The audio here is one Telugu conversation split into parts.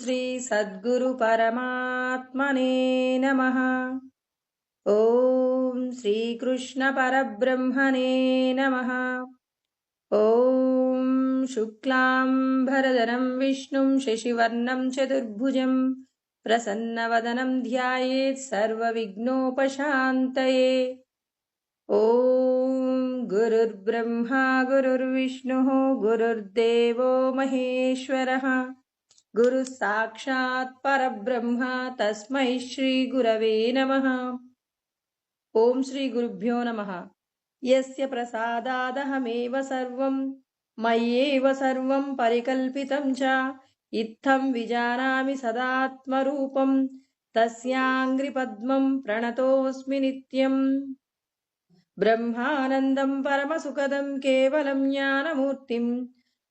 శ్రీ సద్గురు పరమాత్మనే నమః. ఓం శ్రీకృష్ణ పరబ్రహ్మణే నమః. ఓం శుక్లాంబరధరం విష్ణుం శశివర్ణం చతుర్భుజం ప్రసన్నవదనం ధ్యాయేత్ సర్వవిఘ్నోపశాంతయే. ఓం గురుర్బ్రహ్మా గురుర్విష్ణుః గురుర్దేవో మహేశ్వరః గురు సాక్షాత్ పరబ్రహ్మ తస్మై శ్రీ గురవే నమః. ఓం శ్రీ గురుభ్యో నమః. యస్య ప్రసాదాదహమేవ సర్వం మయ్యేవ సర్వం పరికల్పితం చ ఇత్థం విజానామి సదాత్మరూపం తస్యాంగ్రి పద్మం ప్రణతోస్మి నిత్యం. బ్రహ్మానందం పరమసుఖదం కేవలం జ్ఞానమూర్తిం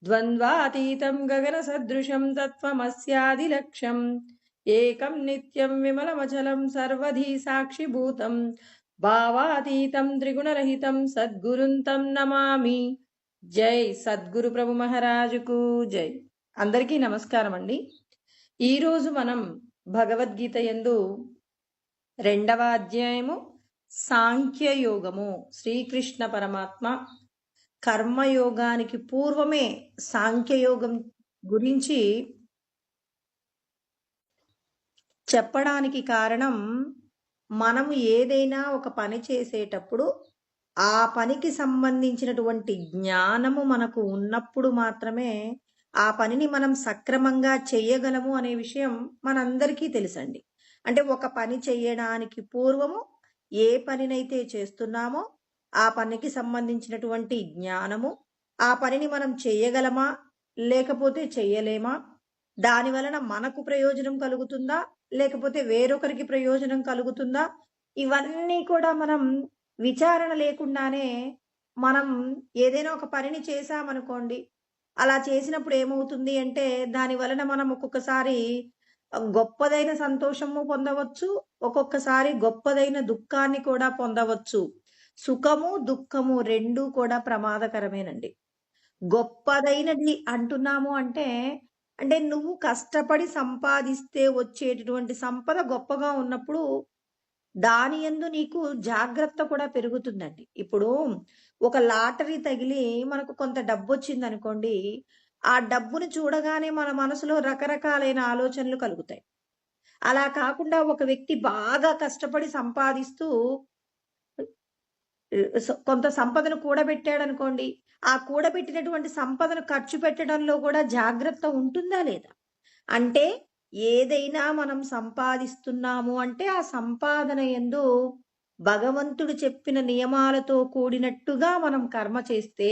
ద్వంద్వాతీతం గగన సదృశం తత్వమస్యాదిలక్ష్యం ఏకం నిత్యం విమలమచలం సర్వధీ సాక్షిభూతం భావాతీతం త్రిగుణరహితం సద్గురుం తం నమామి. జై సద్గురు ప్రభు మహారాజుకు జై. అందరికీ నమస్కారం అండి. ఈరోజు మనం భగవద్గీత యందు 2వ అధ్యాయము సాంఖ్యయోగము. శ్రీకృష్ణ పరమాత్మ కర్మయోగానికి పూర్వమే సాంఖ్యయోగం గురించి చెప్పడానికి కారణం, మనము ఏదైనా ఒక పని చేసేటప్పుడు ఆ పనికి సంబంధించినటువంటి జ్ఞానము మనకు ఉన్నప్పుడు మాత్రమే ఆ పనిని మనం సక్రమంగా చెయ్యగలము అనే విషయం మనందరికీ తెలుసండి. అంటే ఒక పని చెయ్యడానికి పూర్వము ఏ పనినైతే చేస్తున్నామో ఆ పనికి సంబంధించినటువంటి జ్ఞానము, ఆ పనిని మనం చెయ్యగలమా లేకపోతే చెయ్యలేమా, దాని వలన మనకు ప్రయోజనం కలుగుతుందా లేకపోతే వేరొకరికి ప్రయోజనం కలుగుతుందా, ఇవన్నీ కూడా మనం విచారణ లేకుండానే మనం ఏదైనా ఒక పనిని చేశామనుకోండి, అలా చేసినప్పుడు ఏమవుతుంది అంటే దాని వలన మనం ఒక్కొక్కసారి గొప్పదైన సంతోషము పొందవచ్చు, ఒక్కొక్కసారి గొప్పదైన దుఃఖాన్ని కూడా పొందవచ్చు. సుఖము దుఃఖము రెండూ కూడా ప్రమాదకరమేనండి. గొప్పదైనది అంటున్నాము అంటే అంటే నువ్వు కష్టపడి సంపాదిస్తే వచ్చేటటువంటి సంపద గొప్పగా ఉన్నప్పుడు దాని యందు నీకు జాగ్రత్త కూడా పెరుగుతుందండి. ఇప్పుడు ఒక లాటరీ తగిలి మనకు కొంత డబ్బు వచ్చింది అనుకోండి, ఆ డబ్బును చూడగానే మన మనసులో రకరకాలైన ఆలోచనలు కలుగుతాయి. అలా కాకుండా ఒక వ్యక్తి బాగా కష్టపడి సంపాదిస్తూ కొంత సంపదను కూడబెట్టాడు అనుకోండి, ఆ కూడబెట్టినటువంటి సంపదను ఖర్చు పెట్టడంలో కూడా జాగ్రత్త ఉంటుందా లేదా? అంటే ఏదైనా మనం సంపాదిస్తున్నాము అంటే ఆ సంపాదన యందు భగవంతుడు చెప్పిన నియమాలతో కూడినట్టుగా మనం కర్మ చేస్తే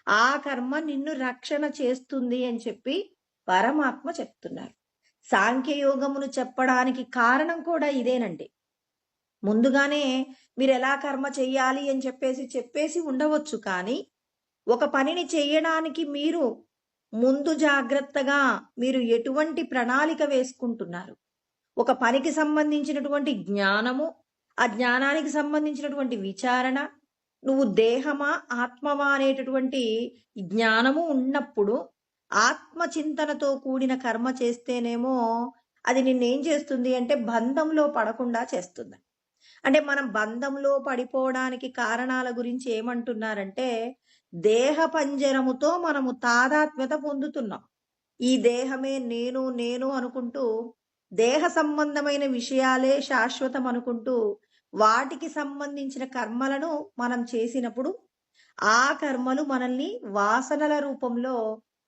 ఆ కర్మ నిన్ను రక్షణ చేస్తుంది అని చెప్పి పరమాత్మ చెప్తున్నారు. సాంఖ్యయోగమును చెప్పడానికి కారణం కూడా ఇదేనండి. ముందుగానే మీరు ఎలా కర్మ చెయ్యాలి అని చెప్పేసి ఉండవచ్చు, కానీ ఒక పనిని చేయడానికి మీరు ముందు జాగ్రత్తగా మీరు ఎటువంటి ప్రణాళిక వేసుకుంటున్నారు, ఒక పనికి సంబంధించినటువంటి జ్ఞానము, ఆ జ్ఞానానికి సంబంధించినటువంటి విచారణ, నువ్వు దేహమా ఆత్మవా అనేటటువంటి జ్ఞానము ఉన్నప్పుడు ఆత్మచింతనతో కూడిన కర్మ చేస్తేనేమో అది నిన్నేం చేస్తుంది అంటే బంధంలో పడకుండా చేస్తుంది. అంటే మనం బంధంలో పడిపోవడానికి కారణాల గురించి ఏమంటున్నారంటే, దేహ పంజరముతో మనము తాదాత్మ్యత పొందుతున్నాం. ఈ దేహమే నేను నేను అనుకుంటూ దేహ సంబంధమైన విషయాలే శాశ్వతం అనుకుంటూ వాటికి సంబంధించిన కర్మలను మనం చేసినప్పుడు ఆ కర్మలు మనల్ని వాసనల రూపంలో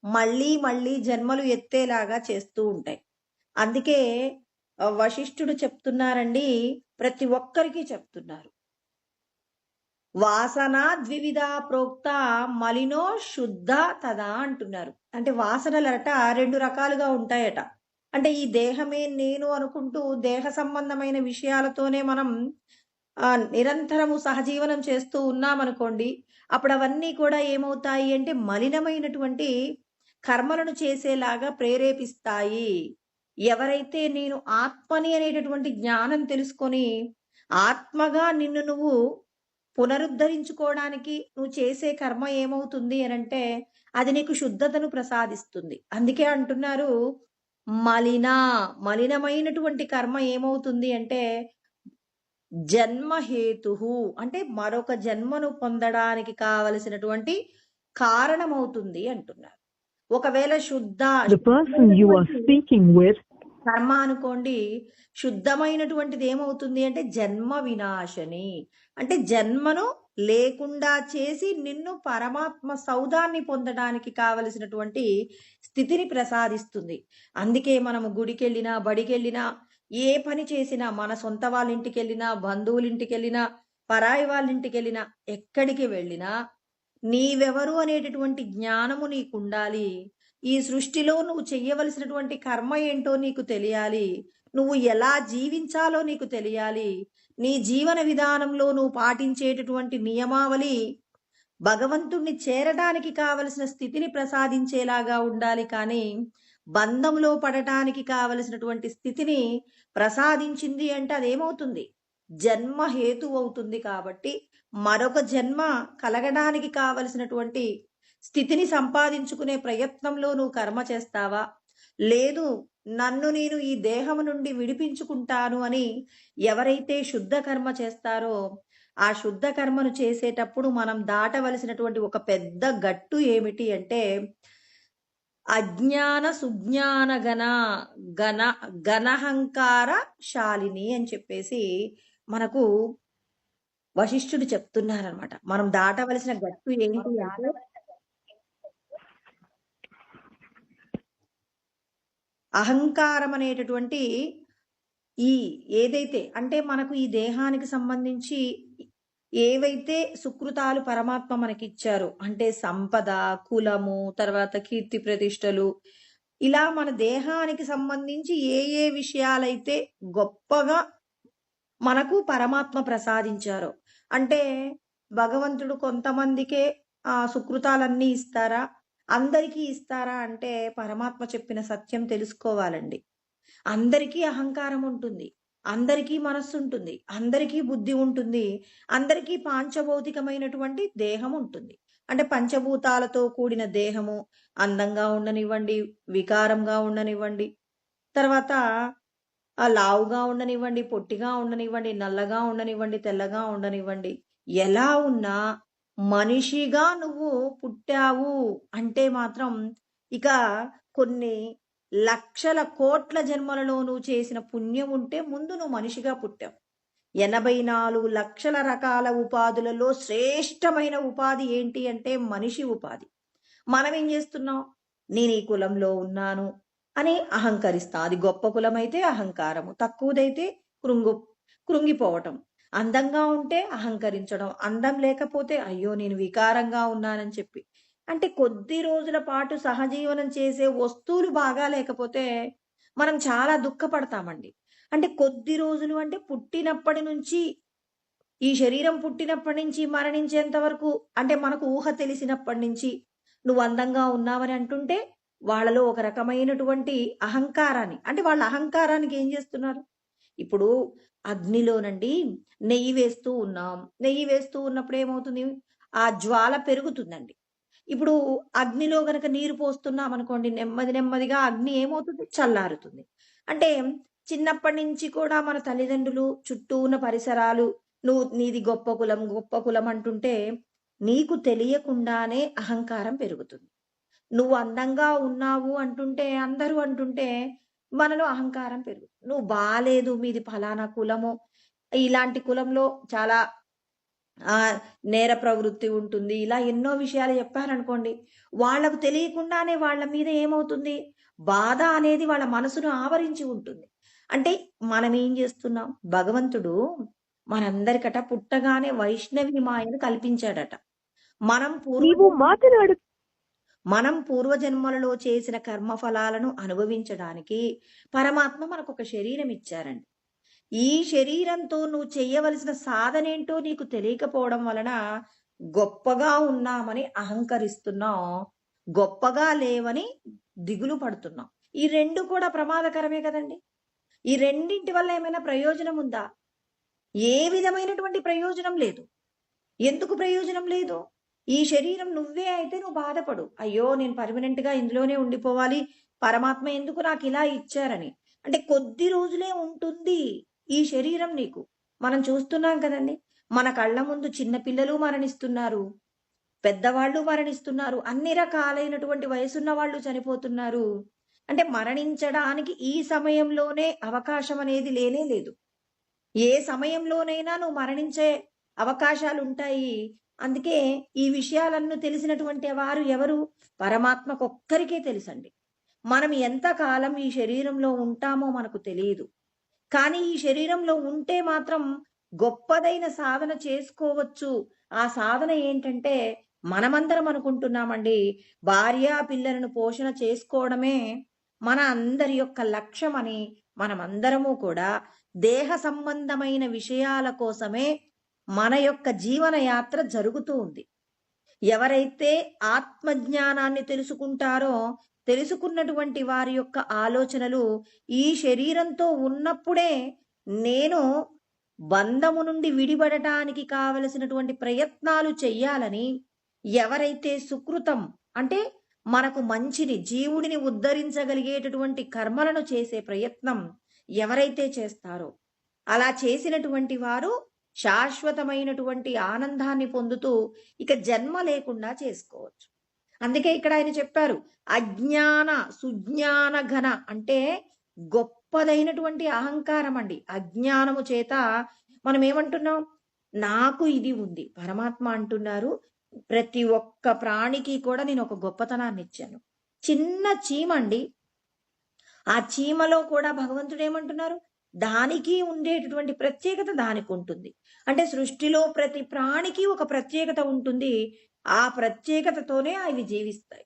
మళ్ళీ మళ్ళీ జన్మలు ఎత్తేలాగా చేస్తూ ఉంటాయి. అందుకే వశిష్ఠుడు చెప్తున్నారండి, ప్రతి ఒక్కరికి చెప్తున్నారు, వాసన ద్వివిధ ప్రోక్త మలినో శుద్ధ తదా అంటున్నారు. అంటే వాసనలట 2 రకాలుగా ఉంటాయట. అంటే ఈ దేహమే నేను అనుకుంటూ దేహ సంబంధమైన విషయాలతోనే మనం నిరంతరము సహజీవనం చేస్తూ ఉన్నామనుకోండి, అప్పుడు అవన్నీ కూడా ఏమవుతాయి అంటే మలినమైనటువంటి కర్మలను చేసేలాగా ప్రేరేపిస్తాయి. ఎవరైతే నేను ఆత్మని అనేటటువంటి జ్ఞానం తెలుసుకొని ఆత్మగా నిన్ను నువ్వు పునరుద్ధరించుకోవడానికి నువ్వు చేసే కర్మ ఏమవుతుంది అనంటే అది నీకు శుద్ధతను ప్రసాదిస్తుంది. అందుకే అంటున్నారు, మలిన మలినమైనటువంటి కర్మ ఏమవుతుంది అంటే జన్మహేతుహు అంటే మరొక జన్మను పొందడానికి కావలసినటువంటి కారణమవుతుంది అంటున్నారు. ఒకవేళ The person you are speaking with కర్మ అనుకోండి, శుద్ధమైనటువంటిది ఏమవుతుంది అంటే జన్మ వినాశని. అంటే జన్మను లేకుండా చేసి నిన్ను పరమాత్మ సౌదాన్ని పొందడానికి కావలసినటువంటి స్థితిని ప్రసాదిస్తుంది. అందుకే మనము గుడికెళ్ళినా, బడికెళ్ళినా, ఏ పని చేసినా, మన సొంత వాళ్ళ ఇంటికెళ్ళినా, బంధువుల ఇంటికెళ్ళినా, పరాయి వాళ్ళ ఇంటికెళ్ళినా, ఎక్కడికి వెళ్ళినా నీవెవరు అనేటటువంటి జ్ఞానము నీకుండాలి. ఈ సృష్టిలో నువ్వు చెయ్యవలసినటువంటి కర్మ ఏంటో నీకు తెలియాలి. నువ్వు ఎలా జీవించాలో నీకు తెలియాలి. నీ జీవన విధానంలో నువ్వు పాటించేటటువంటి నియమావళి భగవంతుణ్ణి చేరడానికి కావలసిన స్థితిని ప్రసాదించేలాగా ఉండాలి. కానీ బంధంలో పడటానికి కావలసినటువంటి స్థితిని ప్రసాదించింది అంటే అదేమవుతుంది? జన్మ హేతు అవుతుంది. కాబట్టి మరొక జన్మ కలగడానికి కావలసినటువంటి స్థితిని సంపాదించుకునే ప్రయత్నంలో నువ్వు కర్మ చేస్తావా? లేదు, నన్ను నేను ఈ దేహము నుండి విడిపించుకుంటాను అని ఎవరైతే శుద్ధ కర్మ చేస్తారో ఆ శుద్ధ కర్మను చేసేటప్పుడు మనం దాటవలసినటువంటి ఒక పెద్ద గట్టు ఏమిటి అంటే అజ్ఞాన సుజ్ఞాన గణ గణహంకార శాలిని అని చెప్పేసి మనకు వశిష్ఠుడు చెప్తున్నారనమాట. మనం దాటవలసిన గట్టు ఏంటి అంటే అహంకారం అనేటటువంటి ఈ ఏదైతే అంటే మనకు ఈ దేహానికి సంబంధించి ఏవైతే సుకృతాలు పరమాత్మ మనకిచ్చారో అంటే సంపద, కులము, తర్వాత కీర్తి ప్రతిష్టలు, ఇలా మన దేహానికి సంబంధించి ఏ ఏ విషయాలైతే గొప్పగా మనకు పరమాత్మ ప్రసాదించారో, అంటే భగవంతుడు కొంతమందికే సుకృతాలన్నీ ఇస్తారా, అందరికీ ఇస్తారా అంటే పరమాత్మ చెప్పిన సత్యం తెలుసుకోవాలండి. అందరికీ అహంకారం ఉంటుంది, అందరికీ మనస్సు ఉంటుంది, అందరికీ బుద్ధి ఉంటుంది, అందరికీ పాంచభౌతికమైనటువంటి దేహం ఉంటుంది. అంటే పంచభూతాలతో కూడిన దేహము అందంగా ఉండనివ్వండి, వికారంగా ఉండనివ్వండి, తర్వాత లావుగా ఉండనివ్వండి, పొట్టిగా ఉండనివ్వండి, నల్లగా ఉండనివ్వండి, తెల్లగా ఉండనివ్వండి, ఎలా ఉన్నా మనిషిగా నువ్వు పుట్టావు అంటే మాత్రం ఇక కొన్ని లక్షల కోట్ల జన్మలలో నువ్వు చేసిన పుణ్యం ఉంటే ముందు నువ్వు మనిషిగా పుట్టావు. 84 లక్షల రకాల ఉపాధులలో శ్రేష్టమైన ఉపాధి ఏంటి అంటే మనిషి ఉపాధి. మనం ఏం చేస్తున్నాం? నేను ఈ కులంలో ఉన్నాను అని అహంకరిస్తా. అది గొప్ప కులమైతే అహంకారము, తక్కువదైతే కృంగిపోవటం, అందంగా ఉంటే అహంకరించడం, అందం లేకపోతే అయ్యో నేను వికారంగా ఉన్నానని చెప్పి. అంటే కొద్ది రోజుల పాటు సహజీవనం చేసే వస్తువులు బాగా లేకపోతే మనం చాలా దుఃఖపడతామండి. అంటే కొద్ది రోజులు అంటే పుట్టినప్పటి నుంచి, ఈ శరీరం పుట్టినప్పటి నుంచి మరణించేంత వరకు, అంటే మనకు ఊహ తెలిసినప్పటి నుంచి నువ్వు అందంగా ఉన్నావని అంటుంటే వాళ్ళలో ఒక రకమైనటువంటి అహంకారాన్ని, అంటే వాళ్ళ అహంకారానికి ఏం చేస్తున్నారు? ఇప్పుడు అగ్నిలోనండి నెయ్యి వేస్తూ ఉన్నాం. నెయ్యి వేస్తూ ఉన్నప్పుడు ఏమవుతుంది? ఆ జ్వాల పెరుగుతుందండి. ఇప్పుడు అగ్నిలో గనక నీరు పోస్తున్నాం అనుకోండి, నెమ్మది నెమ్మదిగా అగ్ని ఏమవుతుంది? చల్లారుతుంది. అంటే చిన్నప్పటి నుంచి కూడా మన తల్లిదండ్రులు, చుట్టూ ఉన్న పరిసరాలు, నువ్వు నీది గొప్ప కులం, గొప్ప కులం అంటుంటే నీకు తెలియకుండానే అహంకారం పెరుగుతుంది. నువ్వు అందంగా ఉన్నావు అంటుంటే, అందరూ అంటుంటే మనలో అహంకారం పెరుగుతుంది. నువ్వు బాలేదు, మీది ఫలానా కులము, ఇలాంటి కులంలో చాలా నేర ప్రవృత్తి ఉంటుంది, ఇలా ఎన్నో విషయాలు చెప్పారనుకోండి, వాళ్ళకు తెలియకుండానే వాళ్ళ మీద ఏమవుతుంది? బాధ అనేది వాళ్ళ మనసును ఆవరించి ఉంటుంది. అంటే మనం ఏం చేస్తున్నాం? భగవంతుడు మనందరికట పుట్టగానే వైష్ణవి మాయను కల్పించాడట. మనం పూర్వజన్మలలో చేసిన కర్మఫలాలను అనుభవించడానికి పరమాత్మ మనకు ఒక శరీరం ఇచ్చారండి. ఈ శరీరంతో నువ్వు చేయవలసిన సాధనేంటో నీకు తెలియకపోవడం వలన గొప్పగా ఉన్నామని అహంకరిస్తున్నాం, గొప్పగా లేవని దిగులు పడుతున్నాం. ఈ రెండు కూడా ప్రమాదకరమే కదండి. ఈ రెండింటి వల్ల ఏమైనా ప్రయోజనం ఉందా? ఏ విధమైనటువంటి ప్రయోజనం లేదు. ఎందుకు ప్రయోజనం లేదు? ఈ శరీరం నువ్వే అయితే నువ్వు బాధపడు, అయ్యో నేను పర్మనెంట్ గా ఇందులోనే ఉండిపోవాలి, పరమాత్మ ఎందుకు నాకు ఇలా ఇచ్చారని. అంటే కొద్ది రోజులే ఉంటుంది ఈ శరీరం నీకు. మనం చూస్తున్నాం కదండీ! మన కళ్ళ ముందు చిన్న పిల్లలు మరణిస్తున్నారు. పెద్దవాళ్ళు మరణిస్తున్నారు. అన్ని రకాలైనటువంటి వయసున్న వాళ్ళు చనిపోతున్నారు. అంటే మరణించడానికి ఈ సమయంలోనే అవకాశం అనేది లేనే లేదు. ఏ సమయంలోనైనా నువ్వు మరణించే అవకాశాలుంటాయి. అందుకే ఈ విషయాలన్నీ తెలిసినటువంటి వారు ఎవరు? పరమాత్మకొక్కరికే తెలుసండి. మనం ఎంత కాలం ఈ శరీరంలో ఉంటామో మనకు తెలీదు. కానీ ఈ శరీరంలో ఉంటే మాత్రం గొప్పదైన సాధన చేసుకోవచ్చు. ఆ సాధన ఏంటంటే మనమందరం అనుకుంటున్నామండి. భార్య, పిల్లలను పోషణ చేసుకోవడమే మన అందరి యొక్క లక్ష్యమని మనమందరము కూడా దేహ సంబంధమైన విషయాల కోసమే మన యొక్క జీవన యాత్ర జరుగుతూ ఉంది. ఎవరైతే ఆత్మజ్ఞానాన్ని తెలుసుకుంటారో, తెలుసుకున్నటువంటి వారి యొక్క ఆలోచనలు ఈ శరీరంతో ఉన్నప్పుడే నేను బంధము నుండి విడిపడటానికి కావలసినటువంటి ప్రయత్నాలు చెయ్యాలని ఎవరైతే సుకృతం అంటే మనకు మంచిని జీవుడిని ఉద్ధరించగలిగేటటువంటి కర్మలను చేసే ప్రయత్నం ఎవరైతే చేస్తారో అలా చేసినటువంటి వారు శాశ్వతమైనటువంటి ఆనందాన్ని పొందుతూ ఇక జన్మ లేకుండా చేసుకోవచ్చు. అందుకే ఇక్కడ ఆయన చెప్పారు అజ్ఞాన సుజ్ఞాన ఘన అంటే గొప్పదైనటువంటి అహంకారం అండి. అజ్ఞానము చేత మనం ఏమంటున్నాం? నాకు ఇది ఉంది. పరమాత్మ అంటున్నారు ప్రతి ఒక్క ప్రాణికి కూడా నేను ఒక గొప్పతనాన్ని ఇచ్చాను. చిన్న చీమ అండి. ఆ చీమలో కూడా భగవంతుడు ఏమంటున్నారు? దానికి ఉండేటటువంటి ప్రత్యేకత దానికి ఉంటుంది. అంటే సృష్టిలో ప్రతి ప్రాణికి ఒక ప్రత్యేకత ఉంటుంది. ఆ ప్రత్యేకతతోనే అవి జీవిస్తాయి.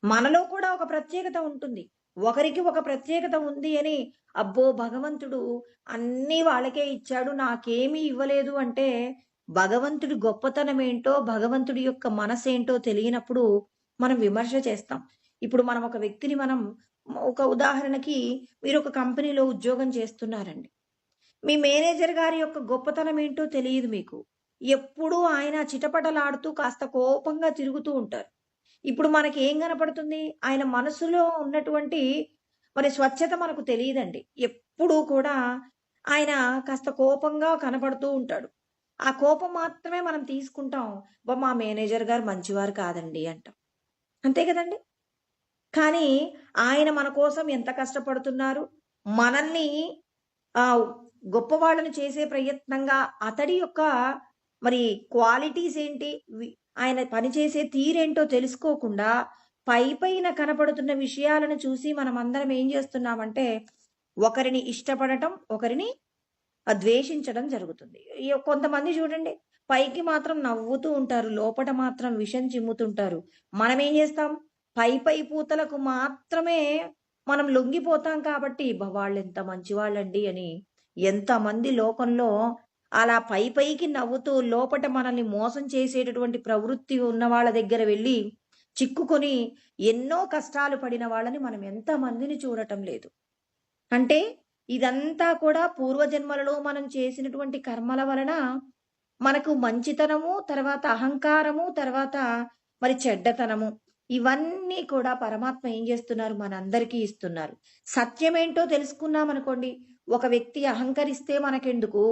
మనలో కూడా ఒక ప్రత్యేకత ఉంటుంది. ఒకరికి ఒక ప్రత్యేకత ఉంది అని అబ్బో భగవంతుడు అన్నీ వాళ్ళకే ఇచ్చాడు నాకేమీ ఇవ్వలేదు అంటే భగవంతుడి గొప్పతనం ఏంటో భగవంతుడి యొక్క మనసేంటో తెలియనప్పుడు మనం విమర్శ చేస్తాం. ఇప్పుడు మనం ఒక వ్యక్తిని ఒక ఉదాహరణకి మీరు ఒక కంపెనీలో ఉద్యోగం చేస్తున్నారండి. మీ మేనేజర్ గారి యొక్క గొప్పతనం ఏంటో తెలియదు మీకు. ఎప్పుడూ ఆయన చిటపటలాడుతూ కాస్త కోపంగా తిరుగుతూ ఉంటారు. ఇప్పుడు మనకి ఏం కనపడుతుంది? ఆయన మనసులో ఉన్నటువంటి మరి స్వచ్ఛత మనకు తెలియదండి. ఎప్పుడూ కూడా ఆయన కాస్త కోపంగా కనపడుతూ ఉంటాడు. ఆ కోపం మాత్రమే మనం తీసుకుంటాం. మా మేనేజర్ గారు మంచివారు కాదండి అంటాం. అంతే కదండి! కానీ ఆయన మన కోసం ఎంత కష్టపడుతున్నారు? మనల్ని గొప్పవాళ్ళని చేసే ప్రయత్నంగా అతడి యొక్క మరి క్వాలిటీస్ ఏంటి? ఆయన పనిచేసే తీరేంటో తెలుసుకోకుండా పైపైన కనపడుతున్న విషయాలను చూసి మనమందరం ఏం చేస్తున్నామంటే ఒకరిని ఇష్టపడటం, ఒకరిని ద్వేషించడం జరుగుతుంది. కొంతమంది చూడండి పైకి మాత్రం నవ్వుతూ ఉంటారు. లోపట మాత్రం విషం చిమ్ముతుంటారు. మనం ఏం చేస్తాం? పై పూతలకు మాత్రమే మనం లొంగిపోతాం కాబట్టి వాళ్ళెంత మంచివాళ్ళండి అని ఎంతమంది లోకంలో అలా పైకి నవ్వుతూ లోపట మనల్ని మోసం చేసేటటువంటి ప్రవృత్తి ఉన్న వాళ్ళ దగ్గర వెళ్ళి చిక్కుకొని ఎన్నో కష్టాలు పడిన వాళ్ళని మనం ఎంతమందిని చూడటం లేదు. అంటే ఇదంతా కూడా పూర్వజన్మలలో మనం చేసినటువంటి కర్మల వలన మనకు మంచితనము, తర్వాత అహంకారము, తర్వాత మరి చెడ్డతనము ఇవన్నీ కూడా పరమాత్మ ఏం చేస్తున్నారు? మనందరికీ ఇస్తున్నారు. సత్యమేంటో తెలుసుకున్నామనుకోండి, ఒక వ్యక్తి అహంకరిస్తే మనకెందుకు?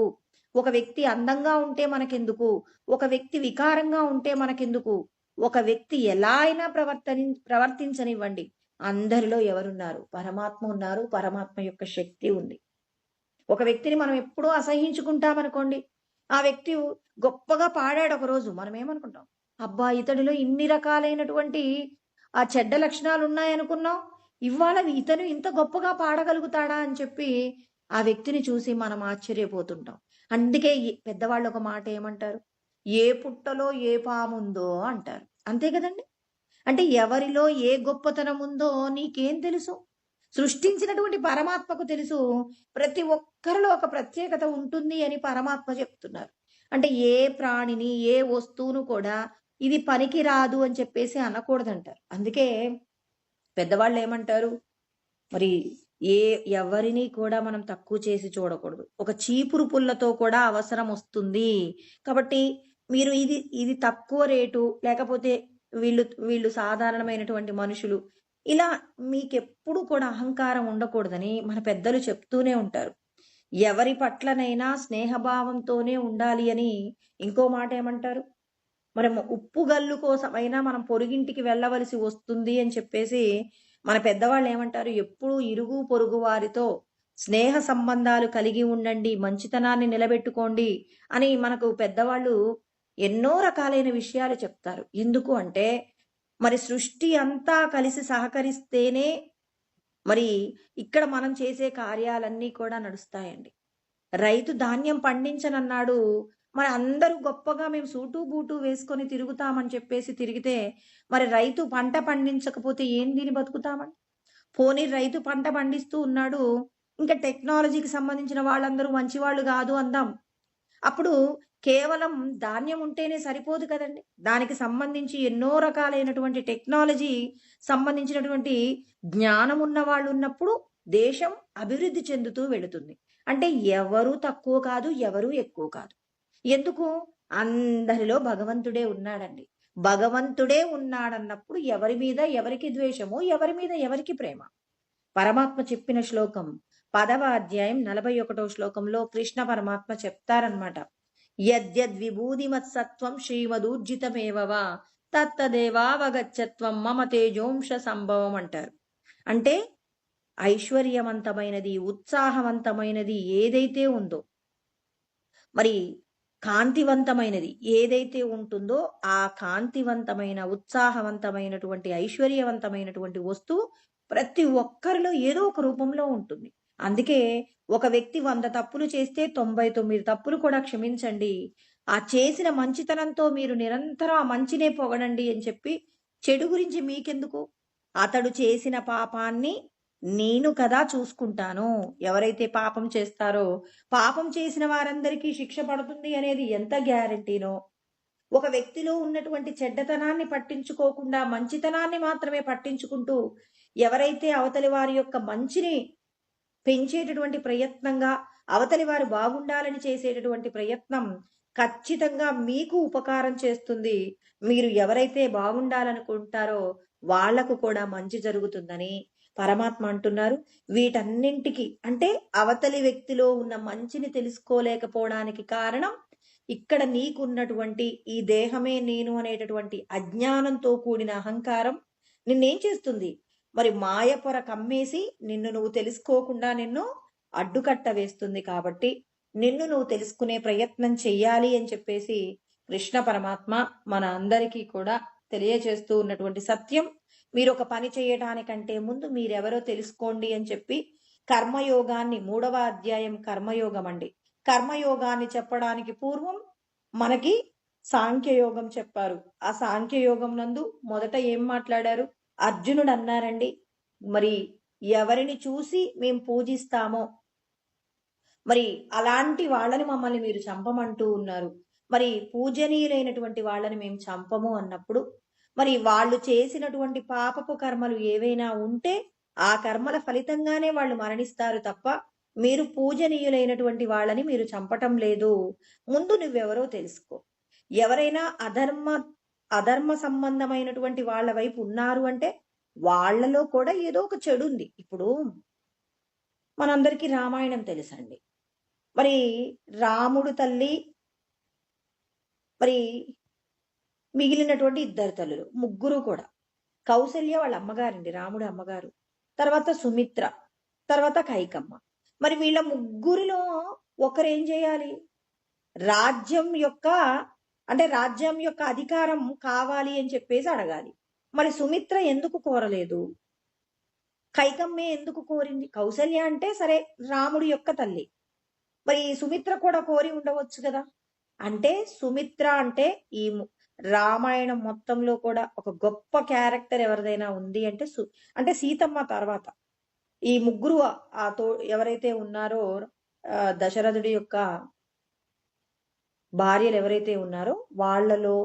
ఒక వ్యక్తి అందంగా ఉంటే మనకెందుకు? ఒక వ్యక్తి వికారంగా ఉంటే మనకెందుకు? ఒక వ్యక్తి ఎలా అయినా ప్రవర్తించనివ్వండి. అందరిలో ఎవరున్నారు? పరమాత్మ ఉన్నారు. పరమాత్మ యొక్క శక్తి ఉంది. ఒక వ్యక్తిని మనం ఎప్పుడూ అసహించుకుంటామనుకోండి, ఆ వ్యక్తి గొప్పగా పాడాడు ఒకరోజు. మనం ఏమనుకుంటాం? అబ్బా! ఇతడిలో ఇన్ని రకాలైనటువంటి ఆ చెడ్డ లక్షణాలు ఉన్నాయనుకున్నాం. ఇవాళ ఇతను ఇంత గొప్పగా పాడగలుగుతాడా అని చెప్పి ఆ వ్యక్తిని చూసి మనం ఆశ్చర్యపోతుంటాం. అందుకే పెద్దవాళ్ళు ఒక మాట ఏమంటారు? ఏ పుట్టలో ఏ పాముందో అంటారు. అంతే కదండి! అంటే ఎవరిలో ఏ గొప్పతనం ఉందో నీకేం తెలుసు? సృష్టించినటువంటి పరమాత్మకు తెలుసు. ప్రతి ఒక్కరిలో ఒక ప్రత్యేకత ఉంటుంది అని పరమాత్మ చెప్తున్నారు. అంటే ఏ ప్రాణిని, ఏ వస్తువును కూడా ఇది పనికి రాదు అని చెప్పేసి అనకూడదంటారు. అందుకే పెద్దవాళ్ళు ఏమంటారు? మరి ఎవరిని కూడా మనం తక్కువ చేసి చూడకూడదు. ఒక చీపురు పుల్లతో కూడా అవసరం వస్తుంది. కాబట్టి మీరు ఇది తక్కువ రేటు లేకపోతే వీళ్ళు సాధారణమైనటువంటి మనుషులు ఇలా మీకెప్పుడు కూడా అహంకారం ఉండకూడదని మన పెద్దలు చెప్తూనే ఉంటారు. ఎవరి పట్లనైనా స్నేహభావంతోనే ఉండాలి అని ఇంకో మాట ఏమంటారు? మనము ఉప్పు గల్లు కోసమైనా మనం పొరుగింటికి వెళ్ళవలసి వస్తుంది అని చెప్పేసి మన పెద్దవాళ్ళు ఏమంటారు? ఎప్పుడూ ఇరుగు పొరుగు వారితో స్నేహ సంబంధాలు కలిగి ఉండండి, మంచితనాన్ని నిలబెట్టుకోండి అని మనకు పెద్దవాళ్ళు ఎన్నో రకాలైన విషయాలు చెప్తారు. ఎందుకు అంటే మరి సృష్టి అంతా కలిసి సహకరిస్తేనే మరి ఇక్కడ మనం చేసే కార్యాలన్నీ కూడా నడుస్తాయండి. రైతు ధాన్యం పండించనన్నాడు. మరి అందరూ గొప్పగా మేము సూటు, బూటు వేసుకొని తిరుగుతామని చెప్పేసి తిరిగితే, మరి రైతు పంట పండించకపోతే ఏం తిని బతుకుతామండి? పోనీ రైతు పంట పండిస్తూ ఉన్నాడు. ఇంకా టెక్నాలజీకి సంబంధించిన వాళ్ళందరూ మంచివాళ్ళు గాదు అందాం. అప్పుడు కేవలం ధాన్యం ఉంటేనే సరిపోదు కదండీ! దానికి సంబంధించి ఎన్నో రకాలైనటువంటి టెక్నాలజీ సంబంధించినటువంటి జ్ఞానం ఉన్న వాళ్ళున్నప్పుడు దేశం అభివృద్ధి చెందుతూ వెళుతుంది. అంటే ఎవరు తక్కువ కాదు, ఎవరు ఎక్కువ కాదు. ఎందుకు? అందరిలో భగవంతుడే ఉన్నాడండి. భగవంతుడే ఉన్నాడన్నప్పుడు ఎవరి మీద ఎవరికి ద్వేషము, ఎవరి మీద ఎవరికి ప్రేమ. పరమాత్మ చెప్పిన శ్లోకం 10వ అధ్యాయం 41వ శ్లోకంలో కృష్ణ పరమాత్మ చెప్తారనమాట. యద్యద్విభూతిమత్సత్వం శ్రీమదూర్జితమేవ వా తత్తదేవావగచ్చత్వం మమ తేజోంశ సంభవం అంటారు. అంటే ఐశ్వర్యవంతమైనది, ఉత్సాహవంతమైనది ఏదైతే ఉందో, మరి కాంతివంతమైనది ఏదైతే ఉంటుందో ఆ కాంతివంతమైన, ఉత్సాహవంతమైనటువంటి, ఐశ్వర్యవంతమైనటువంటి వస్తువు ప్రతి ఒక్కరిలో ఏదో ఒక రూపంలో ఉంటుంది. అందుకే ఒక వ్యక్తి 100 తప్పులు చేస్తే 99 తప్పులు కూడా క్షమించండి. ఆ చేసిన మంచితనంతో మీరు నిరంతరం ఆ మంచినే పొగడండి అని చెప్పి చెడు గురించి మీకెందుకు? అతడు చేసిన పాపాన్ని నేను కదా చూసుకుంటాను. ఎవరైతే పాపం చేస్తారో, పాపం చేసిన వారందరికీ శిక్ష పడుతుంది అనేది ఎంత గ్యారంటీనో, ఒక వ్యక్తిలో ఉన్నటువంటి చెడ్డతనాన్ని పట్టించుకోకుండా మంచితనాన్ని మాత్రమే పట్టించుకుంటూ ఎవరైతే అవతలి వారి యొక్క మంచిని పెంచేటటువంటి ప్రయత్నంగా, అవతలి వారు బాగుండాలని చేసేటటువంటి ప్రయత్నం ఖచ్చితంగా మీకు ఉపకారం చేస్తుంది. మీరు ఎవరైతే బాగుండాలనుకుంటారో వాళ్లకు కూడా మంచి జరుగుతుందని పరమాత్మ అంటున్నారు. వీటన్నింటికి అంటే అవతలి వ్యక్తిలో ఉన్న మంచిని తెలుసుకోలేకపోవడానికి కారణం ఇక్కడ నీకున్నటువంటి ఈ దేహమే నేను అనేటటువంటి అజ్ఞానంతో కూడిన అహంకారం నిన్నేం చేస్తుంది? మరి మాయపొర కమ్మేసి నిన్ను నువ్వు తెలుసుకోకుండా నిన్ను అడ్డుకట్ట వేస్తుంది. కాబట్టి నిన్ను నువ్వు తెలుసుకునే ప్రయత్నం చెయ్యాలి అని చెప్పేసి కృష్ణ పరమాత్మ మన అందరికీ కూడా తెలియజేస్తూ ఉన్నటువంటి సత్యం. మీరు ఒక పని చేయటానికంటే ముందు మీరెవరో తెలుసుకోండి అని చెప్పి కర్మయోగాన్ని 3వ అధ్యాయం కర్మయోగం అండి. కర్మయోగాన్ని చెప్పడానికి పూర్వం మనకి సాంఖ్యయోగం చెప్పారు. ఆ సాంఖ్యయోగం నందు మొదట ఏం మాట్లాడారు? అర్జునుడు అన్నారండి, మరి ఎవరిని చూసి మేము పూజిస్తామో మరి అలాంటి వాళ్ళని మమ్మల్ని మీరు చంపమంటూ ఉన్నారు. మరి పూజనీయులైనటువంటి వాళ్ళని మేము చంపము అన్నప్పుడు మరి వాళ్ళు చేసినటువంటి పాపపు కర్మలు ఏవైనా ఉంటే ఆ కర్మల ఫలితంగానే వాళ్ళు మరణిస్తారు తప్ప మీరు పూజనీయులైనటువంటి వాళ్ళని మీరు చంపటం లేదు. ముందు నువ్వెవరో తెలుసుకో. ఎవరైనా అధర్మ సంబంధమైనటువంటి వాళ్ళ వైపు ఉన్నారు అంటే వాళ్ళలో కూడా ఏదో ఒక చెడు ఉంది. ఇప్పుడు మనందరికీ రామాయణం తెలుసండి. మరి రాముడు తల్లి, మరి మిగిలినటువంటి 2 తల్లులు, ముగ్గురు కూడా. కౌసల్య వాళ్ళ అమ్మగారండి, రాముడి అమ్మగారు. తర్వాత సుమిత్ర, తర్వాత కైకమ్మ. మరి వీళ్ళ ముగ్గురిలో ఒకరేం చేయాలి? రాజ్యం యొక్క అధికారం కావాలి అని చెప్పేసి అడగాలి. మరి సుమిత్ర ఎందుకు కోరలేదు? కైకమ్మే ఎందుకు కోరింది? కౌసల్య అంటే సరే రాముడి యొక్క తల్లి, మరి సుమిత్ర కూడా కోరి ఉండవచ్చు కదా. అంటే సుమిత్ర అంటే ఈ రామాయణం మొత్తంలో కూడా ఒక గొప్ప క్యారెక్టర్ ఎవరిదైనా ఉంది అంటే అంటే సీతమ్మ తర్వాత ఈ ముగ్గురు ఎవరైతే ఉన్నారో దశరథుడి యొక్క భార్యలు ఎవరైతే ఉన్నారో వాళ్ళలో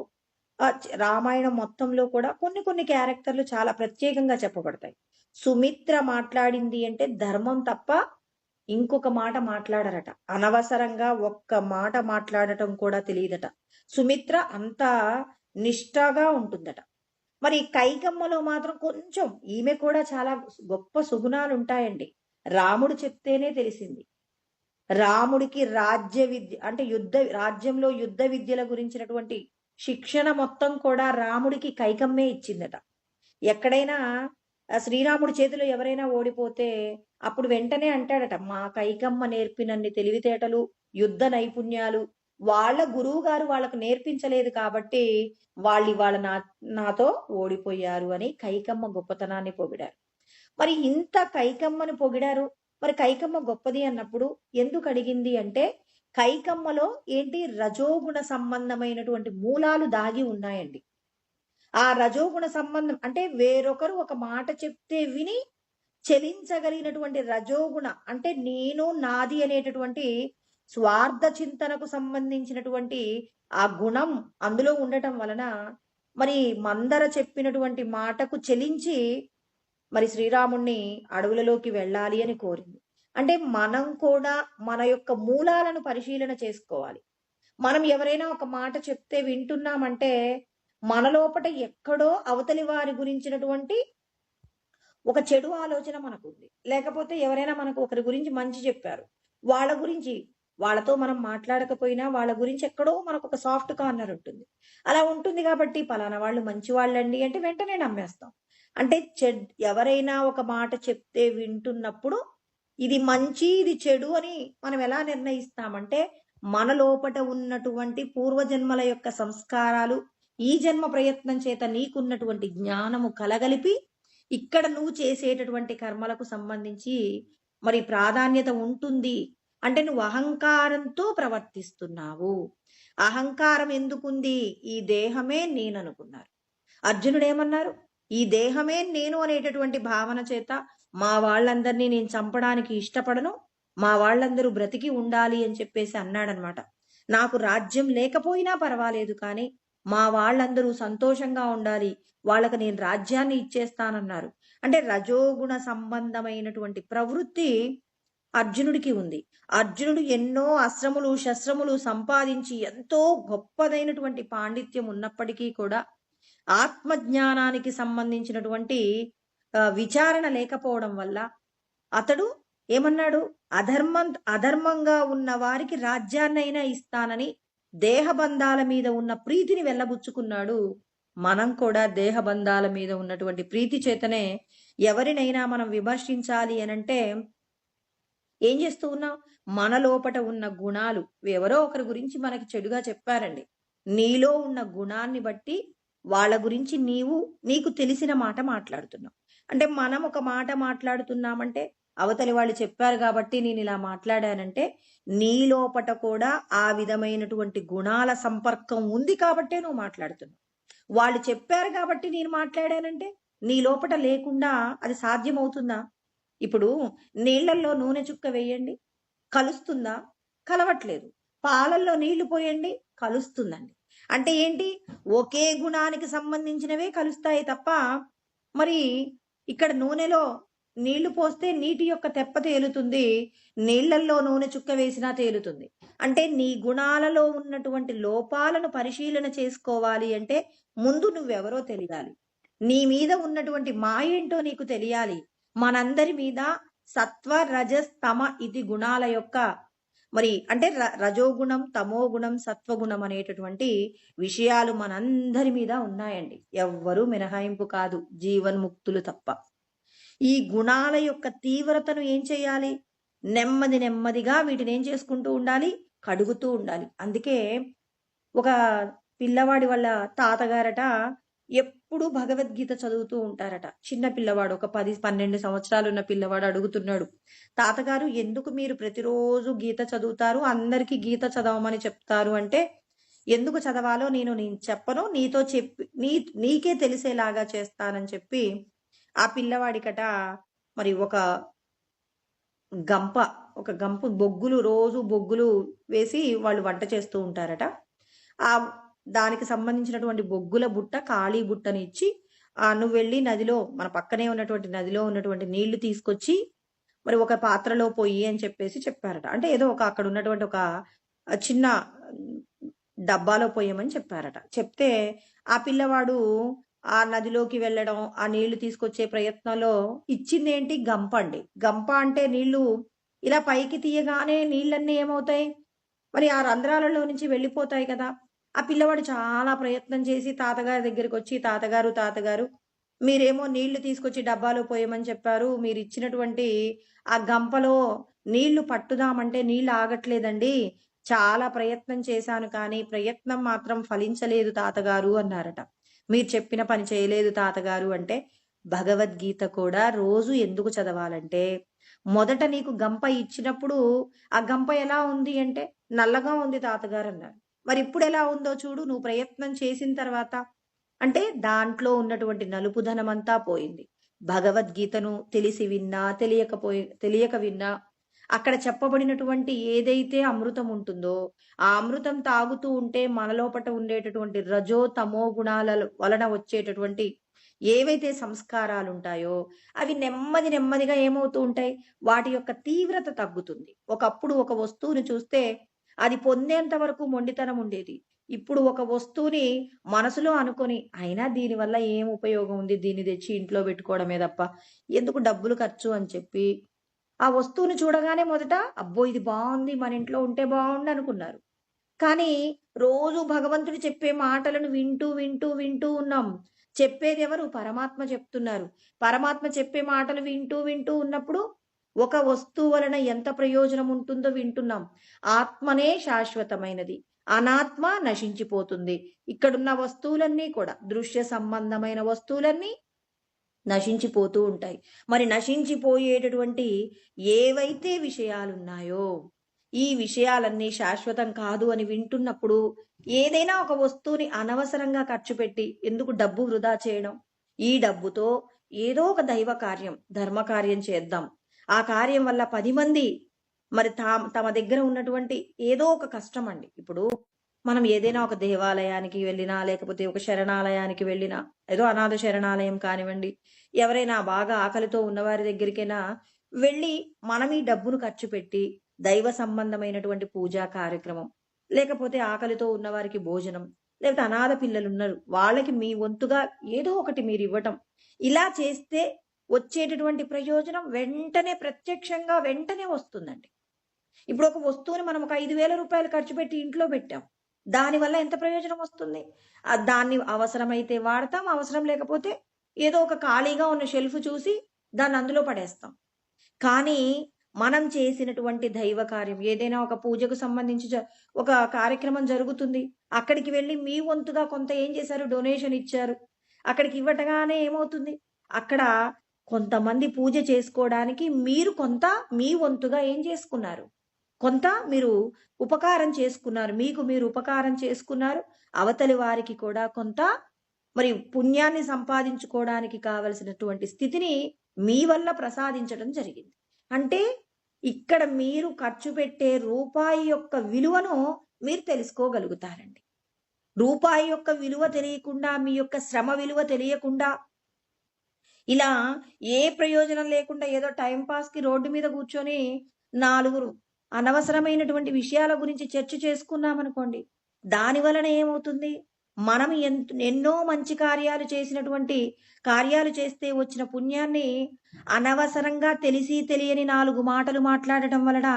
రామాయణం మొత్తంలో కూడా కొన్ని క్యారెక్టర్లు చాలా ప్రత్యేకంగా చెప్పబడతాయి. సుమిత్ర మాట్లాడింది అంటే ధర్మం తప్ప ఇంకొక మాట మాట్లాడరట. అనవసరంగా ఒక్క మాట మాట్లాడటం కూడా తెలియదట. సుమిత్ర అంత నిష్ఠగా ఉంటుందట. మరి కైకమ్మలో మాత్రం కొంచెం ఈమె కూడా చాలా గొప్ప సుగుణాలు ఉంటాయండి. రాముడు చెప్తేనే తెలిసింది. రాముడికి రాజ్య విద్య అంటే రాజ్యంలో యుద్ధ విద్యల గురించినటువంటి శిక్షణ మొత్తం కూడా రాముడికి కైకమ్మే ఇచ్చిందట. ఎక్కడైనా శ్రీరాముడి చేతిలో ఎవరైనా ఓడిపోతే అప్పుడు వెంటనే అంటాడట, మా కైకమ్మ నేర్పినన్ని తెలివితేటలు, యుద్ధ నైపుణ్యాలు వాళ్ళ గురువు గారు వాళ్ళకు నేర్పించలేదు కాబట్టి వాళ్ళు ఇవాళ నాతో ఓడిపోయారు అని కైకమ్మ గొప్పతనాన్ని పొగిడారు. మరి ఇంత కైకమ్మను పొగిడారు. మరి కైకమ్మ గొప్పది అన్నప్పుడు ఎందుకు అడిగింది అంటే, కైకమ్మలో ఏంటి రజోగుణ సంబంధమైనటువంటి మూలాలు దాగి ఉన్నాయండి. ఆ రజోగుణ సంబంధం అంటే వేరొకరు ఒక మాట చెప్తే విని చెలించగలిగినటువంటి రజోగుణ అంటే నేను నాది అనేటటువంటి స్వార్థ చింతనకు సంబంధించినటువంటి ఆ గుణం అందులో ఉండటం వలన మరి మందర చెప్పినటువంటి మాటకు చెలించి మరి శ్రీరాముణ్ణి అడవులలోకి వెళ్ళాలి అని కోరింది. అంటే మనం కూడా మన యొక్క మూలాలను పరిశీలన చేసుకోవాలి. మనం ఎవరైనా ఒక మాట చెప్తే వింటున్నామంటే మన లోపట ఎక్కడో అవతలి వారి గురించినటువంటి ఒక చెడు ఆలోచన మనకుంది. లేకపోతే ఎవరైనా మనకు ఒకరి గురించి మంచి చెప్పారు, వాళ్ళ గురించి వాళ్ళతో మనం మాట్లాడకపోయినా వాళ్ళ గురించి ఎక్కడో మనకు ఒక సాఫ్ట్ కార్నర్ ఉంటుంది. అలా ఉంటుంది కాబట్టి పలానా వాళ్ళు మంచి వాళ్ళండి అంటే వెంటనే నమ్మేస్తాం. అంటే ఎవరైనా ఒక మాట చెప్తే వింటున్నప్పుడు ఇది మంచి ఇది చెడు అని మనం ఎలా నిర్ణయిస్తామంటే మన లోపట ఉన్నటువంటి పూర్వజన్మల యొక్క సంస్కారాలు, ఈ జన్మ ప్రయత్నం చేత నీకున్నటువంటి జ్ఞానము కలగలిపి ఇక్కడ నువ్వు చేసేటటువంటి కర్మలకు సంబంధించి మరి ప్రాధాన్యత ఉంటుంది. అంటే నువ్వు అహంకారంతో ప్రవర్తిస్తున్నావు. అహంకారం ఎందుకుంది? ఈ దేహమే నేను అనుకున్నారు. అర్జునుడు ఏమన్నారు? ఈ దేహమే నేను అనేటటువంటి భావన చేత మా వాళ్ళందరినీ నేను చంపడానికి ఇష్టపడను, మా వాళ్ళందరూ బ్రతికి ఉండాలి అని చెప్పేసి అన్నాడనమాట. నాకు రాజ్యం లేకపోయినా పర్వాలేదు కానీ మా వాళ్ళందరూ సంతోషంగా ఉండాలి, వాళ్ళకి నేను రాజ్యాన్ని ఇచ్చేస్తానన్నారు. అంటే రజోగుణ సంబంధమైనటువంటి ప్రవృత్తి అర్జునుడికి ఉంది. అర్జునుడు ఎన్నో అస్త్రములు శస్త్రములు సంపాదించి ఎంతో గొప్పదైనటువంటి పాండిత్యం ఉన్నప్పటికీ కూడా ఆత్మజ్ఞానానికి సంబంధించినటువంటి విచారణ లేకపోవడం వల్ల అతడు ఏమన్నాడు? అధర్మంగా ఉన్న వారికి రాజ్యాన్నైనా ఇస్తానని దేహబంధాల మీద ఉన్న ప్రీతిని వెళ్ళబుచ్చుకున్నాడు. మనం కూడా దేహబంధాల మీద ఉన్నటువంటి ప్రీతి చేతనే ఎవరినైనా మనం విమర్శించాలి అనంటే ఏం చేస్తూ ఉన్నాం? మన లోపట ఉన్న గుణాలు ఎవరో ఒకరి గురించి మనకి చెడుగా చెప్పారండి, నీలో ఉన్న గుణాన్ని బట్టి వాళ్ళ గురించి నీకు తెలిసిన మాట మాట్లాడుతున్నావు. అంటే మనం ఒక మాట మాట్లాడుతున్నామంటే అవతలి వాళ్ళు చెప్పారు కాబట్టి నేను ఇలా మాట్లాడానంటే నీ లోపట కూడా ఆ విధమైనటువంటి గుణాల సంపర్కం ఉంది కాబట్టే నువ్వు మాట్లాడుతున్నావు. వాళ్ళు చెప్పారు కాబట్టి నేను మాట్లాడానంటే నీ లోపట లేకుండా అది సాధ్యమవుతుందా? ఇప్పుడు నీళ్లలో నూనె చుక్క వేయండి, కలుస్తుందా? కలవట్లేదు. పాలల్లో నీళ్లు పోయండి, కలుస్తుందండి. అంటే ఏంటి? ఒకే గుణానికి సంబంధించినవే కలుస్తాయి తప్ప మరి ఇక్కడ నూనెలో నీళ్లు పోస్తే నీటి యొక్క తెప్ప తేలుతుంది, నీళ్లల్లో నూనె చుక్క వేసినా తేలుతుంది. అంటే నీ గుణాలలో ఉన్నటువంటి లోపాలను పరిశీలన చేసుకోవాలి అంటే ముందు నువ్వెవరో తెలియాలి, నీ మీద ఉన్నటువంటి మాయేంటో నీకు తెలియాలి. మనందరి మీద సత్వ రజస్ తమ ఇది గుణాల యొక్క మరి అంటే రజోగుణం తమోగుణం సత్వగుణం అనేటటువంటి విషయాలు మనందరి మీద ఉన్నాయండి. ఎవ్వరూ మినహాయింపు కాదు, జీవన్ముక్తులు తప్ప. ఈ గుణాల యొక్క తీవ్రతను ఏం చేయాలి? నెమ్మదిగా వీటిని ఏం చేసుకుంటూ ఉండాలి? కడుగుతూ ఉండాలి. అందుకే ఒక పిల్లవాడి వాళ్ళ తాతగారట ఎప్పుడు భగవద్గీత చదువుతూ ఉంటారట. చిన్న పిల్లవాడు, ఒక 10-12 సంవత్సరాలు ఉన్న పిల్లవాడు అడుగుతున్నాడు, తాతగారు ఎందుకు మీరు ప్రతిరోజు గీత చదువుతారు, అందరికీ గీత చదవమని చెప్తారు అంటే, ఎందుకు చదవాలో నేను చెప్పను, నీతో చెప్పి నీకే తెలిసేలాగా చేస్తానని చెప్పి ఆ పిల్లవాడికట మరి ఒక గంప బొగ్గులు, రోజు బొగ్గులు వేసి వాళ్ళు వంట చేస్తూ ఉంటారట. ఆ దానికి సంబంధించినటువంటి బొగ్గుల బుట్ట, ఖాళీ బుట్టని ఇచ్చి నువ్వు వెళ్ళి నదిలో, మన పక్కనే ఉన్నటువంటి నదిలో ఉన్నటువంటి నీళ్లు తీసుకొచ్చి మరి ఒక పాత్రలో పోయి అని చెప్పేసి చెప్పారట. అంటే ఏదో అక్కడ ఉన్నటువంటి ఒక చిన్న డబ్బాలో పోయమని చెప్పారట. చెప్తే ఆ పిల్లవాడు ఆ నదిలోకి వెళ్ళడం, ఆ నీళ్లు తీసుకొచ్చే ప్రయత్నంలో ఇచ్చిందేంటి గంపండి. గంప అంటే నీళ్లు ఇలా పైకి తీయగానే నీళ్ళన్నీ ఏమవుతాయి? మరి ఆ రంధ్రాలలో నుంచి వెళ్ళిపోతాయి కదా! ఆ పిల్లవాడు చాలా ప్రయత్నం చేసి తాతగారి దగ్గరికొచ్చి, "తాతగారు, తాతగారు మీరేమో నీళ్లు తీసుకొచ్చి డబ్బాలో పోయమని చెప్పారు. మీరిచ్చినటువంటి ఆ గంపలో నీళ్లు పట్టుదామంటే నీళ్లు ఆగట్లేదండి. చాలా ప్రయత్నం చేశాను కానీ ప్రయత్నం మాత్రం ఫలించలేదు తాతగారు" అన్నారట. "మీరు చెప్పిన పని చేయలేదు తాతగారు" అంటే, భగవద్గీత కూడా రోజు ఎందుకు చదవాలంటే, మొదట నీకు గంప ఇచ్చినప్పుడు ఆ గంప ఎలా ఉంది అంటే, "నల్లగా ఉంది తాతగారన్నారు." మరిప్పుడెలా ఉందో చూడు నువ్వు ప్రయత్నం చేసిన తర్వాత. అంటే దాంట్లో ఉన్నటువంటి నలుపుదనమంతా పోయింది. భగవద్గీతను తెలిసి విన్నా, తెలియక విన్నా, అక్కడ చెప్పబడినటువంటి ఏదైతే అమృతం ఉంటుందో, ఆ అమృతం తాగుతూ ఉంటే మన లోపట ఉండేటటువంటి రజో, తమో గుణాల వలన వచ్చేటటువంటి ఏవైతే సంస్కారాలుంటాయో, అవి నెమ్మదిగా ఏమవుతూ ఉంటాయి? వాటి యొక్క తీవ్రత తగ్గుతుంది. ఒకప్పుడు ఒక వస్తువుని చూస్తే అది పొందేంత వరకు మొండితనం ఉండేది. ఇప్పుడు ఒక వస్తువుని మనసులో అనుకోని, అయినా దీనివల్ల ఏం ఉపయోగం ఉంది? దీన్ని తెచ్చి ఇంట్లో పెట్టుకోవడమే తప్ప, ఎందుకు డబ్బులు ఖర్చు అని చెప్పి, ఆ వస్తువుని చూడగానే మొదట అబ్బో! ఇది బావుంది. మన ఇంట్లో ఉంటే బావుండనుకున్నారు. కానీ రోజు భగవంతుడు చెప్పే మాటలను వింటూ ఉన్నాం. చెప్పేదెవరు? పరమాత్మ చెప్తున్నారు. పరమాత్మ చెప్పే మాటలు వింటూ ఉన్నప్పుడు ఒక వస్తువు వలన ఎంత ప్రయోజనం ఉంటుందో వింటున్నాం. ఆత్మనే శాశ్వతమైనది. అనాత్మ నశించిపోతుంది. ఇక్కడున్న వస్తువులన్నీ కూడా దృశ్య సంబంధమైన వస్తువులన్నీ నశించిపోతూ ఉంటాయి. మరి నశించిపోయేటటువంటి ఏవైతే విషయాలున్నాయో, ఈ విషయాలన్నీ శాశ్వతం కాదు అని వింటున్నప్పుడు, ఏదైనా ఒక వస్తువుని అనవసరంగా ఖర్చుపెట్టి, ఎందుకు డబ్బు వృధా చేయడం? ఈ డబ్బుతో ఏదో ఒక దైవ కార్యం, ధర్మ కార్యం చేద్దాం. ఆ కార్యం వల్ల 10 మంది మరి తమ దగ్గర ఉన్నటువంటి ఏదో ఒక కష్టమండి. ఇప్పుడు మనం ఏదైనా ఒక దేవాలయానికి వెళ్ళినా, లేకపోతే ఒక శరణాలయానికి వెళ్ళినా, ఏదో అనాథ శరణాలయం కానివ్వండి, ఎవరైనా బాగా ఆకలితో ఉన్నవారి దగ్గరికైనా వెళ్ళి మనం ఈ డబ్బును ఖర్చు పెట్టి దైవ సంబంధమైనటువంటి పూజా కార్యక్రమం, లేకపోతే ఆకలితో ఉన్నవారికి భోజనం, లేకపోతే అనాథ పిల్లలున్నారు. వాళ్ళకి మీ వంతుగా ఏదో ఒకటి మీరివ్వటం. ఇలా చేస్తే వచ్చేటటువంటి ప్రయోజనం వెంటనే ప్రత్యక్షంగా వెంటనే వస్తుందండి. ఇప్పుడు ఒక వస్తువుని మనం ఒక 5,000 ఖర్చు పెట్టి ఇంట్లో పెట్టాం. దానివల్ల ఎంత ప్రయోజనం వస్తుంది? దాన్ని అవసరమైతే వాడతాం. అవసరం లేకపోతే ఏదో ఒక ఖాళీగా ఉన్న షెల్ఫ్ చూసి దాన్ని అందులో పడేస్తాం. కానీ మనం చేసినటువంటి దైవ కార్యం ఏదైనా ఒక పూజకు సంబంధించి ఒక కార్యక్రమం జరుగుతుంది. అక్కడికి వెళ్లి మీ వంతుగా కొంత ఏం చేశారు? డొనేషన్ ఇచ్చారు. అక్కడికి ఇవ్వటగానే ఏమవుతుంది? అక్కడ కొంతమంది పూజ చేసుకోవడానికి మీరు కొంత మీ వంతుగా ఏం చేసుకున్నారు? కొంత మీరు ఉపకారం చేసుకున్నారు. మీకు మీరు ఉపకారం చేసుకున్నారు. అవతలి వారికి కూడా కొంత మరి పుణ్యాన్ని సంపాదించుకోవడానికి కావలసినటువంటి స్థితిని మీ వల్ల ప్రసాదించడం జరిగింది. అంటే ఇక్కడ మీరు ఖర్చు పెట్టే రూపాయి యొక్క విలువను మీరు తెలుసుకోగలుగుతారండి. రూపాయి యొక్క విలువ తెలియకుండా, మీ యొక్క శ్రమ విలువ తెలియకుండా, ఇలా ఏ ప్రయోజనం లేకుండా ఏదో టైం పాస్‌కి రోడ్డు మీద కూర్చొని నాలుగురు అనవసరమైనటువంటి విషయాల గురించి చర్చ చేసుకున్నామనుకోండి. దాని వలన ఏమవుతుంది? మనం ఎన్నో మంచి కార్యాలు చేస్తే వచ్చిన పుణ్యాన్ని అనవసరంగా తెలిసి తెలియని 4 మాటలు మాట్లాడటం వలన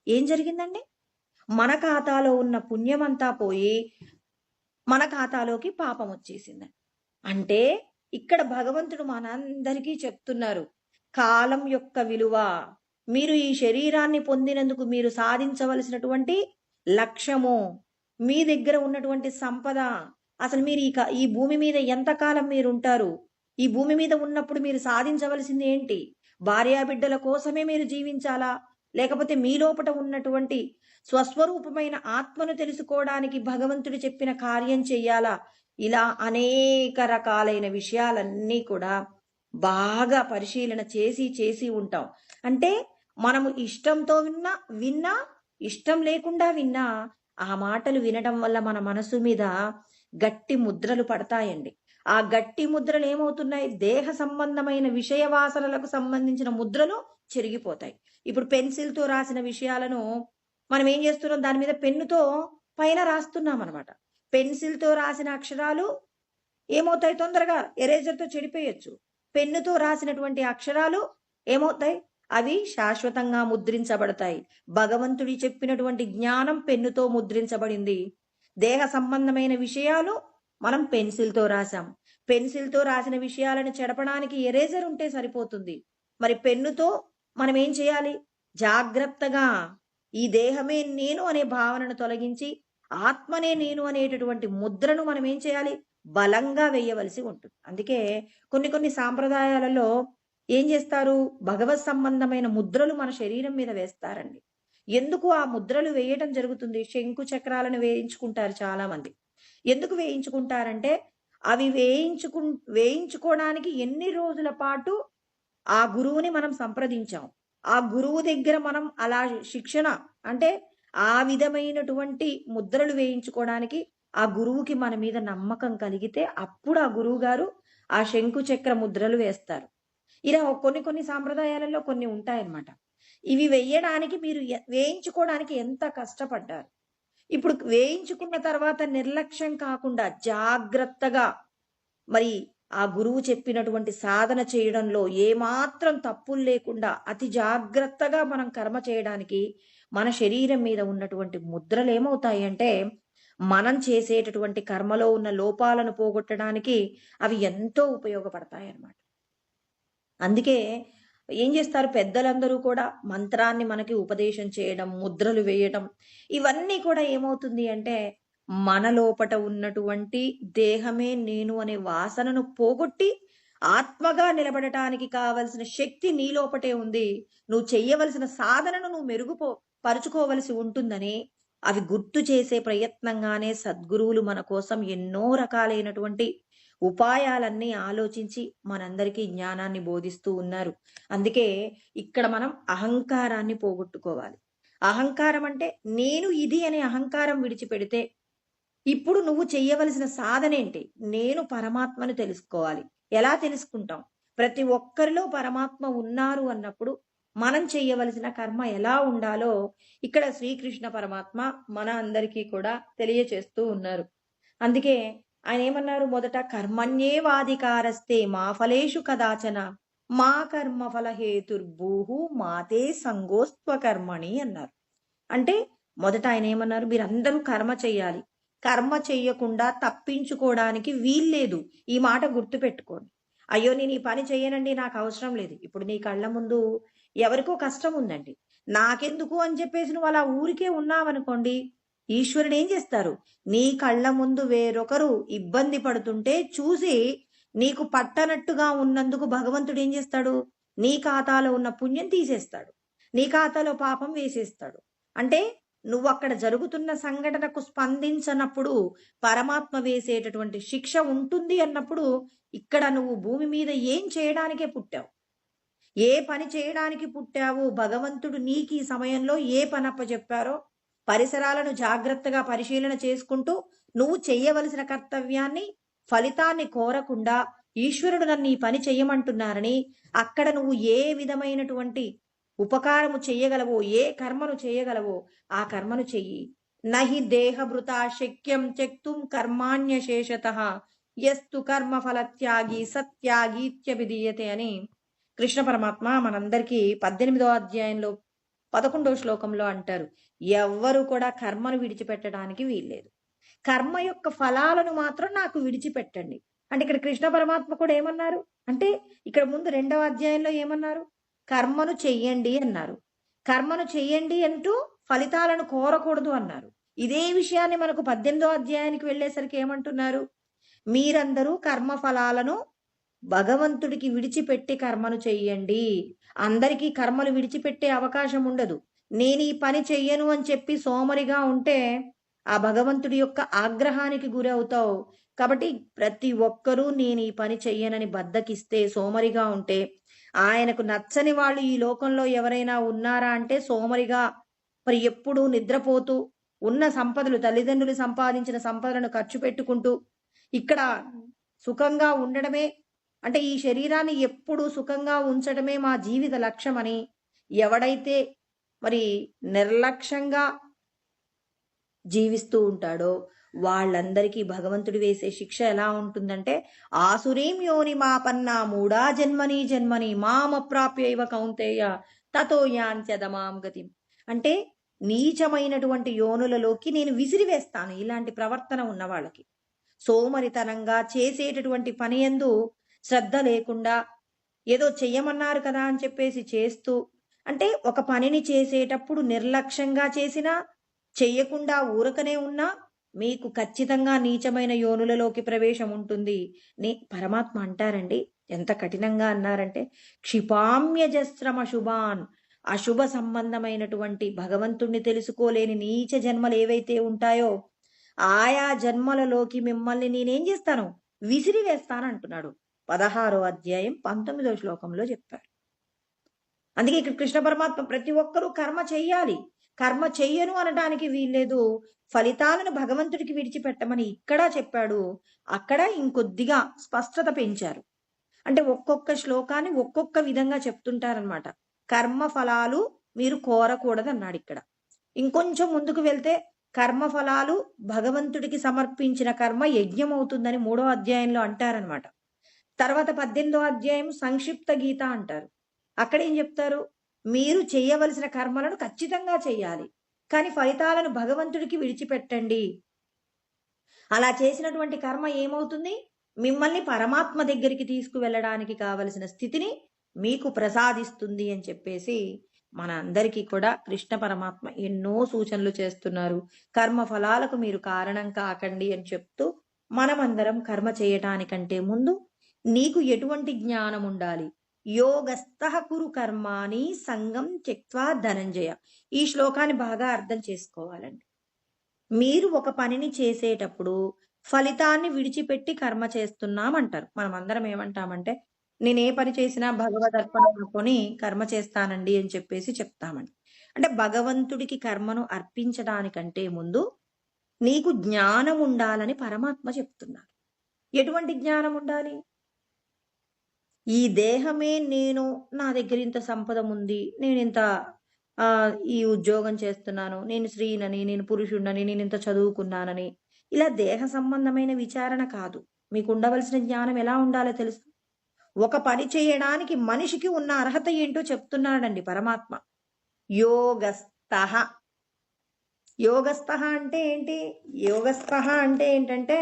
ఏం జరిగిందండి? మన ఖాతాలో ఉన్న పుణ్యమంతా పోయి, మన ఖాతాలోకి పాపం వచ్చేసిందండి. అంటే ఇక్కడ భగవంతుడు మనందరికీ చెప్తున్నారు. కాలం యొక్క విలువ, మీరు ఈ శరీరాన్ని పొందినందుకు మీరు సాధించవలసినటువంటి లక్ష్యము, మీ దగ్గర ఉన్నటువంటి సంపద, అసలు మీరు ఈ భూమి మీద ఎంతకాలం మీరుంటారు? ఈ భూమి మీద ఉన్నప్పుడు మీరు సాధించవలసింది ఏంటి? భార్యాబిడ్డల కోసమే మీరు జీవించాలా? లేకపోతే మీ లోపట ఉన్నటువంటి స్వస్వరూపమైన ఆత్మను తెలుసుకోవడానికి భగవంతుడు చెప్పిన కార్యం చెయ్యాలా? ఇలా అనేక రకాలైన విషయాలన్నీ కూడా బాగా పరిశీలన చేసి ఉంటాం. అంటే మనము ఇష్టంతో విన్నా, ఇష్టం లేకుండా విన్నా, ఆ మాటలు వినడం వల్ల మన మనసు మీద గట్టి ముద్రలు పడతాయండి. ఆ గట్టి ముద్రలు ఏమవుతున్నాయి? దేహ సంబంధమైన విషయ వాసనలకు సంబంధించిన ముద్రలు చెరిగిపోతాయి. ఇప్పుడు పెన్సిల్‌తో రాసిన విషయాలను మనం ఏం చేస్తున్నాం? దాని మీద పెన్నుతో పైన రాస్తున్నామనమాట. పెన్సిల్‌తో రాసిన అక్షరాలు ఏమవుతాయి? తొందరగా ఎరేజర్తో చెడిపోయొచ్చు. పెన్నుతో రాసినటువంటి అక్షరాలు ఏమవుతాయి? అవి శాశ్వతంగా ముద్రించబడతాయి. భగవంతుడి చెప్పినటువంటి జ్ఞానం పెన్నుతో ముద్రించబడింది. దేహ సంబంధమైన విషయాలు మనం పెన్సిల్తో రాసాం. పెన్సిల్తో రాసిన విషయాలను చెడపడానికి ఎరేజర్ ఉంటే సరిపోతుంది. మరి పెన్నుతో మనం ఏం చేయాలి? జాగ్రత్తగా ఈ దేహమే నేను అనే భావనను తొలగించి ఆత్మనే నేను అనేటటువంటి ముద్రను మనం ఏం చేయాలి? బలంగా వేయవలసి ఉంటుంది. అందుకే కొన్ని కొన్ని సాంప్రదాయాలలో ఏం చేస్తారు? భగవత్ సంబంధమైన ముద్రలు మన శరీరం మీద వేస్తారండి. ఎందుకు ఆ ముద్రలు వేయటం జరుగుతుంది? శంకు చక్రాలను వేయించుకుంటారు చాలా మంది. ఎందుకు వేయించుకుంటారంటే అవి వేయించుకోవడానికి ఎన్ని రోజుల పాటు ఆ గురువుని మనం సంప్రదించాం. ఆ గురువు దగ్గర మనం అలా శిక్షణ అంటే ఆ విధమైనటువంటి ముద్రలు వేయించుకోవడానికి ఆ గురువుకి మన మీద నమ్మకం కలిగితే అప్పుడు ఆ గురువు గారు ఆ శంకు చక్ర ముద్రలు వేస్తారు. ఇలా కొన్ని కొన్ని సాంప్రదాయాలలో కొన్ని ఉంటాయన్నమాట. ఇవి వేయడానికి మీరు వేయించుకోవడానికి ఎంత కష్టపడ్డారు. ఇప్పుడు వేయించుకున్న తర్వాత నిర్లక్ష్యం కాకుండా జాగ్రత్తగా మరి ఆ గురువు చెప్పినటువంటి సాధన చేయడంలో ఏమాత్రం తప్పులు లేకుండా అతి జాగ్రత్తగా మనం కర్మ చేయడానికి మన శరీరం మీద ఉన్నటువంటి ముద్రలు ఏమవుతాయి అంటే మనం చేసేటటువంటి కర్మలో ఉన్న లోపాలను పోగొట్టడానికి అవి ఎంతో ఉపయోగపడతాయి అన్నమాట. అందుకే ఏం చేస్తారు పెద్దలందరూ కూడా మంత్రాన్ని మనకి ఉపదేశం చేయడం, ముద్రలు వేయడం ఇవన్నీ కూడా ఏమవుతుంది అంటే మన లోపట ఉన్నటువంటి దేహమే నేను అనే వాసనను పోగొట్టి ఆత్మగా నిలబడటానికి కావలసిన శక్తి నీ లోపటే ఉంది. నువ్వు చెయ్యవలసిన సాధనను నువ్వు పరుచుకోవలసి ఉంటుందని అవి గుర్తు చేసే ప్రయత్నంగానే సద్గురువులు మన కోసం ఎన్నో రకాలైనటువంటి ఉపాయాలన్నీ ఆలోచించి మనందరికీ జ్ఞానాన్ని బోధిస్తూ ఉన్నారు. అందుకే ఇక్కడ మనం అహంకారాన్ని పోగొట్టుకోవాలి. అహంకారం అంటే నేను ఇది అనే అహంకారం విడిచిపెడితే ఇప్పుడు నువ్వు చెయ్యవలసిన సాధన ఏంటి? నేను పరమాత్మను తెలుసుకోవాలి. ఎలా తెలుసుకుంటాం? ప్రతి ఒక్కరిలో పరమాత్మ ఉన్నారు అన్నప్పుడు మనం చెయ్యవలసిన కర్మ ఎలా ఉండాలో ఇక్కడ శ్రీకృష్ణ పరమాత్మ మన అందరికీ కూడా తెలియచేస్తూ ఉన్నారు. అందుకే ఆయన ఏమన్నారు? మొదట కర్మణ్యేవాధికారస్తే మా ఫలేషు కదాచన మా కర్మ ఫల హేతుర్భూహు మాతే సంగోస్త్వ కర్మణి అన్నారు. అంటే మొదట ఆయన ఏమన్నారు? మీరందరూ కర్మ చెయ్యాలి. కర్మ చెయ్యకుండా తప్పించుకోవడానికి వీల్లేదు. ఈ మాట గుర్తుపెట్టుకోండి. అయ్యో నేను ఈ పని చెయ్యనండి, నాకు అవసరం లేదు. ఇప్పుడు నీ కళ్ళ ముందు ఎవరికో కష్టం ఉందండి, నాకెందుకు అని చెప్పేసి నువ్వు అలా ఊరికే ఉన్నావనుకోండి, ఈశ్వరుడు ఏం చేస్తారు? నీ కళ్ళ ముందు వేరొకరు ఇబ్బంది పడుతుంటే చూసి నీకు పట్టనట్టుగా ఉన్నందుకు భగవంతుడు ఏం చేస్తాడు? నీ ఖాతాలో ఉన్న పుణ్యం తీసేస్తాడు, నీ ఖాతాలో పాపం వేసేస్తాడు. అంటే నువ్వు అక్కడ జరుగుతున్న సంఘటనకు స్పందించనప్పుడు పరమాత్మ వేసేటటువంటి శిక్ష ఉంటుంది అన్నప్పుడు ఇక్కడ నువ్వు భూమి మీద ఏం చేయడానికే పుట్టావు? ఏ పని చేయడానికి పుట్టావు? భగవంతుడు నీకు ఈ సమయంలో ఏ పనప్ప చెప్పారో పరిసరాలను జాగ్రత్తగా పరిశీలన చేసుకుంటూ నువ్వు చెయ్యవలసిన కర్తవ్యాన్ని ఫలితాన్ని కోరకుండా ఈశ్వరుడు నన్ను ఈ పని చెయ్యమంటున్నారని అక్కడ నువ్వు ఏ విధమైనటువంటి ఉపకారము చెయ్యగలవో, ఏ కర్మను చేయగలవో ఆ కర్మను చెయ్యి. నహి దేహభృతా శక్యం త్యక్తుం కర్మాణ్యశేషతః యస్తు కర్మ ఫలత్యాగి సత్యాగీత్యభిధీయతే అని కృష్ణ పరమాత్మ మనందరికీ 18వ అధ్యాయంలో 11వ శ్లోకంలో అంటారు. ఎవ్వరు కూడా కర్మను విడిచిపెట్టడానికి వీల్లేదు. కర్మ యొక్క ఫలాలను మాత్రం నాకు విడిచిపెట్టండి అంటే ఇక్కడ కృష్ణ పరమాత్మ కూడా ఏమన్నారు అంటే ఇక్కడ ముందు 2వ అధ్యాయంలో ఏమన్నారు? కర్మను చెయ్యండి అన్నారు. కర్మను చెయ్యండి అంటూ ఫలితాలను కోరకూడదు అన్నారు. ఇదే విషయాన్ని మనకు 18వ అధ్యాయానికి వెళ్ళేసరికి ఏమంటున్నారు? మీరందరూ కర్మ ఫలాలను భగవంతుడికి విడిచిపెట్టి కర్మను చెయ్యండి. అందరికీ కర్మలు విడిచిపెట్టే అవకాశం ఉండదు. నేను ఈ పని చెయ్యను అని చెప్పి సోమరిగా ఉంటే ఆ భగవంతుడి యొక్క ఆగ్రహానికి గురవుతావు. కాబట్టి ప్రతి ఒక్కరూ నేను ఈ పని చెయ్యనని బద్దకిస్తే, సోమరిగా ఉంటే, ఆయనకు నచ్చని వాళ్ళు ఈ లోకంలో ఎవరైనా ఉన్నారా అంటే సోమరిగా మరి ఎప్పుడూ నిద్రపోతూ ఉన్న సంపదలు, తల్లిదండ్రులు సంపాదించిన సంపదలను ఖర్చు పెట్టుకుంటూ ఇక్కడ సుఖంగా ఉండడమే అంటే ఈ శరీరాన్ని ఎప్పుడు సుఖంగా ఉంచడమే మా జీవిత లక్ష్యమని ఎవడైతే మరి నిర్లక్ష్యంగా జీవిస్తూ ఉంటాడో వాళ్ళందరికీ భగవంతుడు వేసే శిక్ష ఎలా ఉంటుందంటే, ఆసురీం యోనిమాపన్నా మూఢా జన్మని జన్మని మామప్రాప్యైవ కౌంతేయ తతో యాంత్యదమాం గతిం. అంటే నీచమైనటువంటి యోనులలోకి నేను విసిరివేస్తాను ఇలాంటి ప్రవర్తన ఉన్న వాళ్ళకి. సోమరితనంగా చేసేటటువంటి పని యందు శ్రద్ధ లేకుండా ఏదో చెయ్యమన్నారు కదా అని చెప్పేసి చేస్తూ, అంటే ఒక పనిని చేసేటప్పుడు నిర్లక్ష్యంగా చేసినా, చెయ్యకుండా ఊరకనే ఉన్నా మీకు ఖచ్చితంగా నీచమైన యోనులలోకి ప్రవేశం ఉంటుంది. పరమాత్మ అంటారండి, ఎంత కఠినంగా అన్నారంటే, క్షిపామ్యజస్రమ శుభాన్, అశుభ సంబంధమైనటువంటి భగవంతుణ్ణి తెలుసుకోలేని నీచ జన్మలు ఏవైతే ఉంటాయో ఆయా జన్మలలోకి మిమ్మల్ని నేనేం చేస్తాను, విసిరివేస్తాను అంటున్నాడు. 16వ అధ్యాయం 19వ శ్లోకంలో చెప్పారు. అందుకే ఇక్కడ కృష్ణ పరమాత్మ ప్రతి ఒక్కరూ కర్మ చెయ్యాలి, కర్మ చెయ్యను అనడానికి వీల్లేదు, ఫలితాలను భగవంతుడికి విడిచిపెట్టమని ఇక్కడ చెప్పాడు. అక్కడ ఇంకొద్దిగా స్పష్టత పెంచారు. అంటే ఒక్కొక్క శ్లోకాన్ని ఒక్కొక్క విధంగా చెప్తుంటారనమాట. కర్మ ఫలాలు మీరు కోరకూడదు అన్నాడు ఇక్కడ. ఇంకొంచెం ముందుకు వెళ్తే కర్మ ఫలాలు భగవంతుడికి సమర్పించిన కర్మ యజ్ఞం అవుతుందని 3వ అధ్యాయంలో అంటారనమాట. తర్వాత 18వ అధ్యాయం సంక్షిప్త గీత అంటారు. అక్కడ ఏం చెప్తారు, మీరు చేయవలసిన కర్మలను ఖచ్చితంగా చెయ్యాలి, కానీ ఫలితాలను భగవంతుడికి విడిచిపెట్టండి. అలా చేసినటువంటి కర్మ ఏమవుతుంది, మిమ్మల్ని పరమాత్మ దగ్గరికి తీసుకువెళ్ళడానికి కావలసిన స్థితిని మీకు ప్రసాదిస్తుంది అని చెప్పేసి మన అందరికీ కూడా కృష్ణ పరమాత్మ ఎన్నో సూచనలు చేస్తున్నారు. కర్మ ఫలాలకు మీరు కారణం కాకండి అని చెప్తూ, మనమందరం కర్మ చేయటానికంటే ముందు నీకు ఎటువంటి జ్ఞానం ఉండాలి, యోగస్థః కురు కర్మాణి సంగం త్యక్త్వా ధనంజయ. ఈ శ్లోకాన్ని బాగా అర్థం చేసుకోవాలండి. మీరు ఒక పనిని చేసేటప్పుడు ఫలితాన్ని విడిచిపెట్టి కర్మ చేస్తున్నామంటారు. మనం అందరం ఏమంటామంటే, నేను ఏ పని చేసినా భగవద్ అర్పణ అనుకొని కర్మ చేస్తానండి అని చెప్పేసి చెప్తామండి. అంటే భగవంతుడికి కర్మను అర్పించడానికంటే ముందు నీకు జ్ఞానం ఉండాలని పరమాత్మ చెప్తున్నారు. ఎటువంటి జ్ఞానం ఉండాలి, ఈ దేహమే నేను, నా దగ్గర ఇంత సంపద ఉంది, నేను ఇంత ఈ ఉద్యోగం చేస్తున్నాను, నేను స్త్రీనని, నేను పురుషుడినని, నేను ఇంత చదువుకున్నానని, ఇలా దేహ సంబంధమైన విచారణ కాదు. మీకు ఉండవలసిన జ్ఞానం ఎలా ఉండాలో తెలుసు. ఒక పని చేయడానికి మనిషికి ఉన్న అర్హత ఏంటో చెప్తున్నాడండి పరమాత్మ. యోగస్థః. యోగస్థః అంటే ఏంటి, యోగస్థః అంటే ఏంటంటే,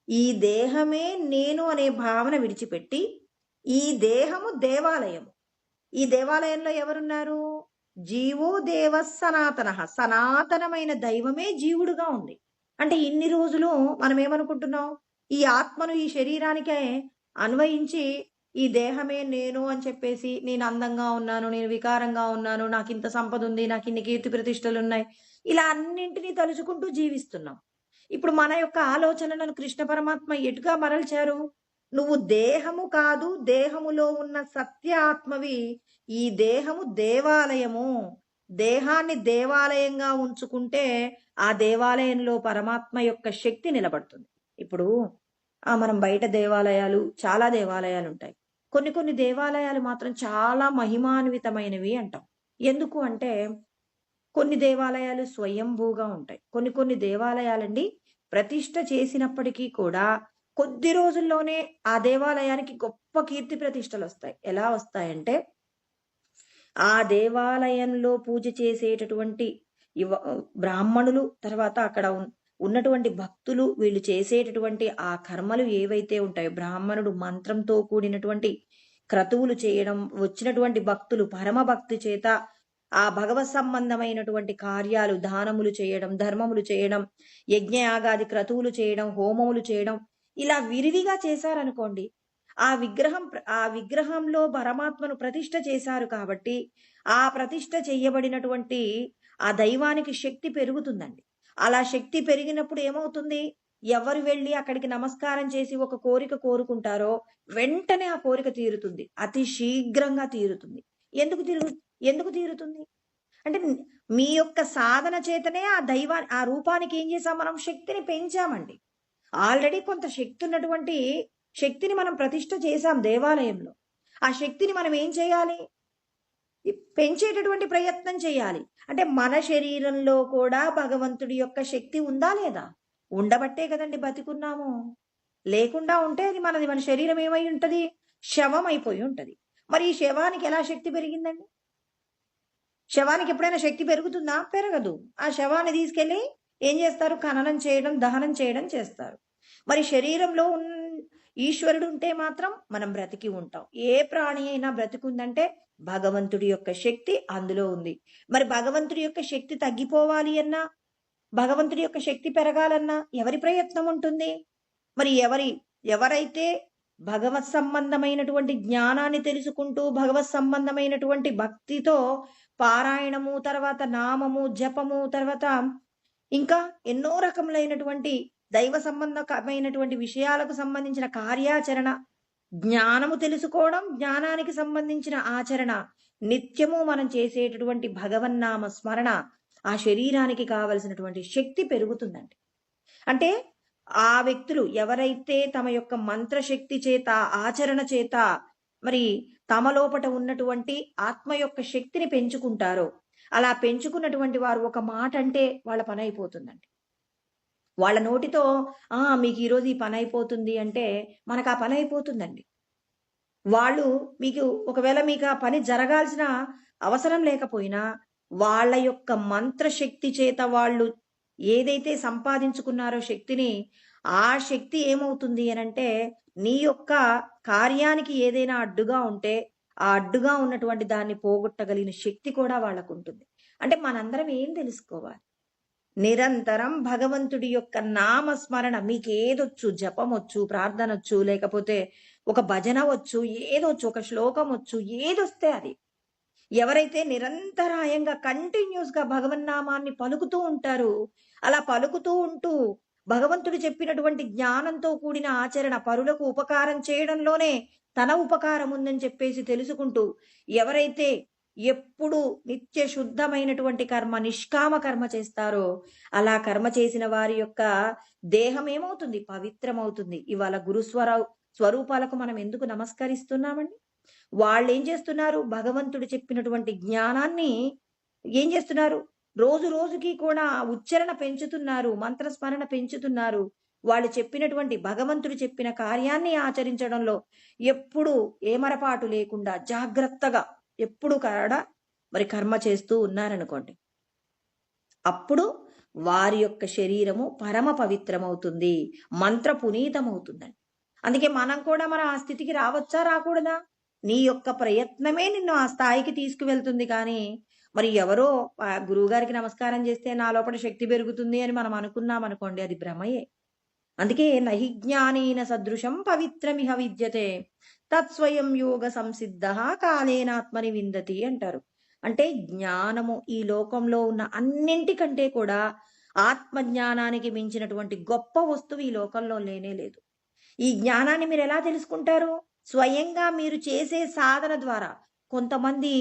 ఈ దేహమే నేను అనే భావన విడిచిపెట్టి, ఈ దేహము దేవాలయము, ఈ దేవాలయంలో ఎవరున్నారు, జీవో దేవ సనాతన, సనాతనమైన దైవమే జీవుడుగా ఉంది. అంటే ఇన్ని రోజులు మనం ఏమనుకుంటున్నాం, ఈ ఆత్మను ఈ శరీరానికే అన్వయించి ఈ దేహమే నేను అని చెప్పేసి, నేను అందంగా ఉన్నాను, నేను వికారంగా ఉన్నాను, నాకు ఇంత సంపద ఉంది, నాకు ఇన్ని కీర్తి ప్రతిష్టలు ఉన్నాయి, ఇలా అన్నింటినీ తలుచుకుంటూ జీవిస్తున్నాం. ఇప్పుడు మన యొక్క ఆలోచనలను కృష్ణ పరమాత్మ ఎటుగా మరల్చారు, నువ్వు దేహము కాదు, దేహములో ఉన్న సత్య ఆత్మవి, ఈ దేహము దేవాలయము, దేహాన్ని దేవాలయంగా ఉంచుకుంటే ఆ దేవాలయంలో పరమాత్మ యొక్క శక్తి నిలబడుతుంది. ఇప్పుడు మనం బయట దేవాలయాలు, చాలా దేవాలయాలు ఉంటాయి. కొన్ని కొన్ని దేవాలయాలు మాత్రం చాలా మహిమాన్వితమైనవి అంటాం. ఎందుకు అంటే, కొన్ని దేవాలయాలు స్వయంభూగా ఉంటాయి. కొన్ని కొన్ని దేవాలయాలండి ప్రతిష్ఠ చేసినప్పటికీ కూడా కొద్ది రోజుల్లోనే ఆ దేవాలయానికి గొప్ప కీర్తి ప్రతిష్టలు వస్తాయి. ఎలా వస్తాయంటే, ఆ దేవాలయంలో పూజ చేసేటటువంటి బ్రాహ్మణులు, తర్వాత అక్కడ ఉన్నటువంటి భక్తులు, వీళ్ళు చేసేటటువంటి ఆ కర్మలు ఏవైతే ఉంటాయో, బ్రాహ్మణుడు మంత్రంతో కూడినటువంటి క్రతువులు చేయడం, వచ్చినటువంటి భక్తులు పరమ భక్తి చేత ఆ భగవత్ సంబంధమైనటువంటి కార్యాలు, దానములు చేయడం, ధర్మములు చేయడం, యజ్ఞయాగాది క్రతువులు చేయడం, హోమములు చేయడం, ఇలా విరివిగా చేశారనుకోండి, ఆ విగ్రహంలో పరమాత్మను ప్రతిష్ఠ చేశారు కాబట్టి ఆ ప్రతిష్ఠ చేయబడినటువంటి ఆ దైవానికి శక్తి పెరుగుతుందండి. అలా శక్తి పెరిగినప్పుడు ఏమవుతుంది, ఎవరు వెళ్ళి అక్కడికి నమస్కారం చేసి ఒక కోరిక కోరుకుంటారో వెంటనే ఆ కోరిక తీరుతుంది, అతి శీఘ్రంగా తీరుతుంది. ఎందుకు తీరుతుంది అంటే, మీ యొక్క సాధన చేతనే ఆ రూపానికి ఏం చేసాం, మనం శక్తిని పెంచామండి. ఆల్రెడీ కొంత శక్తి ఉన్నటువంటి శక్తిని మనం ప్రతిష్ఠ చేశాం దేవాలయంలో. ఆ శక్తిని మనం ఏం చేయాలి, పెంచేటటువంటి ప్రయత్నం చేయాలి. అంటే మన శరీరంలో కూడా భగవంతుడి యొక్క శక్తి ఉందా లేదా, ఉండబట్టే కదండి బతికున్నాము. లేకుండా ఉంటే అది మన శరీరం ఏమై ఉంటది? శవం అయిపోయి ఉంటది. మరి ఈ శవానికి ఎలా శక్తి పెరిగిందండి? శవానికి ఎప్పుడైనా శక్తి పెరుగుతుందా? పెరగదు. ఆ శవాన్ని తీసుకెళ్ళి ఏం చేస్తారు? ఖననం చేయడం, దహనం చేయడం చేస్తారు. మరి శరీరంలో ఈశ్వరుడు ఉంటే మాత్రం మనం బ్రతికి ఉంటాం. ఏ ప్రాణి అయినా బ్రతికుందంటే భగవంతుడి యొక్క శక్తి అందులో ఉంది. మరి భగవంతుడి యొక్క శక్తి తగ్గిపోవాలి అన్నా, భగవంతుడి యొక్క శక్తి పెరగాలన్నా ఎవరి ప్రయత్నం ఉంటుంది? మరి ఎవరైతే భగవత్ సంబంధమైనటువంటి జ్ఞానాన్ని తెలుసుకుంటూ, భగవత్ సంబంధమైనటువంటి భక్తితో పారాయణము, తర్వాత నామము, జపము, తర్వాత ఇంకా ఎన్నో రకములైనటువంటి దైవ సంబంధమైనటువంటి విషయాలకు సంబంధించిన కార్యాచరణ, జ్ఞానము తెలుసుకోవడం, జ్ఞానానికి సంబంధించిన ఆచరణ, నిత్యము మనం చేసేటటువంటి భగవన్నామ స్మరణ, ఆ శరీరానికి కావలసినటువంటి శక్తి పెరుగుతుందండి. అంటే ఆ వ్యక్తులు ఎవరైతే తమ యొక్క మంత్రశక్తి చేత, ఆచరణ చేత మరి తమ లోపట ఉన్నటువంటి ఆత్మ యొక్క శక్తిని పెంచుకుంటారో, అలా పెంచుకున్నటువంటి వారు ఒక మాట అంటే వాళ్ళ పని అయిపోతుందండి. వాళ్ళ నోటితో మీకు ఈరోజు ఈ పని అయిపోతుంది అంటే మనకు ఆ పని అయిపోతుందండి. వాళ్ళు ఒకవేళ మీకు ఆ పని జరగాల్సిన అవసరం లేకపోయినా వాళ్ళ యొక్క మంత్రశక్తి చేత వాళ్ళు ఏదైతే సంపాదించుకున్నారో శక్తిని, ఆ శక్తి ఏమవుతుంది అనంటే నీ యొక్క కార్యానికి ఏదైనా అడ్డుగా ఉంటే ఆ అడ్డుగా ఉన్నటువంటి దాన్ని పోగొట్టగలిగిన శక్తి కూడా వాళ్ళకు ఉంటుంది. అంటే మనందరం ఏం తెలుసుకోవాలి? నిరంతరం భగవంతుడి యొక్క నామస్మరణ, మీకు ఏదొచ్చు, జపం వచ్చు, ప్రార్థన వచ్చు, లేకపోతే ఒక భజన వచ్చు, ఏదొచ్చు, ఒక శ్లోకం వచ్చు, ఏదొస్తే అది. ఎవరైతే నిరంతరాయంగా కంటిన్యూస్ గా భగవన్నామాన్ని పలుకుతూ ఉంటారు, అలా పలుకుతూ ఉంటూ భగవంతుడు చెప్పినటువంటి జ్ఞానంతో కూడిన ఆచరణ, పరులకు ఉపకారం చేయడంలోనే తన ఉపకారం ఉందని చెప్పేసి తెలుసుకుంటూ ఎవరైతే ఎప్పుడు నిత్య శుద్ధమైనటువంటి కర్మ, నిష్కామ కర్మ చేస్తారో, అలా కర్మ చేసిన వారి యొక్క దేహం ఏమవుతుంది? పవిత్రమవుతుంది. ఇవాళ స్వరూపాలకు మనం ఎందుకు నమస్కరిస్తున్నామండి? వాళ్ళు ఏం చేస్తున్నారు? భగవంతుడు చెప్పినటువంటి జ్ఞానాన్ని ఏం చేస్తున్నారు? రోజు రోజుకి కూడా ఉచ్చరణ పెంచుతున్నారు, మంత్రస్మరణ పెంచుతున్నారు. వాళ్ళు చెప్పినటువంటి భగవంతుడు చెప్పిన కార్యాన్ని ఆచరించడంలో ఎప్పుడు ఏమరపాటు లేకుండా జాగ్రత్తగా ఎప్పుడు మరి కర్మ చేస్తూ ఉన్నారనుకోండి, అప్పుడు వారి యొక్క శరీరము పరమ పవిత్రమవుతుంది, మంత్ర పునీతమవుతుందండి. అందుకే మనం కూడా మన ఆ స్థితికి రావచ్చా, రాకూడదా? నీ యొక్క ప్రయత్నమే నిన్ను ఆ స్థాయికి తీసుకువెళ్తుంది. కానీ మరి ఎవరో గురువు గారికి నమస్కారం చేస్తే నా లోపల శక్తి పెరుగుతుంది అని మనం అనుకున్నాం అనుకోండి, అది భ్రమయే. అందుకే నహి జ్ఞానేన సదృశం పవిత్రమిహ విద్యతే తత్స్వయం యోగ సంసిద్ధ కాలేనాత్మని విందతి అంటారు. అంటే జ్ఞానము ఈ లోకంలో ఉన్న అన్నింటికంటే కూడా ఆత్మ జ్ఞానానికి మించినటువంటి గొప్ప వస్తువు ఈ లోకంలో లేనే లేదు. ఈ జ్ఞానాన్ని మీరు ఎలా తెలుసుకుంటారు? స్వయంగా మీరు చేసే సాధన ద్వారా. కొంతమంది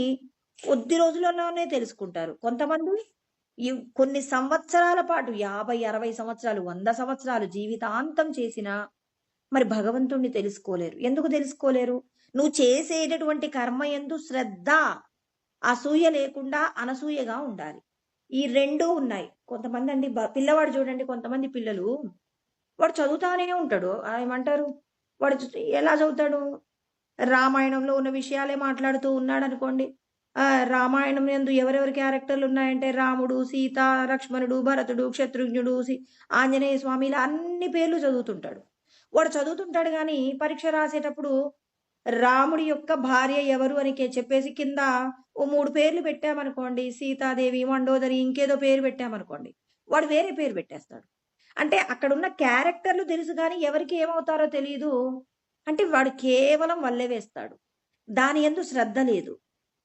కొద్ది రోజులలోనే తెలుసుకుంటారు, కొంతమంది కొన్ని సంవత్సరాల పాటు 50, 60 సంవత్సరాలు, 100 సంవత్సరాలు జీవితాంతం చేసినా మరి భగవంతుణ్ణి తెలుసుకోలేరు. ఎందుకు తెలుసుకోలేరు? నువ్వు చేసేటటువంటి కర్మ యందు శ్రద్ధ, అసూయ లేకుండా అనసూయగా ఉండాలి. ఈ రెండూ ఉన్నాయి. కొంతమంది అండి పిల్లవాడు చూడండి, కొంతమంది పిల్లలు వాడు చదువుతానే ఉంటాడు. ఏమంటారు, వాడు ఎలా చదువుతాడు? రామాయణంలో ఉన్న విషయాలే మాట్లాడుతూ ఉన్నాడు అనుకోండి. రామాయణం యందు ఎవరెవరి క్యారెక్టర్లు ఉన్నాయంటే రాముడు, సీత, లక్ష్మణుడు, భరతుడు, శత్రుఘ్నుడు, ఆంజనేయ స్వామి, ఇలా అన్ని పేర్లు చదువుతుంటాడు. వాడు చదువుతుంటాడు కానీ పరీక్ష రాసేటప్పుడు రాముడి యొక్క భార్య ఎవరు అని చెప్పేసి కింద ఓ 3 పేర్లు పెట్టామనుకోండి, సీతాదేవి, మండోదరి, ఇంకేదో పేరు పెట్టామనుకోండి, వాడు వేరే పేరు పెట్టేస్తాడు. అంటే అక్కడున్న క్యారెక్టర్లు తెలుసు కానీ ఎవరికి ఏమవుతారో తెలియదు. అంటే వాడు కేవలం వల్లె వేస్తాడు. దాని యందు శ్రద్ధ లేదు.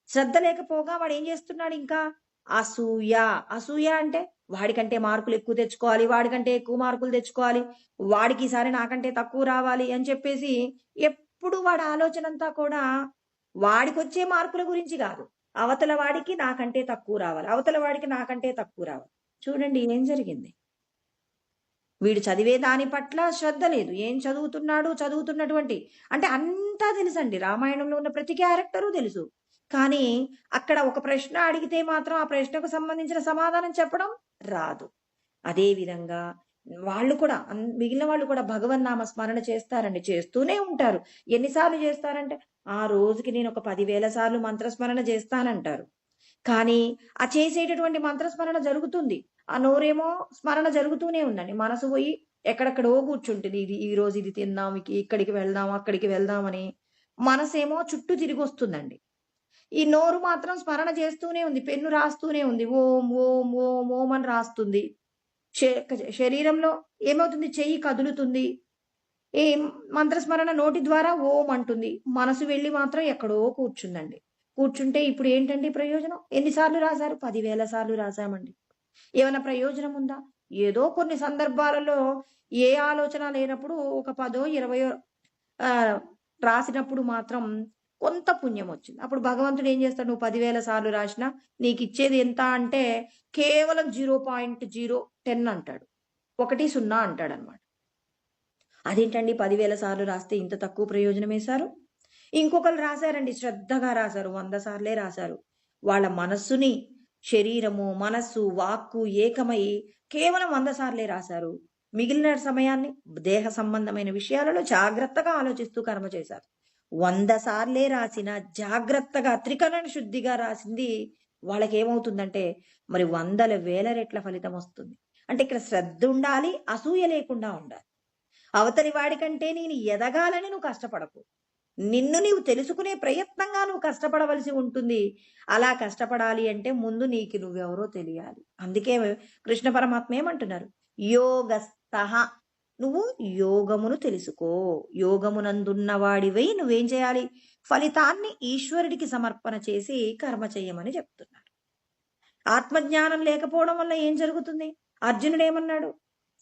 శ్రద్ధ లేకపోగా వాడు ఏం చేస్తున్నాడు? ఇంకా అసూయ. అసూయ అంటే వాడికంటే మార్కులు ఎక్కువ తెచ్చుకోవాలి, వాడికంటే ఎక్కువ మార్కులు తెచ్చుకోవాలి, వాడికి ఈసారి నాకంటే తక్కువ రావాలి అని చెప్పేసి ఎప్పుడు వాడి ఆలోచన అంతా కూడా వాడికొచ్చే మార్కుల గురించి కాదు, అవతల వాడికి నాకంటే తక్కువ రావాలి, అవతల వాడికి నాకంటే తక్కువ రావాలి. చూడండి ఏం జరిగింది. వీడు చదివే దాని పట్ల శ్రద్ధ లేదు. ఏం చదువుతున్నాడు, చదువుతున్నటువంటి అంటే అంతా తెలుసండి, రామాయణంలో ఉన్న ప్రతి క్యారెక్టరు తెలుసు. కానీ అక్కడ ఒక ప్రశ్న అడిగితే మాత్రం ఆ ప్రశ్నకు సంబంధించిన సమాధానం చెప్పడం రాదు. అదే విధంగా వాళ్ళు కూడా మిగిలిన వాళ్ళు కూడా భగవన్నామ స్మరణ చేస్తారండి. చేస్తూనే ఉంటారు. ఎన్నిసార్లు చేస్తారంటే, ఆ రోజుకి నేను ఒక 10,000 సార్లు మంత్రస్మరణ చేస్తానంటారు. కానీ ఆ చేసేటటువంటి మంత్రస్మరణ జరుగుతుంది. ఆ నోరేమో స్మరణ జరుగుతూనే ఉందండి. మనసు పోయి ఎక్కడెక్కడో కూర్చుంటుంది. ఈరోజు ఇది తిందాం, ఇక్కడికి వెళ్దాం, అక్కడికి వెళ్దామని మనసేమో చుట్టూ తిరిగొస్తుందండి. ఈ నోరు మాత్రం స్మరణ చేస్తూనే ఉంది. పెన్ను రాస్తూనే ఉంది. ఓం, ఓం, ఓం, ఓం అని రాస్తుంది. శరీరంలో ఏమవుతుంది? చెయ్యి కదులుతుంది. ఈ మంత్రస్మరణ నోటి ద్వారా ఓం అంటుంది. మనసు వెళ్లి మాత్రం ఎక్కడో కూర్చుందండి. కూర్చుంటే ఇప్పుడు ఏంటండి ప్రయోజనం? ఎన్ని సార్లు రాసారు? 10,000 సార్లు రాసామండి. ఏమైనా ప్రయోజనం ఉందా? ఏదో కొన్ని సందర్భాలలో ఏ ఆలోచన లేనప్పుడు ఒక 10, 20 రాసినప్పుడు మాత్రం కొంత పుణ్యం వచ్చింది. అప్పుడు భగవంతుడు ఏం చేస్తాడు? నువ్వు 10,000 సార్లు రాసినా నీకిచ్చేది ఎంత అంటే కేవలం 0.010 అంటాడు. 10 అంటాడనమాట. అదేంటండి 10,000 సార్లు రాస్తే ఇంత తక్కువ ప్రయోజనమేశారు? ఇంకొకళ్ళు రాశారండి. శ్రద్ధగా రాశారు. 100 సార్లే రాశారు. వాళ్ళ మనస్సుని, శరీరము, మనస్సు, వాక్కు ఏకమై కేవలం 100 సార్లే రాశారు. మిగిలిన సమయాన్ని దేహ సంబంధమైన విషయాలలో జాగ్రత్తగా ఆలోచిస్తూ కర్మ చేశారు. 100 సార్లే రాసిన జాగ్రత్తగా త్రికరణ శుద్ధిగా రాసింది వాళ్ళకేమవుతుందంటే మరి వందల వేల రెట్ల ఫలితం వస్తుంది. అంటే ఇక్కడ శ్రద్ధ ఉండాలి, అసూయ లేకుండా ఉండాలి. అవతలి వాడికంటే నేను ఎదగాలని నువ్వు కష్టపడకు. నిన్ను నీవు తెలుసుకునే ప్రయత్నంగా నువ్వు కష్టపడవలసి ఉంటుంది. అలా కష్టపడాలి అంటే ముందు నీకు నువ్వెవరో తెలియాలి. అందుకే కృష్ణ పరమాత్మ ఏమంటున్నారు? యోగస్థః, నువ్వు యోగమును తెలుసుకో. యోగమునందున్న వాడివై నువ్వేం చేయాలి? ఫలితాన్ని ఈశ్వరుడికి సమర్పణ చేసి కర్మ చెయ్యమని చెప్తున్నారు. ఆత్మజ్ఞానం లేకపోవడం వల్ల ఏం జరుగుతుంది? అర్జునుడు ఏమన్నాడు?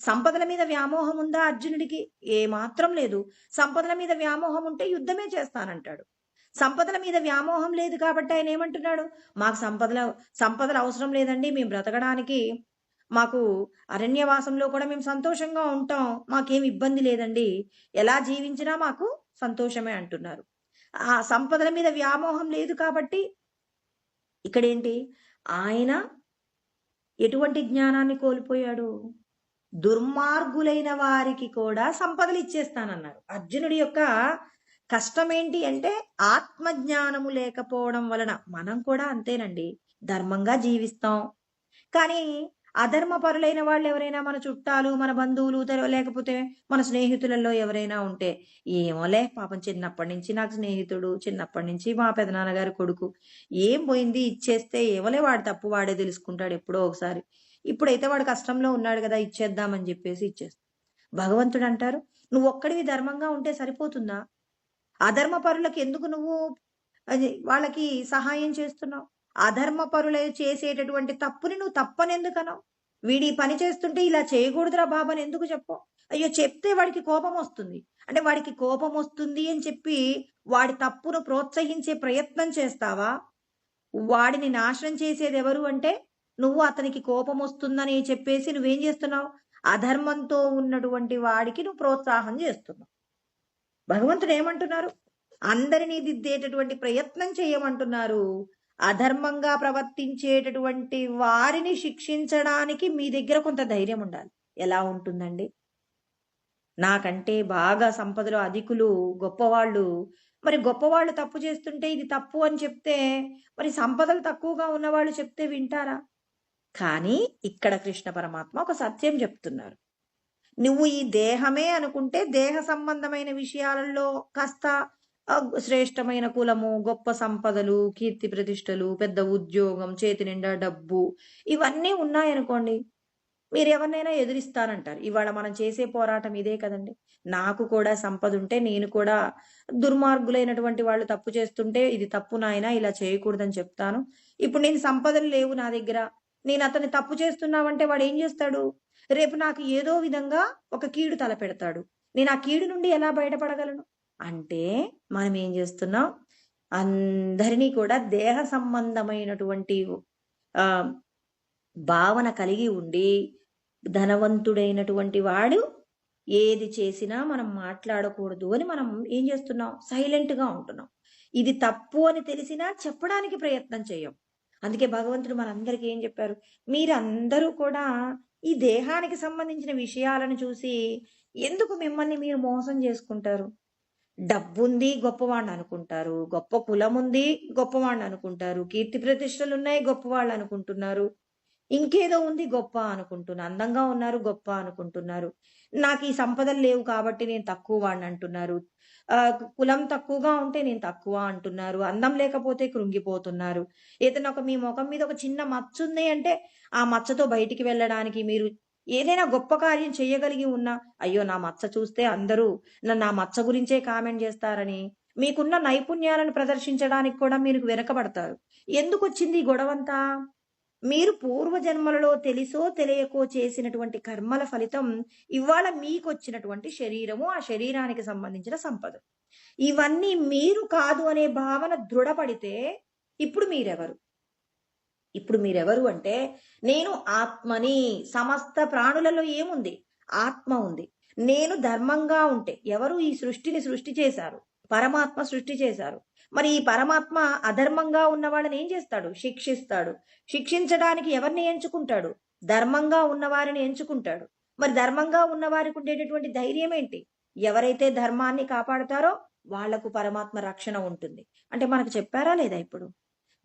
సంపదల మీద వ్యామోహం ఉందా అర్జునుడికి? ఏమాత్రం లేదు. సంపదల మీద వ్యామోహం ఉంటే యుద్ధమే చేస్తానంటాడు. సంపదల మీద వ్యామోహం లేదు కాబట్టి ఆయన ఏమంటున్నాడు? మాకు సంపదలు అవసరం లేదండి, మేము బ్రతకడానికి మాకు అరణ్యవాసంలో కూడా మేము సంతోషంగా ఉంటాం, మాకేం ఇబ్బంది లేదండి, ఎలా జీవించినా మాకు సంతోషమే అంటున్నారు. ఆ సంపదల మీద వ్యామోహం లేదు కాబట్టి ఇక్కడేంటి? ఆయన ఎటువంటి జ్ఞానాన్ని కోల్పోయాడు? దుర్మార్గులైన వారికి కూడా సంపదలు ఇచ్చేస్తానన్నారు. అర్జునుడి యొక్క కష్టం ఏంటి అంటే ఆత్మజ్ఞానము లేకపోవడం వలన. మనం కూడా అంతేనండి, ధర్మంగా జీవిస్తాం. కానీ అధర్మపరులైన వాళ్ళు ఎవరైనా మన చుట్టాలు, మన బంధువులు, లేకపోతే మన స్నేహితులలో ఎవరైనా ఉంటే, ఏమోలే పాపం చిన్నప్పటి నుంచి నాకు స్నేహితుడు, చిన్నప్పటి నుంచి మా పెదనాన్నగారి కొడుకు, ఏం పోయింది ఇచ్చేస్తే ఏమోలే వాడి తప్పు వాడే తెలుసుకుంటాడు ఎప్పుడో ఒకసారి, ఇప్పుడైతే వాడు కష్టంలో ఉన్నాడు కదా ఇచ్చేద్దామని చెప్పేసి ఇచ్చేస్తాం. భగవంతుడు అంటారు, నువ్వు ఒక్కడివి ధర్మంగా ఉంటే సరిపోతుందా? అధర్మ పరులకు ఎందుకు నువ్వు వాళ్ళకి సహాయం చేస్తున్నావు? అధర్మ పరులు చేసేటటువంటి తప్పుని నువ్వు తప్పని ఎందుకనవు? వీడి పని చేస్తుంటే ఇలా చేయకూడదురా బాబు అని ఎందుకు చెప్పవు? అయ్యో చెప్తే వాడికి కోపం వస్తుంది. అంటే వాడికి కోపం వస్తుంది అని చెప్పి వాడి తప్పును ప్రోత్సహించే ప్రయత్నం చేస్తావా? వాడిని నాశనం చేసేది ఎవరు అంటే నువ్వు అతనికి కోపం వస్తుందని చెప్పేసి నువ్వేం చేస్తున్నావు? అధర్మంతో ఉన్నటువంటి వాడికి నువ్వు ప్రోత్సాహం చేస్తున్నావు. భగవంతుడు ఏమంటున్నారు? అందరినీ దిద్దేటటువంటి ప్రయత్నం చేయమంటున్నారు. అధర్మంగా ప్రవర్తించేటటువంటి వారిని శిక్షించడానికి మీ దగ్గర కొంత ధైర్యం ఉండాలి. ఎలా ఉంటుందండి? నాకంటే బాగా సంపదలో అధికులు, గొప్పవాళ్ళు, మరి గొప్పవాళ్ళు తప్పు చేస్తుంటే ఇది తప్పు అని చెప్తే, మరి సంపదలు తక్కువగా ఉన్నవాళ్ళు చెప్తే వింటారా? కానీ ఇక్కడ కృష్ణ పరమాత్మ ఒక సత్యం చెప్తున్నారు. నువ్వు ఈ దేహమే అనుకుంటే దేహ సంబంధమైన విషయాలలో కాస్త శ్రేష్టమైన కులము, గొప్ప సంపదలు, కీర్తి ప్రతిష్టలు, పెద్ద ఉద్యోగం, చేతి నిండా డబ్బు, ఇవన్నీ ఉన్నాయనుకోండి, మీరు ఎవరినైనా ఎదిరిస్తారంటారు. ఇవాళ మనం చేసే పోరాటం ఇదే కదండి. నాకు కూడా సంపద ఉంటే నేను కూడా దుర్మార్గులైనటువంటి వాళ్ళు తప్పు చేస్తుంటే ఇది తప్పు నాయనా, ఇలా చేయకూడదని చెప్తాను. ఇప్పుడు నేను సంపదలు లేవు నా దగ్గర, నేను అతన్ని తప్పు చేస్తున్నావంటే వాడు ఏం చేస్తాడు? రేపు నాకు ఏదో విధంగా ఒక కీడు తలపెడతాడు. నేను ఆ కీడు నుండి ఎలా బయటపడగలను? అంటే మనం ఏం చేస్తున్నాం? అందరినీ కూడా దేహ సంబంధమైనటువంటి భావన కలిగి ఉండి, ధనవంతుడైనటువంటి వాడు ఏది చేసినా మనం మాట్లాడకూడదు అని మనం ఏం చేస్తున్నాం? సైలెంట్ గా ఉంటున్నాం. ఇది తప్పు అని తెలిసినా చెప్పడానికి ప్రయత్నం చేయం. అందుకే భగవంతుడు మనందరికీ ఏం చెప్పారు? మీరందరూ కూడా ఈ దేహానికి సంబంధించిన విషయాలను చూసి ఎందుకు మిమ్మల్ని మీరు మోసం చేసుకుంటారు? డబ్బుంది గొప్పవాడిని అనుకుంటారు. గొప్ప కులముంది గొప్పవాడిని అనుకుంటారు. కీర్తి ప్రతిష్టలున్నాయి గొప్పవాళ్ళు అనుకుంటున్నారు. ఇంకేదో ఉంది గొప్ప అనుకుంటున్నారు. అందంగా ఉన్నారు గొప్ప అనుకుంటున్నారు. నాకు ఈ సంపదలు లేవు కాబట్టి నేను తక్కువ వాడిని అంటున్నారు. కులం తక్కువగా ఉంటే నేను తక్కువ అంటున్నారు. అందం లేకపోతే కృంగిపోతున్నారు. ఏదైనా మీ మొఖం మీద ఒక చిన్న మచ్చుంది అంటే, ఆ మచ్చతో బయటికి వెళ్ళడానికి మీరు ఏదైనా గొప్ప కార్యం చేయగలిగి ఉన్నా, అయ్యో! నా మచ్చ చూస్తే అందరూ నన్ను ఆ మచ్చ గురించే కామెంట్ చేస్తారని, మీకున్న నైపుణ్యాలను ప్రదర్శించడానికి కూడా మీరు వెనకబడతారు. ఎందుకొచ్చింది ఈ గొడవంతా? మీరు పూర్వజన్మలలో తెలిసో తెలియకో చేసినటువంటి కర్మల ఫలితం ఇవాళ మీకొచ్చినటువంటి శరీరము, ఆ శరీరానికి సంబంధించిన సంపద. ఇవన్నీ మీరు కాదు అనే భావన దృఢపడితే ఇప్పుడు మీరెవరు? ఇప్పుడు మీరెవరు అంటే, నేను ఆత్మని. సమస్త ప్రాణులలో ఏముంది? ఆత్మ ఉంది. నేను ధర్మంగా ఉంటే, ఎవరు ఈ సృష్టిని సృష్టి చేశారు? పరమాత్మ సృష్టి చేశారు. మరి ఈ పరమాత్మ అధర్మంగా ఉన్న వాళ్ళని ఏం చేస్తాడు? శిక్షిస్తాడు. శిక్షించడానికి ఎవరిని ఎంచుకుంటాడు? ధర్మంగా ఉన్నవారిని ఎంచుకుంటాడు. మరి ధర్మంగా ఉన్న వారికి ఉండేటటువంటి ధైర్యం ఏంటి? ఎవరైతే ధర్మాన్ని కాపాడతారో వాళ్లకు పరమాత్మ రక్షణ ఉంటుంది. అంటే మనకు చెప్పారా లేదా ఇప్పుడు?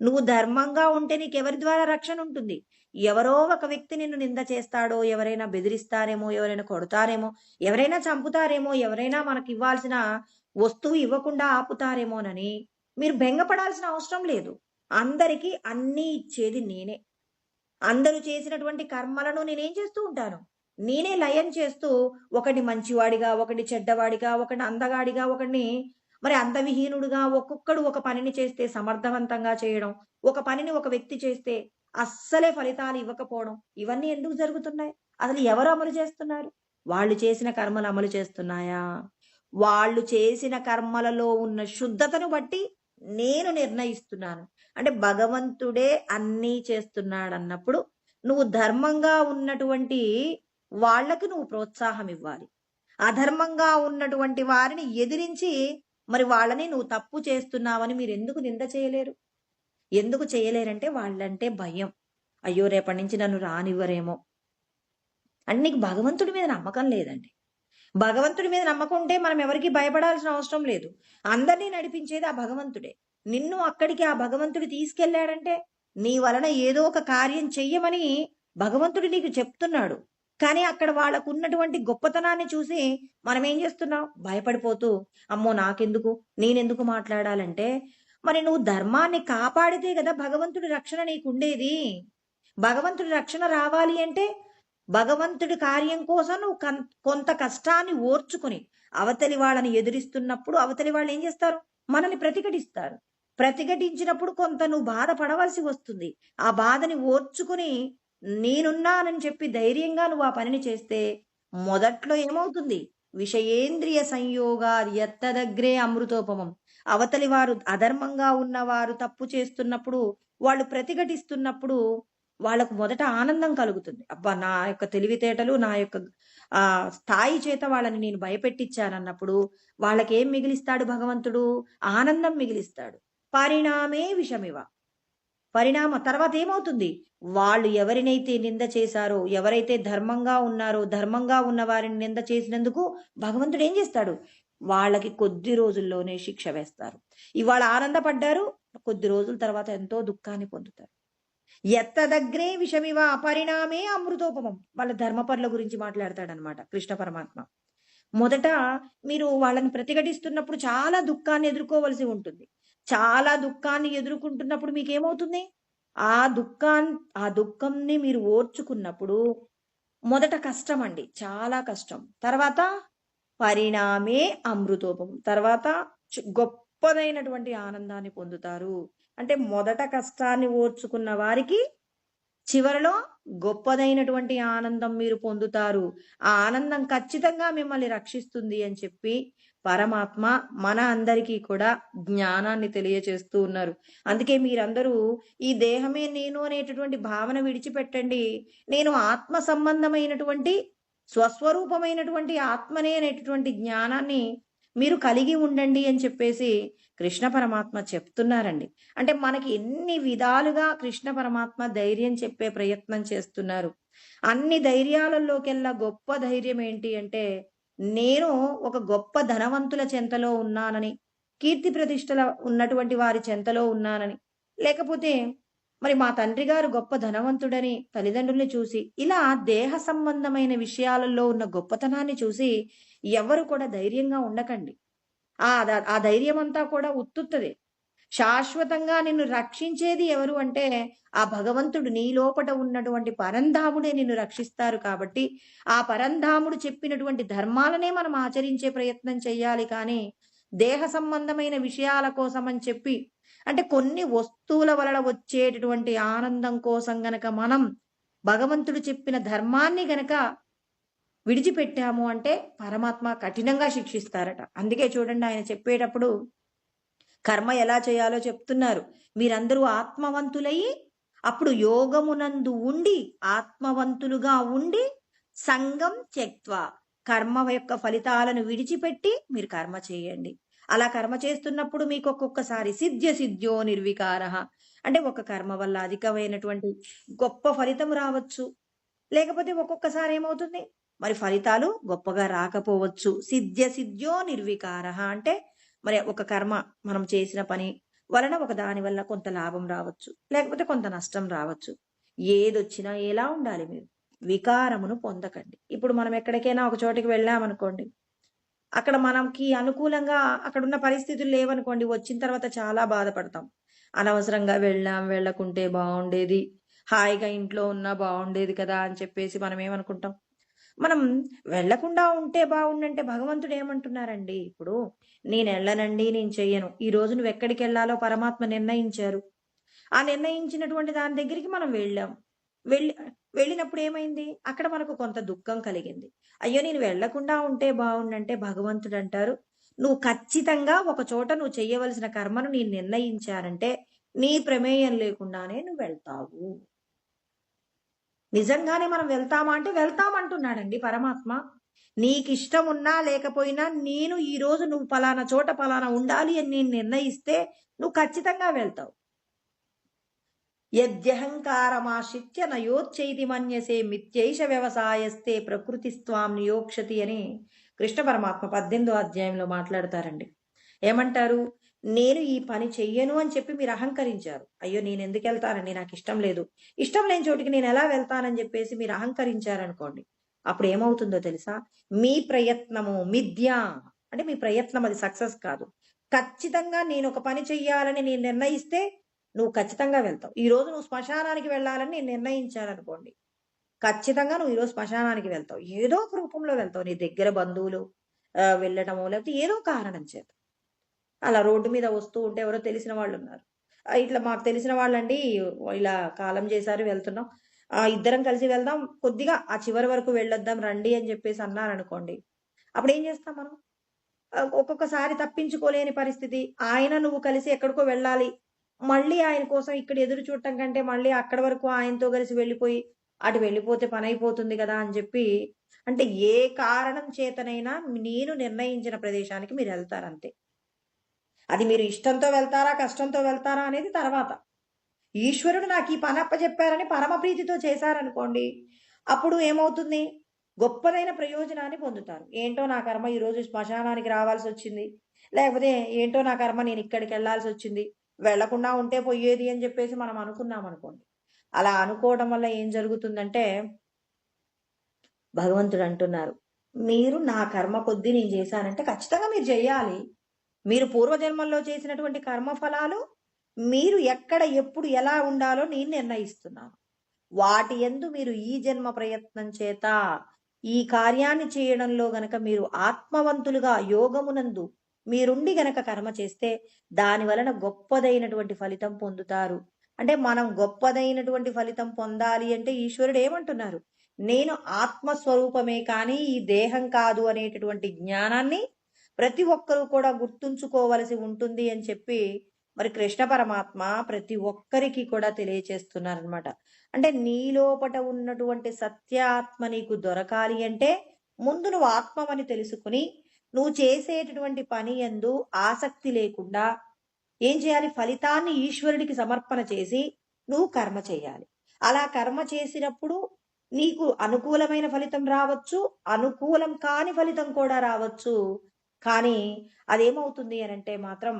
నువ్వు ధర్మంగా ఉంటే నీకెవరి ద్వారా రక్షణ ఉంటుంది? ఎవరో ఒక వ్యక్తి నిన్ను నింద చేస్తాడో, ఎవరైనా బెదిరిస్తారేమో, ఎవరైనా కొడతారేమో, ఎవరైనా చంపుతారేమో, ఎవరైనా మనకివ్వాల్సిన వస్తువు ఇవ్వకుండా ఆపుతారేమోనని మీరు బెంగపడాల్సిన అవసరం లేదు. అందరికీ అన్నీ ఇచ్చేది నేనే. అందరూ చేసినటువంటి కర్మలను నేనేం చేస్తూ ఉంటాను? నేనే లయం చేస్తూ, ఒకడిని మంచివాడిగా, ఒకడిని చెడ్డవాడిగా, ఒకడిని అందగాడిగా, ఒకడిని మరి అందవిహీనుడుగా, ఒక్కొక్కడు ఒక పనిని చేస్తే సమర్థవంతంగా చేయడం, ఒక పనిని ఒక వ్యక్తి చేస్తే అస్సలే ఫలితాలు ఇవ్వకపోవడం, ఇవన్నీ ఎందుకు జరుగుతున్నాయి? అసలు ఎవరు అమలు చేస్తున్నారు? వాళ్ళు చేసిన కర్మలు అమలు చేస్తున్నాయా? వాళ్ళు చేసిన కర్మలలో ఉన్న శుద్ధతను బట్టి నేను నిర్ణయిస్తున్నాను. అంటే భగవంతుడే అన్నీ చేస్తున్నాడన్నప్పుడు నువ్వు ధర్మంగా ఉన్నటువంటి వాళ్ళకి నువ్వు ప్రోత్సాహం ఇవ్వాలి. అధర్మంగా ఉన్నటువంటి వారిని ఎదిరించి మరి వాళ్ళని నువ్వు తప్పు చేస్తున్నావని మీరు ఎందుకు నింద చేయలేరు? ఎందుకు చేయలేరంటే వాళ్ళంటే భయం. అయ్యో! రేపటి నుంచి నన్ను రానివ్వరేమో అని నీకు భగవంతుడి మీద నమ్మకం లేదండి. భగవంతుడి మీద నమ్మకం ఉంటే మనం ఎవరికి భయపడాల్సిన అవసరం లేదు. అందరినీ నడిపించేది ఆ భగవంతుడే. నిన్ను అక్కడికి ఆ భగవంతుడు తీసుకెళ్లాడంటే నీ వలన ఏదో ఒక కార్యం చెయ్యమని భగవంతుడు నీకు చెప్తున్నాడు. కానీ అక్కడ వాళ్ళకు ఉన్నటువంటి గొప్పతనాన్ని చూసి మనం ఏం చేస్తున్నాం? భయపడిపోతూ, అమ్మో నాకెందుకు, నేనెందుకు మాట్లాడాలంటే, మరి నువ్వు ధర్మాన్ని కాపాడితే కదా భగవంతుడి రక్షణ నీకుండేది. భగవంతుడి రక్షణ రావాలి అంటే భగవంతుడి కార్యం కోసం నువ్వు కొంత కష్టాన్ని ఓర్చుకుని అవతలి వాళ్ళని ఎదిరిస్తున్నప్పుడు అవతలి వాళ్ళు ఏం చేస్తారు? మనల్ని ప్రతిఘటిస్తారు. ప్రతిఘటించినప్పుడు కొంత నువ్వు బాధపడవలసి వస్తుంది. ఆ బాధని ఓర్చుకుని నేనున్నానని చెప్పి ధైర్యంగా నువ్వు ఆ పనిని చేస్తే మొదట్లో ఏమవుతుంది? విషయేంద్రియ సంయోగాది ఎత్తదగ్రే అమృతోపమం. అవతలి వారు అధర్మంగా ఉన్నవారు తప్పు చేస్తున్నప్పుడు, వాళ్ళు ప్రతిఘటిస్తున్నప్పుడు వాళ్ళకు మొదట ఆనందం కలుగుతుంది. అబ్బా! నా యొక్క తెలివితేటలు, నా యొక్క స్థాయి చేత వాళ్ళని నేను భయపెట్టిచ్చానన్నప్పుడు వాళ్ళకేం మిగిలిస్తాడు భగవంతుడు? ఆనందం మిగిలిస్తాడు. పరిణామే విషమివ. తర్వాత ఏమవుతుంది? వాళ్ళు ఎవరినైతే నింద చేశారో, ఎవరైతే ధర్మంగా ఉన్నారో, ధర్మంగా ఉన్న వారిని నింద చేసినందుకు భగవంతుడు ఏం చేస్తాడు? వాళ్ళకి కొద్ది రోజుల్లోనే శిక్ష వేస్తారు. ఇవాళ ఆనందపడ్డారు, కొద్ది రోజుల తర్వాత ఎంతో దుఃఖాన్ని పొందుతారు. ఎత్తదగ్రే విషమివ పరిణామే అమృతోపమం. వాళ్ళ ధర్మపరుల గురించి మాట్లాడతాడనమాట కృష్ణ పరమాత్మ. మొదట మీరు వాళ్ళని ప్రతిఘటిస్తున్నప్పుడు చాలా దుఃఖాన్ని ఎదుర్కోవలసి ఉంటుంది. చాలా దుఃఖాన్ని ఎదుర్కొంటున్నప్పుడు మీకేమవుతుంది? ఆ దుఃఖంని మీరు ఓర్చుకున్నప్పుడు మొదట కష్టం అండి, చాలా కష్టం. తర్వాత పరిణామే అమృతోపమం. తర్వాత గొప్పదైనటువంటి ఆనందాన్ని పొందుతారు. అంటే మొదట కష్టాన్ని ఓర్చుకున్న వారికి చివరలో గొప్పదైనటువంటి ఆనందం మీరు పొందుతారు. ఆ ఆనందం ఖచ్చితంగా మిమ్మల్ని రక్షిస్తుంది అని చెప్పి పరమాత్మ మన అందరికీ కూడా జ్ఞానాన్ని తెలియచేస్తూ ఉన్నారు. అందుకే మీరందరూ ఈ దేహమే నేను అనేటటువంటి భావన విడిచిపెట్టండి. నేను ఆత్మ సంబంధమైనటువంటి స్వస్వరూపమైనటువంటి ఆత్మనే అనేటటువంటి జ్ఞానాన్ని మీరు కలిగి ఉండండి అని చెప్పేసి కృష్ణ పరమాత్మ చెప్తున్నారండి. అంటే మనకి ఎన్ని విధాలుగా కృష్ణ పరమాత్మ ధైర్యం చెప్పే ప్రయత్నం చేస్తున్నారు. అన్ని ధైర్యాలలోకెల్లా గొప్ప ధైర్యం ఏంటి అంటే, నేను ఒక గొప్ప ధనవంతుల చెంతలో ఉన్నానని, కీర్తి ప్రతిష్టల ఉన్నటువంటి వారి చెంతలో ఉన్నానని, లేకపోతే మరి మా తండ్రి గారు గొప్ప ధనవంతుడని తల్లిదండ్రుల్ని చూసి, ఇలా దేహ సంబంధమైన విషయాలలో ఉన్న గొప్పతనాన్ని చూసి ఎవ్వరు కూడా ధైర్యంగా ఉండకండి. ఆ ధైర్యమంతా కూడా ఉత్తుత్తదే. శాశ్వతంగా నిన్ను రక్షించేది ఎవరు అంటే, ఆ భగవంతుడు నీ లోపట ఉన్నటువంటి పరంధాముడే నిన్ను రక్షిస్తారు కాబట్టి, ఆ పరంధాముడు చెప్పినటువంటి ధర్మాలనే మనం ఆచరించే ప్రయత్నం చెయ్యాలి కానీ, దేహ సంబంధమైన విషయాల కోసమని చెప్పి, అంటే కొన్ని వస్తువుల వలన వచ్చేటటువంటి ఆనందం కోసం గనక మనం భగవంతుడు చెప్పిన ధర్మాన్ని గనక విడిచిపెట్టాము అంటే, పరమాత్మ కఠినంగా శిక్షిస్తారట. అందుకే చూడండి ఆయన చెప్పేటప్పుడు కర్మ ఎలా చేయాలో చెప్తున్నారు. మీరందరూ ఆత్మవంతులయ్యి, అప్పుడు యోగమునందు ఉండి, ఆత్మవంతులుగా ఉండి, సంగం త్యక్త్వా, కర్మ యొక్క ఫలితాలను విడిచిపెట్టి మీరు కర్మ చేయండి. అలా కర్మ చేస్తున్నప్పుడు మీకు ఒక్కొక్కసారి సిద్ధ్యో నిర్వికారః, అంటే ఒక కర్మ వల్ల అధికమైనటువంటి గొప్ప ఫలితం రావచ్చు. లేకపోతే ఒక్కొక్కసారి ఏమవుతుంది, మరి ఫలితాలు గొప్పగా రాకపోవచ్చు. సిద్ధ్యో నిర్వికారః అంటే, మరి ఒక కర్మ మనం చేసిన పని వలన ఒక దాని వల్ల కొంత లాభం రావచ్చు, లేకపోతే కొంత నష్టం రావచ్చు. ఏదొచ్చినా ఎలా ఉండాలి మీరు? వికారమును పొందకండి. ఇప్పుడు మనం ఎక్కడికైనా ఒక చోటికి వెళ్ళామనుకోండి, అక్కడ మనకి అనుకూలంగా అక్కడున్న పరిస్థితులు లేవనుకోండి, వచ్చిన తర్వాత చాలా బాధపడతాం. అనవసరంగా వెళ్ళాం, వెళ్ళకుంటే బావుండేది. హాయిగా ఇంట్లో ఉన్నా బావుండేది కదా అని చెప్పేసి మనం ఏమనుకుంటాం? మనం వెళ్ళకుండా ఉంటే బావుండంటే భగవంతుడు ఏమంటున్నారండి, ఇప్పుడు నేనెళ్ళనండి, నేను చెయ్యను. ఈరోజు నువ్వెక్కడికెళ్ళాలో పరమాత్మ నిర్ణయించారు. ఆ నిర్ణయించినటువంటి దాని దగ్గరికి మనం వెళ్ళాం. వెళ్ళి వెళ్ళినప్పుడు ఏమైంది? అక్కడ మనకు కొంత దుఃఖం కలిగింది. అయ్యో! నేను వెళ్ళకుండా ఉంటే బావుండంటే భగవంతుడంటారు, నువ్వు ఖచ్చితంగా ఒక చోట నువ్వు చెయ్యవలసిన కర్మను నేను నిర్ణయించానంటే, నీ ప్రమేయం లేకుండానే నువ్వెళ్తావు. నిజంగానే మనం వెళ్తామా అంటే వెళ్తామంటున్నాడండి పరమాత్మ. నీకిష్టం ఉన్నా లేకపోయినా నేను ఈరోజు నువ్వు పలానా చోట పలానా ఉండాలి అని నేను నిర్ణయిస్తే నువ్వు ఖచ్చితంగా వెళ్తావు. యద్యహంకారమాశ్రిత్య నయోచ్చైతి మన్యసే మిథ్యైష వ్యవసాయస్తే ప్రకృతిస్త్వాం నియోక్షతి అని కృష్ణ పరమాత్మ 18వ అధ్యాయంలో మాట్లాడతారండి. ఏమంటారు? నేను ఈ పని చెయ్యను అని చెప్పి మీరు అహంకరించారు. అయ్యో! నేనెందుకెళ్తానండి, నాకిష్టం లేదు. ఇష్టం లేని చోటికి నేనెలా వెళ్తానని చెప్పేసి మీరు అహంకరించారనుకోండి, అప్పుడు ఏమవుతుందో తెలుసా? మీ ప్రయత్నము మిథ్య. అంటే మీ ప్రయత్నం అది సక్సెస్ కాదు. ఖచ్చితంగా నేనొక పని చెయ్యాలని నేను నిర్ణయిస్తే నువ్వు ఖచ్చితంగా వెళ్తావు. ఈరోజు నువ్వు శ్మశానానికి వెళ్ళాలని నేను నిర్ణయించాననుకోండి, ఖచ్చితంగా నువ్వు ఈరోజు శ్మశానానికి వెళ్తావు. ఏదో ఒక రూపంలో వెళ్తావు. నీ దగ్గర బంధువులు వెళ్ళటమో, లేకపోతే ఏదో కారణం చేత. అలా రోడ్డు మీద వస్తూ ఉంటే ఎవరో తెలిసిన వాళ్ళున్నారు. ఇట్లా మాకు తెలిసిన వాళ్ళండి, ఇలా కాలం చేశారు వెళ్తున్నాం. ఇద్దరం కలిసి వెళ్దాం. కొద్దిగా ఆ చివరి వరకు వెళ్ళొద్దాం రండి అని చెప్పేసి అన్నారనుకోండి. అప్పుడేం చేస్తాం మనం? ఒక్కొక్కసారి తప్పించుకోలేని పరిస్థితి. ఆయన నువ్వు కలిసి ఎక్కడికో వెళ్ళాలి. మళ్ళీ ఆయన కోసం ఇక్కడ ఎదురు చూడటం కంటే మళ్ళీ అక్కడి వరకు ఆయనతో కలిసి వెళ్ళిపోయి, అటు వెళ్ళిపోతే పనైపోతుంది గదా అని జెప్పి, అంటే ఏ కారణం చేతనైనా నేను నిర్ణయించిన ప్రదేశానికి మీరెళ్తారంతే. అది మీరు ఇష్టంతో వెళ్తారా, కష్టంతో వెళ్తారా అనేది తర్వాత. ఈశ్వరుడు నాకు ఈ పని అప్పజెప్పారని పరమ ప్రీతితో చేశారనుకోండి, అప్పుడు ఏమవుతుంది? గొప్పదైన ప్రయోజనాన్ని పొందుతారు. ఏంటో నా కర్మ ఈరోజు శ్మశానానికి రావాల్సొచ్చింది. లేకపోతే ఏంటో నా కర్మ నేను ఇక్కడికెళ్ళాల్సొచ్చింది. వెళ్ళకుండా ఉంటే పోయేది అని జెప్పేసి మనం అనుకున్నామనుకోండి. అలా అనుకోవడం వల్ల ఏం జరుగుతుందంటే, భగవంతుడు అంటున్నారు, మీరు నా కర్మ కొద్దీ నేను చేశానంటే ఖచ్చితంగా మీరు చెయ్యాలి. మీరు పూర్వజన్మల్లో చేసినటువంటి కర్మ ఫలాలు మీరు ఎక్కడ, ఎప్పుడు, ఎలా ఉండాలో నేను నిర్ణయిస్తున్నాను. వాటి యందు మీరు ఈ జన్మ ప్రయత్నం చేత ఈ కార్యాన్ని చేయడంలో గనక మీరు ఆత్మవంతులుగా యోగమునందు మీరుండి గనక కర్మ చేస్తే దాని వలన గొప్పదైనటువంటి ఫలితం పొందుతారు. అంటే మనం గొప్పదైనటువంటి ఫలితం పొందాలి అంటే ఈశ్వరుడు ఏమంటున్నారు? నేను ఆత్మస్వరూపమే కానీ ఈ దేహం కాదు అనేటటువంటి జ్ఞానాన్ని ప్రతి ఒక్కరూ కూడా గుర్తుంచుకోవలసి ఉంటుంది అని చెప్పి మరి కృష్ణ పరమాత్మ ప్రతి ఒక్కరికి కూడా తెలియచేస్తున్నారనమాట. అంటే నీలోపట ఉన్నటువంటి సత్యాత్మ నీకు దొరకాలి అంటే ముందు నువ్వు ఆత్మవని తెలుసుకుని నువ్వు చేసేటటువంటి పని యందు ఆసక్తి లేకుండా ఏం చేయాలి? ఫలితాన్ని ఈశ్వరుడికి సమర్పణ చేసి నువ్వు కర్మ చేయాలి. అలా కర్మ చేసినప్పుడు నీకు అనుకూలమైన ఫలితం రావచ్చు, అనుకూలం కాని ఫలితం కూడా రావచ్చు. కానీ అదేమవుతుంది అనంటే మాత్రం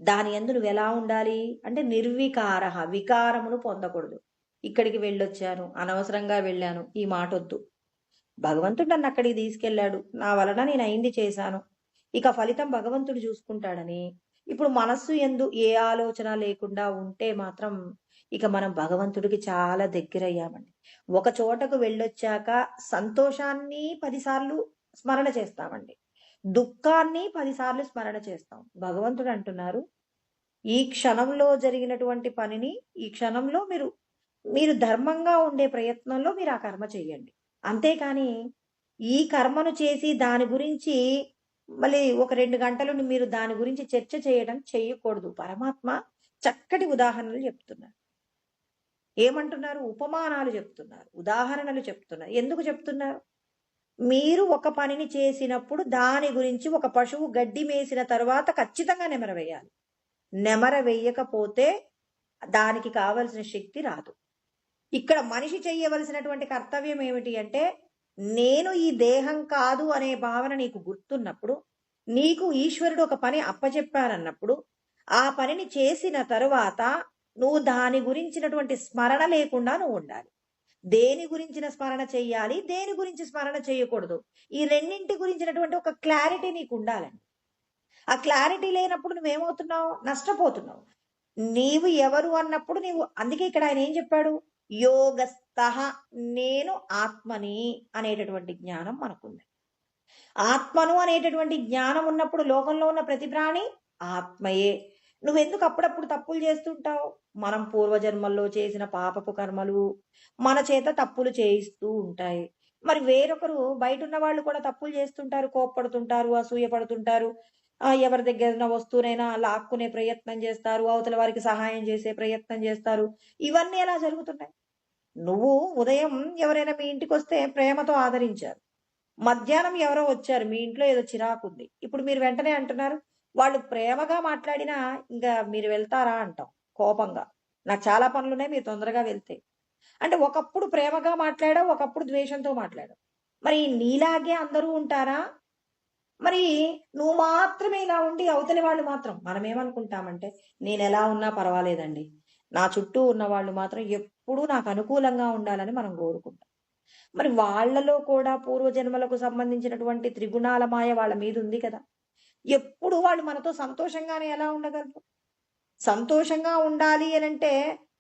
దాని యందు నువ్వెలా ఉండాలి అంటే నిర్వికారః, వికారమును పొందకూడదు. ఇక్కడికి వెళ్ళొచ్చాను, అనవసరంగా వెళ్ళాను, ఈ మాటొద్దు. భగవంతుడు నన్ను అక్కడికి తీసుకెళ్ళాడు, నా వలన నేను అయింది చేశాను, ఇక ఫలితం భగవంతుడు చూసుకుంటాడని ఇప్పుడు మనస్సు యందు ఏ ఆలోచన లేకుండా ఉంటే మాత్రం ఇక మనం భగవంతుడికి చాలా దగ్గరయ్యామండి. ఒక చోటకు వెళ్ళొచ్చాక సంతోషాన్ని 10 సార్లు స్మరణ చేస్తామండి, దుఃఖాన్ని 10 సార్లు స్మరణ చేస్తాం. భగవంతుడు అంటున్నారు, ఈ క్షణంలో జరిగినటువంటి పనిని ఈ క్షణంలో మీరు మీరు ధర్మంగా ఉండే ప్రయత్నంలో మీరు ఆ కర్మ చెయ్యండి. అంతేకాని ఈ కర్మను చేసి దాని గురించి మళ్ళీ ఒక 2 గంటలు మీరు దాని గురించి చర్చ చేయడం చెయ్యకూడదు. పరమాత్మ చక్కటి ఉదాహరణలు చెప్తున్నారు. ఏమంటున్నారు? ఉపమానాలు చెప్తున్నారు, ఉదాహరణలు చెప్తున్నారు. ఎందుకు చెప్తున్నారు? మీరు ఒక పనిని చేసినప్పుడు దాని గురించి ఒక పశువు గడ్డి మేసిన తరువాత ఖచ్చితంగా నెమర వేయాలి. నెమర వేయకపోతే దానికి కావలసిన శక్తి రాదు. ఇక్కడ మనిషి చేయవలసినటువంటి కర్తవ్యం ఏమిటి అంటే, నేను ఈ దేహం కాదు అనే భావన నీకు గుర్తున్నప్పుడు, నీకు ఈశ్వరుడు ఒక పని అప్పచెప్పారన్నప్పుడు ఆ పనిని చేసిన తరువాత నువ్వు దాని గురించినటువంటి స్మరణ లేకుండా నువ్వు ఉండాలి. దేని గురించిన స్మరణ చెయ్యాలి, దేని గురించి స్మరణ చేయకూడదు, ఈ రెండింటి గురించినటువంటి ఒక క్లారిటీ నీకు ఉండాలండి. ఆ క్లారిటీ లేనప్పుడు నువ్వేమవుతున్నావు? నష్టపోతున్నావు. నీవు ఎవరు అన్నప్పుడు అందుకే ఇక్కడ ఆయన ఏం చెప్పాడు? యోగస్థః, నేను ఆత్మని అనేటటువంటి జ్ఞానం మనకుంది. ఆత్మను అనేటటువంటి జ్ఞానం ఉన్నప్పుడు లోకంలో ఉన్న ప్రతి ప్రాణి ఆత్మయే. నువ్వెందుకు అప్పుడప్పుడు తప్పులు చేస్తుంటావు? మనం పూర్వజన్మల్లో చేసిన పాపపు కర్మలు మన చేత తప్పులు చేయిస్తూ ఉంటాయి. మరి వేరొకరు బయట ఉన్న వాళ్ళు కూడా తప్పులు చేస్తుంటారు, కోప్పడుతుంటారు, అసూయ పడుతుంటారు, ఎవరి దగ్గర వస్తువునైనా లాక్కునే ప్రయత్నం చేస్తారు, అవతల వారికి సహాయం చేసే ప్రయత్నం చేస్తారు. ఇవన్నీ ఎలా జరుగుతున్నాయి? నువ్వు ఉదయం ఎవరైనా మీ ఇంటికి వస్తే ప్రేమతో ఆదరించారు, మధ్యాహ్నం ఎవరో వచ్చారు, మీ ఇంట్లో ఏదో చిరాకుంది, ఇప్పుడు మీరు వెంటనే అంటున్నారు, వాళ్ళు ప్రేమగా మాట్లాడినా ఇంకా మీరు వెళ్తారా అంటాం కోపంగా, నాకు చాలా పనులున్నాయి మీరు తొందరగా వెళ్తే. అంటే ఒకప్పుడు ప్రేమగా మాట్లాడావు, ఒకప్పుడు ద్వేషంతో మాట్లాడావు. మరి నీలాగే అందరూ ఉంటారా? మరి నువ్వు మాత్రమే ఇలా ఉండి అవతలి వాళ్ళు మాత్రం, మనం ఏమనుకుంటామంటే నేను ఎలా ఉన్నా పర్వాలేదండి, నా చుట్టూ ఉన్న వాళ్ళు మాత్రం ఎప్పుడూ నాకు అనుకూలంగా ఉండాలని మనం కోరుకుంటాం. మరి వాళ్ళలో కూడా పూర్వజన్మలకు సంబంధించినటువంటి త్రిగుణాల మాయ వాళ్ళ మీద ఉంది కదా. ఎప్పుడు వాళ్ళు మనతో సంతోషంగానే ఎలా ఉండగలరు? సంతోషంగా ఉండాలి అనంటే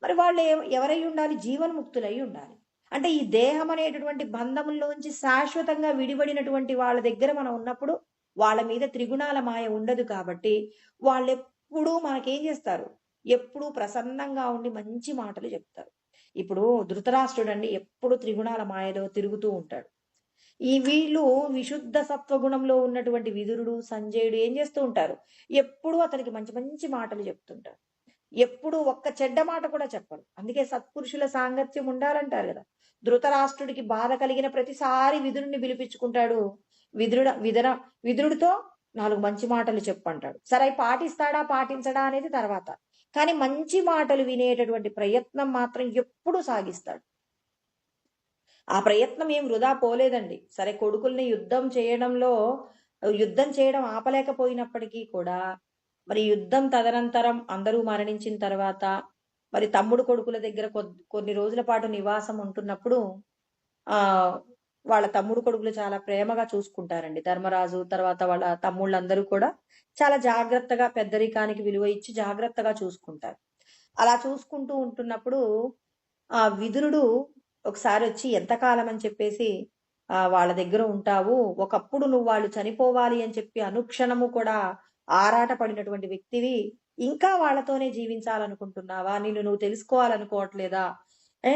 మరి వాళ్ళు ఎవరై ఉండాలి? జీవన్ముక్తులై ఉండాలి. అంటే ఈ దేహం అనేటటువంటి బంధముల్లోంచి శాశ్వతంగా విడిపడినటువంటి వాళ్ళ దగ్గర మనం ఉన్నప్పుడు వాళ్ళ మీద త్రిగుణాల మాయ ఉండదు కాబట్టి వాళ్ళెప్పుడూ మనకేం చేస్తారు? ఎప్పుడూ ప్రసన్నంగా ఉండి మంచి మాటలు చెప్తారు. ఇప్పుడు ధృతరాష్ట్రుడండి ఎప్పుడు త్రిగుణాల మాయలో తిరుగుతూ ఉంటాడు. వీళ్ళు విశుద్ధ సత్వగుణంలో ఉన్నటువంటి విదురుడు, సంజయుడు ఏం చేస్తూ ఉంటారు? ఎప్పుడూ అతనికి మంచి మంచి మాటలు చెప్తుంటారు. ఎప్పుడు ఒక్క చెడ్డ మాట కూడా చెప్పరు. అందుకే సత్పురుషుల సాంగత్యం ఉండాలంటారు కదా. ధృతరాష్ట్రుడికి బాధ కలిగిన ప్రతిసారి విదురుణ్ణి పిలిపించుకుంటాడు. విదురుడితో 4 మంచి మాటలు చెప్పంటాడు. సరే పాటిస్తాడా పాటించడా అనేది తర్వాత, కానీ మంచి మాటలు వినేటటువంటి ప్రయత్నం మాత్రం ఎప్పుడు సాగిస్తాడు. ఆ ప్రయత్నం ఏం వృధా పోలేదండి. సరే కొడుకుల్ని యుద్ధం చేయడం ఆపలేకపోయినప్పటికీ కూడా మరి యుద్ధం తదనంతరం అందరూ మరణించిన తర్వాత మరి తమ్ముడు కొడుకుల దగ్గర కొన్ని రోజుల పాటు నివాసం ఉంటున్నప్పుడు ఆ వాళ్ళ తమ్ముడు కొడుకులు చాలా ప్రేమగా చూసుకుంటారండి. ధర్మరాజు తర్వాత వాళ్ళ తమ్ముళ్ళందరూ కూడా చాలా జాగ్రత్తగా, పెద్దరికానికి విలువ ఇచ్చి జాగ్రత్తగా చూసుకుంటారు. అలా చూసుకుంటూ ఉంటున్నప్పుడు విదురుడు ఒకసారి వచ్చి ఎంతకాలం అని చెప్పేసి వాళ్ళ దగ్గర ఉంటావు, ఒకప్పుడు నువ్వు వాళ్ళు చనిపోవాలి అని చెప్పి అనుక్షణము కూడా ఆరాట పడినటువంటి వ్యక్తివి, ఇంకా వాళ్ళతోనే జీవించాలనుకుంటున్నావా? నువ్వు తెలుసుకోవాలనుకోవట్లేదా?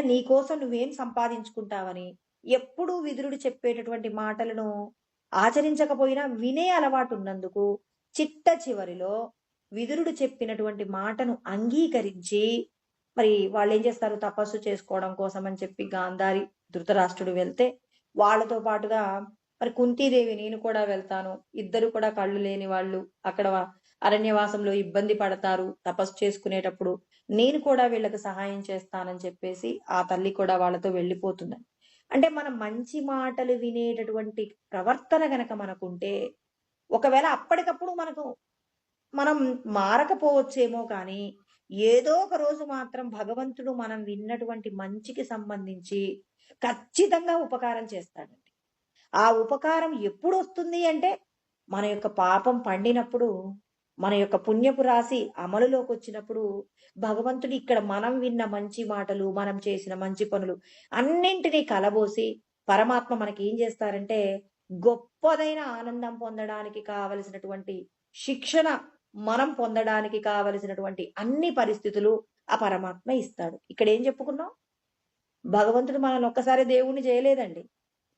నీ కోసం నువ్వేం సంపాదించుకుంటావని ఎప్పుడూ విదురుడు చెప్పేటటువంటి మాటలను ఆచరించకపోయినా వినే అలవాటు ఉన్నందుకు చిట్ట చివరిలో విదురుడు చెప్పినటువంటి మాటను అంగీకరించి మరి వాళ్ళు ఏం చేస్తారు? తపస్సు చేసుకోవడం కోసం అని చెప్పి గాంధారి, ధృతరాష్ట్రుడు వెళ్తే వాళ్ళతో పాటుగా మరి కుంతీదేవి నేను కూడా వెళ్తాను, ఇద్దరు కూడా కళ్ళు లేని వాళ్ళు అక్కడ అరణ్యవాసంలో ఇబ్బంది పడతారు తపస్సు చేసుకునేటప్పుడు, నేను కూడా వీళ్ళకి సహాయం చేస్తానని చెప్పేసి ఆ తల్లి కూడా వాళ్ళతో వెళ్ళిపోతుంది. అంటే మనం మంచి మాటలు వినేటటువంటి ప్రవర్తన గనక మనకుంటే, ఒకవేళ అప్పటికప్పుడు మనం మారకపోవచ్చేమో కానీ, ఏదో ఒక రోజు మాత్రం భగవంతుడు మనం విన్నటువంటి మంచికి సంబంధించి ఖచ్చితంగా ఉపకారం చేస్తాడండి. ఆ ఉపకారం ఎప్పుడొస్తుంది అంటే, మన యొక్క పాపం పండినప్పుడు, మన యొక్క పుణ్యపు రాశి అమలులోకొచ్చినప్పుడు, భగవంతుడు ఇక్కడ మనం విన్న మంచి మాటలు, మనం చేసిన మంచి పనులు అన్నింటినీ కలబోసి, పరమాత్మ మనకేం చేస్తారంటే, గొప్పదైన ఆనందం పొందడానికి కావలసినటువంటి శిక్షణ, మనం పొందడానికి కావలసినటువంటి అన్ని పరిస్థితులు ఆ పరమాత్మ ఇస్తాడు. ఇక్కడేం చెప్పుకున్నాం? భగవంతుడు మనల్ని ఒక్కసారి దేవుణ్ణి చేయలేదండి.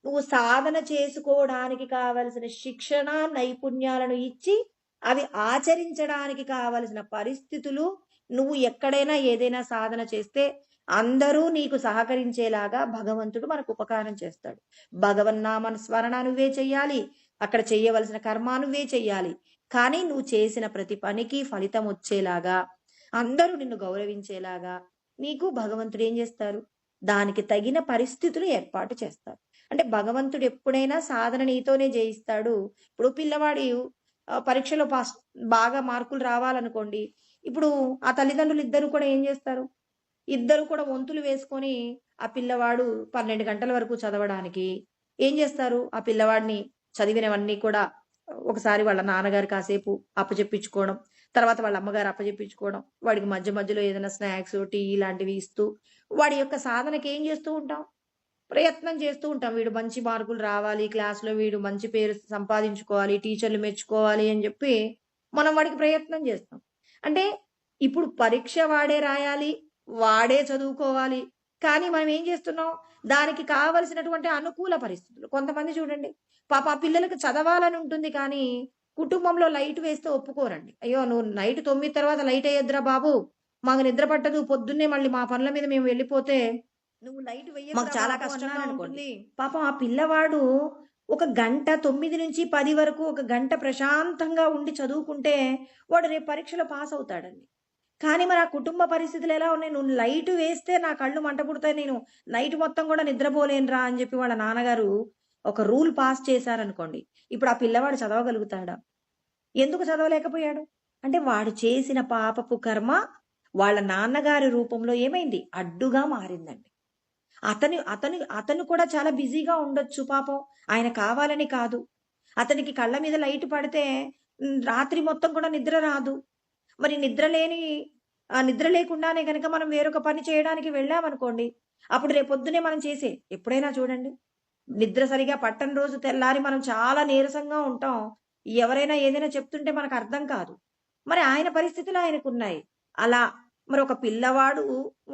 నువ్వు సాధన చేసుకోవడానికి కావలసిన శిక్షణ, నైపుణ్యాలను ఇచ్చి, అవి ఆచరించడానికి కావలసిన పరిస్థితులు, నువ్వు ఎక్కడైనా ఏదైనా సాధన చేస్తే అందరూ నీకు సహకరించేలాగా భగవంతుడు మనకు ఉపకారం చేస్తాడు. భగవన్నామ స్మరణ నువ్వే చెయ్యాలి, అక్కడ చెయ్యవలసిన కర్మ నువ్వే చెయ్యాలి. కానీ నువ్వు చేసిన ప్రతి పనికి ఫలితం వచ్చేలాగా, అందరూ నిన్ను గౌరవించేలాగా నీకు భగవంతుడు ఏం చేస్తారు? దానికి తగిన పరిస్థితులు ఏర్పాటు చేస్తారు. అంటే భగవంతుడు ఎప్పుడైనా సాధన నీతోనే చేయిస్తాడు. ఇప్పుడు పిల్లవాడి పరీక్షలో బాగా మార్కులు రావాలనుకోండి, ఇప్పుడు ఆ తల్లిదండ్రులు ఇద్దరు కూడా ఏం చేస్తారు? ఇద్దరు కూడా వంతులు వేసుకొని ఆ పిల్లవాడు 12 గంటల వరకు చదవడానికి ఏం చేస్తారు? ఆ పిల్లవాడిని చదివినవన్నీ కూడా ఒకసారి వాళ్ళ నాన్నగారు కాసేపు అప్పచెప్పించుకోవడం, తర్వాత వాళ్ళ అమ్మగారు అప్పచెప్పించుకోవడం, వాడికి మధ్య మధ్యలో ఏదైనా స్నాక్స్, టీ ఇలాంటివి ఇస్తూ వాడి యొక్క సాధనకి ఏం చేస్తూ ఉంటాం? ప్రయత్నం చేస్తూ ఉంటాం. వీడు మంచి మార్కులు రావాలి, క్లాస్‌లో వీడు మంచి పేరు సంపాదించుకోవాలి, టీచర్లు మెచ్చుకోవాలి అని చెప్పి మనం వాడికి ప్రయత్నం చేస్తాం. అంటే ఇప్పుడు పరీక్ష వాడే రాయాలి, వాడే చదువుకోవాలి. కానీ మనం ఏం చేస్తున్నాం? దానికి కావలసినటువంటి అనుకూల పరిస్థితులు. కొంతమంది చూడండి, పాపం ఆ పిల్లలకి చదవాలని ఉంటుంది కానీ కుటుంబంలో లైట్ వేస్తే ఒప్పుకోరండి. అయ్యో! నువ్వు నైట్ 9 తర్వాత లైట్ ఎయొద్దురా బాబు, మాకు నిద్ర పట్టదు. పొద్దున్నే మళ్ళీ మా పనుల మీద మేము వెళ్ళిపోతే నువ్వు లైట్ మాకు వెయ్యకురా చాలా బాబు కష్టంగా అన్నారనుకోండి. ఉంటుంది. పాపం ఆ పిల్లవాడు ఒక గంట 9-10 వరకు ఒక గంట ప్రశాంతంగా ఉండి చదువుకుంటే వాడు రేపు పరీక్షలో పాస్ అవుతాడండి. కానీ మరి ఆ కుటుంబ పరిస్థితులు ఎలా ఉన్నాయి? నువ్వు లైట్ వేస్తే నా కళ్ళు మంట పుడతాయి, నేను నైట్ మొత్తం కూడా నిద్రపోలేనురా అని చెప్పి వాళ్ళ నాన్నగారు ఒక రూల్ పాస్ చేశారనుకోండి. ఇప్పుడు ఆ పిల్లవాడు చదవగలుగుతాడా? ఎందుకు చదవలేకపోయాడు? అంటే వాడు చేసిన పాపపు కర్మ వాళ్ళ నాన్నగారి రూపంలో ఏమైంది? అడ్డుగా మారిందండి. అతను కూడా చాలా బిజీగా ఉండొచ్చు పాపం. ఆయన కావాలని కాదు. అతనికి కళ్ళ మీద లైట్ పడితే రాత్రి మొత్తం కూడా నిద్ర రాదు. మరి నిద్ర లేకుండానే గనక మనం వేరొక పని చేయడానికి వెళ్ళామనుకోండి, అప్పుడు రేపొద్దునే మనం ఎప్పుడైనా చూడండి, నిద్ర సరిగా పట్టని రోజు తెల్లారి మనం చాలా నీరసంగా ఉంటాం. ఎవరైనా ఏదైనా చెప్తుంటే మనకు అర్థం కాదు. మరి ఆయన పరిస్థితులు ఆయనకున్నాయి. అలా మరి ఒక పిల్లవాడు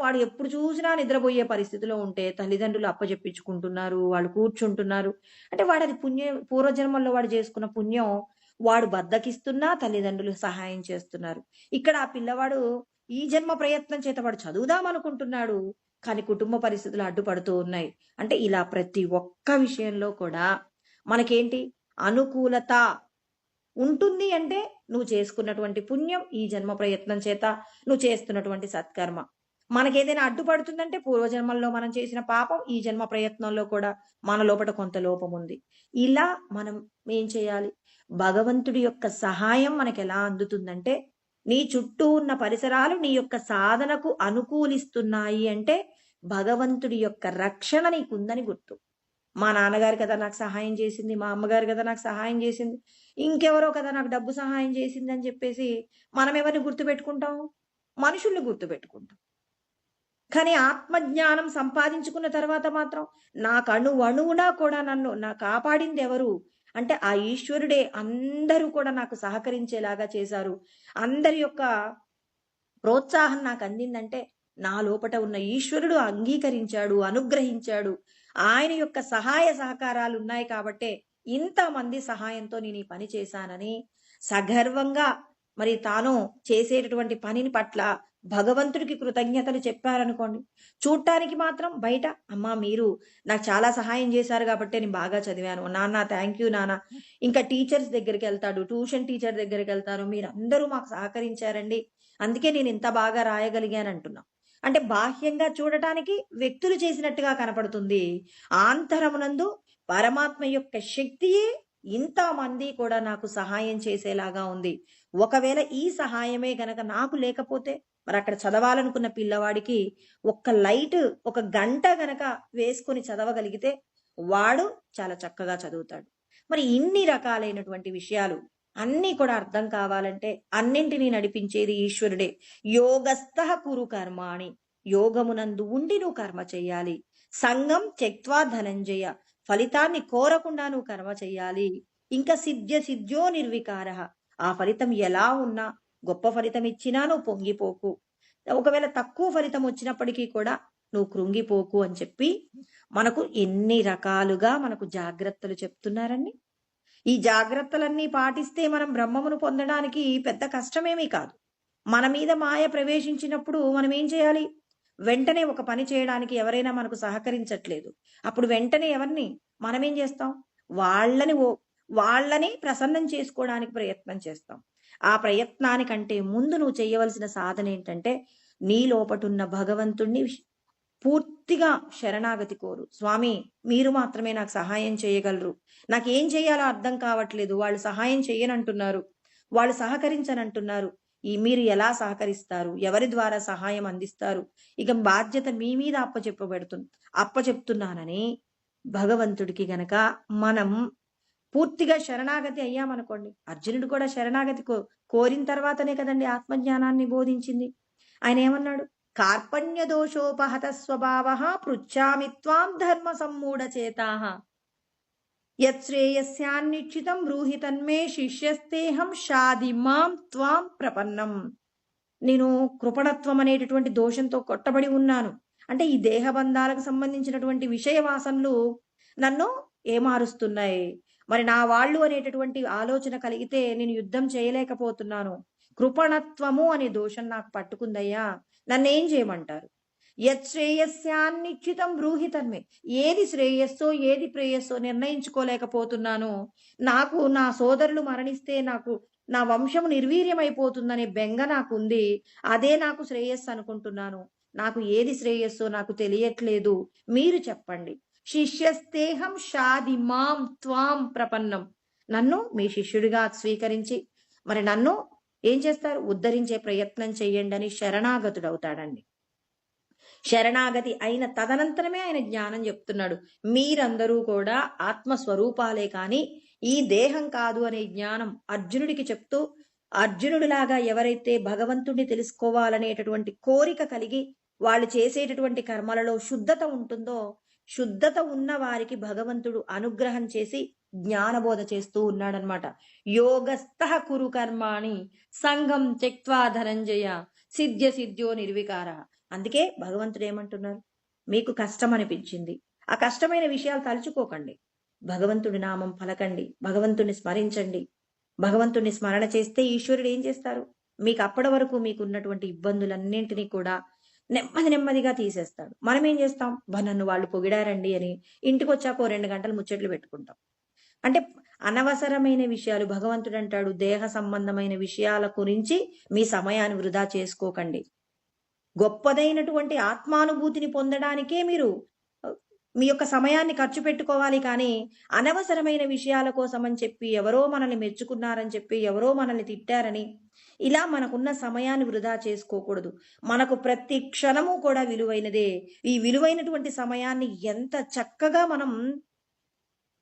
వాడు ఎప్పుడు చూసినా నిద్రపోయే పరిస్థితిలో ఉంటే తల్లిదండ్రులు అప్పజెప్పించుకుంటున్నారు, వాళ్ళు కూర్చుంటున్నారు. అంటే వాడది పూర్వజన్మల్లో వాడు చేసుకున్న పుణ్యం వాడు బద్ధకిస్తున్నా తల్లిదండ్రులు సహాయం చేస్తున్నారు. ఇక్కడ ఆ పిల్లవాడు ఈ జన్మ ప్రయత్నం చేత వాడు చదువుదామనుకుంటున్నాడు. కానీ కుటుంబ పరిస్థితులు అడ్డుపడుతూ ఉన్నాయి. అంటే ఇలా ప్రతి ఒక్క విషయంలో కూడా మనకేంటి? అనుకూలత ఉంటుంది అంటే నువ్వు చేసుకున్నటువంటి పుణ్యం, ఈ జన్మ ప్రయత్నం చేత నువ్వు చేస్తున్నటువంటి సత్కర్మ. మనకేదైనా అడ్డుపడుతుందంటే పూర్వజన్మల్లో మనం చేసిన పాపం, ఈ జన్మ ప్రయత్నంలో కూడా మన లోపట కొంత లోపం ఉంది. ఇలా మనం ఏం చేయాలి? భగవంతుడి యొక్క సహాయం మనకెలా అందుతుందంటే, నీ చుట్టూ ఉన్న పరిసరాలు నీ యొక్క సాధనకు అనుకూలిస్తున్నాయి అంటే భగవంతుడి యొక్క రక్షణ నీకుందని గుర్తు. మా నాన్నగారు కదా నాకు సహాయం చేసింది, మా అమ్మగారు కదా నాకు సహాయం చేసింది, ఇంకెవరో కదా నాకు డబ్బు సహాయం చేసింది అని చెప్పేసి మనం ఎవరిని గుర్తుపెట్టుకుంటాం? మనుషుల్ని గుర్తుపెట్టుకుంటాం. కానీ ఆత్మజ్ఞానం సంపాదించుకున్న తర్వాత మాత్రం నాకు అణువణువునా కూడా నన్ను కాపాడింది ఎవరు అంటే ఆ ఈశ్వరుడే. అందరూ కూడా నాకు సహకరించేలాగా చేశారు. అందరి యొక్క ప్రోత్సాహం నాకు అందిందంటే నా లోపట ఉన్న ఈశ్వరుడు అంగీకరించాడు, అనుగ్రహించాడు. ఆయన యొక్క సహాయ సహకారాలు ఉన్నాయి కాబట్టే ఇంతమంది సహాయంతో నేను ఈ పని చేశానని సగర్వంగా మరి తాను చేసేటటువంటి పనిని పట్ల భగవంతుడికి కృతజ్ఞతలు చెప్పారనుకోండి, చూడటానికి మాత్రం బయట అమ్మా మీరు నాకు చాలా సహాయం చేశారు కాబట్టి నేను బాగా చదివాను. నాన్న థ్యాంక్ యూ నాన్న. ఇంకా టీచర్స్ దగ్గరికెళ్తాడు, ట్యూషన్ టీచర్ దగ్గరికెళ్తారు. మీరందరూ మాకు సహకరించారండి. అందుకే నేను ఇంత బాగా రాయగలిగానంటున్నాం. అంటే బాహ్యంగా చూడటానికి వ్యక్తులు చేసినట్టుగా కనపడుతుంది. ఆంతరమునందు పరమాత్మ యొక్క శక్తియే ఇంతమంది కూడా నాకు సహాయం చేసేలాగా ఉంది. ఒకవేళ ఈ సహాయమే గనక నాకు లేకపోతే మరి అక్కడ చదవాలనుకున్న పిల్లవాడికి ఒక్క లైట్ ఒక గంట గనక వేసుకొని చదవగలిగితే వాడు చాలా చక్కగా చదువుతాడు. మరి ఇన్ని రకాలైనటువంటి విషయాలు అన్నీ కూడా అర్థం కావాలంటే అన్నింటినీ నడిపించేది ఈశ్వరుడే. యోగస్థః కురు కర్మాణి, యోగమునందు ఉండి నువ్వు కర్మ చెయ్యాలి. సంగం త్యక్త్వా ధనంజయ, ఫలితాన్ని కోరకుండా నువ్వు కర్మ చెయ్యాలి. ఇంకా సిద్ధ్యో నిర్వికార, ఆ ఫలితం ఎలా ఉన్నా గొప్ప ఫలితం ఇచ్చినా నువ్వు పొంగిపోకు, ఒకవేళ తక్కువ ఫలితం వచ్చినప్పటికీ కూడా నువ్వు కృంగిపోకు అని చెప్పి మనకు ఎన్ని రకాలుగా మనకు జాగ్రత్తలు చెప్తున్నారండి. ఈ జాగ్రత్తలన్నీ పాటిస్తే మనం బ్రహ్మమును పొందడానికి పెద్ద కష్టమేమీ కాదు. మన మీద మాయ ప్రవేశించినప్పుడు మనం ఏం చేయాలి? వెంటనే ఒక పని చేయడానికి ఎవరైనా మనకు సహకరించట్లేదు, అప్పుడు వెంటనే ఎవరిని మనమేం చేస్తాం? వాళ్ళని ప్రసన్నం చేసుకోవడానికి ప్రయత్నం చేస్తాం. ఆ ప్రయత్నానికంటే ముందు నువ్వు చేయవలసిన సాధన ఏంటంటే నీ లోపటున్న భగవంతుణ్ణి పూర్తిగా శరణాగతి కోరు. స్వామి మీరు మాత్రమే నాకు సహాయం చేయగలరు, నాకేం చేయాలో అర్థం కావట్లేదు, వాళ్ళు సహాయం చేయనంటున్నారు, వాళ్ళు సహకరించనంటున్నారు, మీరు ఎలా సహకరిస్తారు, ఎవరి ద్వారా సహాయం అందిస్తారు, ఇక బాధ్యత మీ మీద అప్పచెప్తున్నానని భగవంతుడికి గనక మనం పూర్తిగా శరణాగతి అయ్యామనుకోండి. అర్జునుడు కూడా శరణాగతి కోరిన తర్వాతనే కదండి ఆత్మజ్ఞానాన్ని బోధించింది. ఆయన ఏమన్నాడు? కార్పణ్య దోషోపహత స్వభావ పృచ్ఛామి త్వాం ధర్మ సమ్మూఢ చేతాః యత్శ్రేయస్యాన్నిశ్చితం బ్రూహి తన్మే శిష్యస్తేహం షాదిమాం త్వాం ప్రపన్నం. నేను కృపణత్వం అనేటటువంటి దోషంతో కొట్టబడి ఉన్నాను. అంటే ఈ దేహబంధాలకు సంబంధించినటువంటి విషయ వాసనలు నన్ను ఏమారుస్తున్నాయి. మరి నా వాళ్ళు అనేటటువంటి ఆలోచన కలిగితే నేను యుద్ధం చేయలేకపోతున్నాను. కృపణత్వము అనే దోషం నాకు పట్టుకుందయ్యా, నన్నేం చేయమంటారు? యత్శ్రేయస్యాన్నిశ్చితం బ్రూహి తన్మే, ఏది శ్రేయస్సో ఏది ప్రేయస్సో నిర్ణయించుకోలేకపోతున్నాను. నాకు నా సోదరులు మరణిస్తే నా వంశము నిర్వీర్యమైపోతుందనే బెంగ నాకుంది. అదే నాకు శ్రేయస్సు అనుకుంటున్నాను. నాకు ఏది శ్రేయస్సో నాకు తెలియట్లేదు, మీరు చెప్పండి. శిష్యస్తేహం షాదిమాం త్వాం ప్రపన్నం. నన్ను మీ శిష్యుడిగా స్వీకరించి మరి నన్ను ఏం చేస్తారు? ఉద్ధరించే ప్రయత్నం చెయ్యండి అని శరణాగతుడవుతాడండి. శరణాగతి అయిన తదనంతరమే ఆయన జ్ఞానం చెప్తున్నాడు. మీరందరూ కూడా ఆత్మస్వరూపాలే కాని ఈ దేహం కాదు అనే జ్ఞానం అర్జునుడికి చెప్తూ, అర్జునుడిలాగా ఎవరైతే భగవంతుడిని తెలుసుకోవాలనేటటువంటి కోరిక కలిగి వాళ్ళు చేసేటటువంటి కర్మలలో శుద్ధత ఉంటుందో, శుద్ధత ఉన్న వారికి భగవంతుడు అనుగ్రహం చేసి జ్ఞానబోధ చేస్తూ ఉన్నాడనమాట. యోగస్థః కురు కర్మాణి సంగం త్యక్త్వా ధనంజయ సిద్ధ్యో నిర్వికార. అందుకే భగవంతుడు ఏమంటున్నారు? మీకు కష్టం అనిపించింది, ఆ కష్టమైన విషయాలు తలుచుకోకండి, భగవంతుడి నామం పలకండి, భగవంతుడిని స్మరించండి. భగవంతుడిని స్మరణ చేస్తే ఈశ్వరుడు ఏం చేస్తారు? మీకు అప్పటి వరకు మీకున్నటువంటి ఇబ్బందులన్నింటినీ కూడా నెమ్మదిగా తీసేస్తాడు. మనం ఏం చేస్తాం? నన్ను వాళ్ళు పొగిడారండి అని ఇంటికి వచ్చాక 2 గంటలు ముచ్చట్లు పెట్టుకుంటాం. అంటే అనవసరమైన విషయాలు, భగవంతుడు అంటాడు దేహ సంబంధమైన విషయాల గురించి మీ సమయాన్ని వృధా చేసుకోకండి. గొప్పదైనటువంటి ఆత్మానుభూతిని పొందడానికే మీరు మీ యొక్క సమయాన్ని ఖర్చు పెట్టుకోవాలి. కానీ అనవసరమైన విషయాల కోసం అని చెప్పి, ఎవరో మనల్ని మెచ్చుకున్నారని చెప్పి, ఎవరో మనల్ని తిట్టారని ఇలా మనకున్న సమయాన్ని వృధా చేసుకోకూడదు. మనకు ప్రతి క్షణము కూడా విలువైనదే. ఈ విలువైనటువంటి సమయాన్ని ఎంత చక్కగా మనం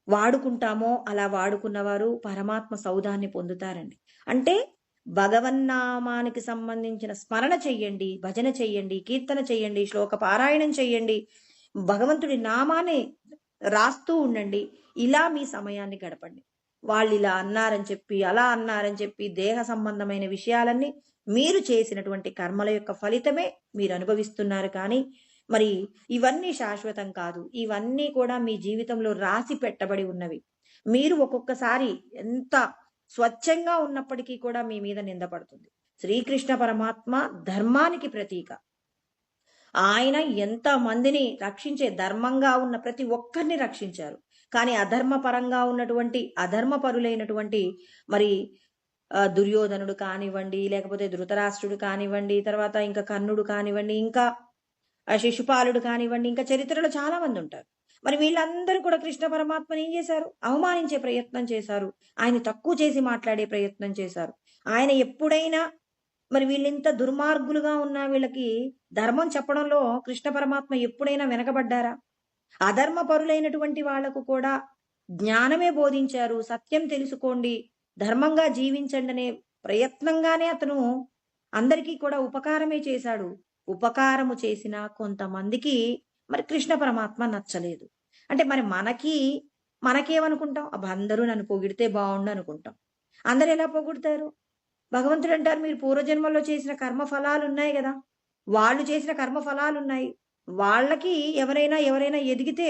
వాడుకుంటామో అలా వాడుకున్నవారు పరమాత్మ సౌధాన్ని పొందుతారండి. అంటే భగవన్నామానికి సంబంధించిన స్మరణ చెయ్యండి, భజన చెయ్యండి, కీర్తన చెయ్యండి, శ్లోక పారాయణం చెయ్యండి, భగవంతుడి నామాన్ని రాస్తూ ఉండండి. ఇలా మీ సమయాన్ని గడపండి. వాళ్ళు ఇలా అన్నారని చెప్పి, అలా అన్నారని చెప్పి దేహ సంబంధమైన విషయాలన్నీ మీరు చేసినటువంటి కర్మల యొక్క ఫలితమే మీరు అనుభవిస్తున్నారు. కానీ మరి ఇవన్నీ శాశ్వతం కాదు. ఇవన్నీ కూడా మీ జీవితంలో రాసి పెట్టబడి ఉన్నవి. మీరు ఒక్కొక్కసారి ఎంత స్వచ్ఛంగా ఉన్నప్పటికీ కూడా మీ మీద నిందపడుతుంది. శ్రీకృష్ణ పరమాత్మ ధర్మానికి ప్రతీక. ఆయన ఎంత మందిని రక్షించే ధర్మంగా ఉన్న ప్రతి ఒక్కరిని రక్షించారు. కానీ అధర్మపరంగా ఉన్నటువంటి అధర్మపరులైనటువంటి మరి దుర్యోధనుడు కానివ్వండి, లేకపోతే ధృతరాష్ట్రుడు కానివ్వండి, తర్వాత ఇంకా కర్ణుడు కానివ్వండి, ఇంకా శిశుపాలుడు కానివ్వండి, ఇంకా చరిత్రలో చాలా మంది ఉంటారు. మరి వీళ్ళందరూ కూడా కృష్ణ పరమాత్మని ఏం చేశారు? అవమానించే ప్రయత్నం చేశారు. ఆయన తక్కువ చేసి మాట్లాడే ప్రయత్నం చేశారు. ఆయన ఎప్పుడైనా మరి వీళ్ళింత దుర్మార్గులుగా ఉన్న వీళ్ళకి ధర్మం చెప్పడంలో కృష్ణ పరమాత్మ ఎప్పుడైనా వెనకబడ్డారా? అధర్మ పరులైనటువంటి వాళ్లకు కూడా జ్ఞానమే బోధించారు. సత్యం తెలుసుకోండి, ధర్మంగా జీవించండి అనే ప్రయత్నంగానే అతను అందరికీ కూడా ఉపకారమే చేశాడు. ఉపకారము చేసిన కొంతమందికి మరి కృష్ణ పరమాత్మ నచ్చలేదు. అంటే మరి మనకేమనుకుంటాం? అబ్బా, అందరూ నన్ను పొగిడితే బాగుండు అనుకుంటాం. అందరు ఎలా పొగుడతారు? భగవంతుడు అంటారు, మీరు పూర్వజన్మల్లో చేసిన కర్మ ఫలాలు ఉన్నాయి కదా, వాళ్ళు చేసిన కర్మ ఫలాలు ఉన్నాయి. వాళ్ళకి ఎవరైనా ఎదిగితే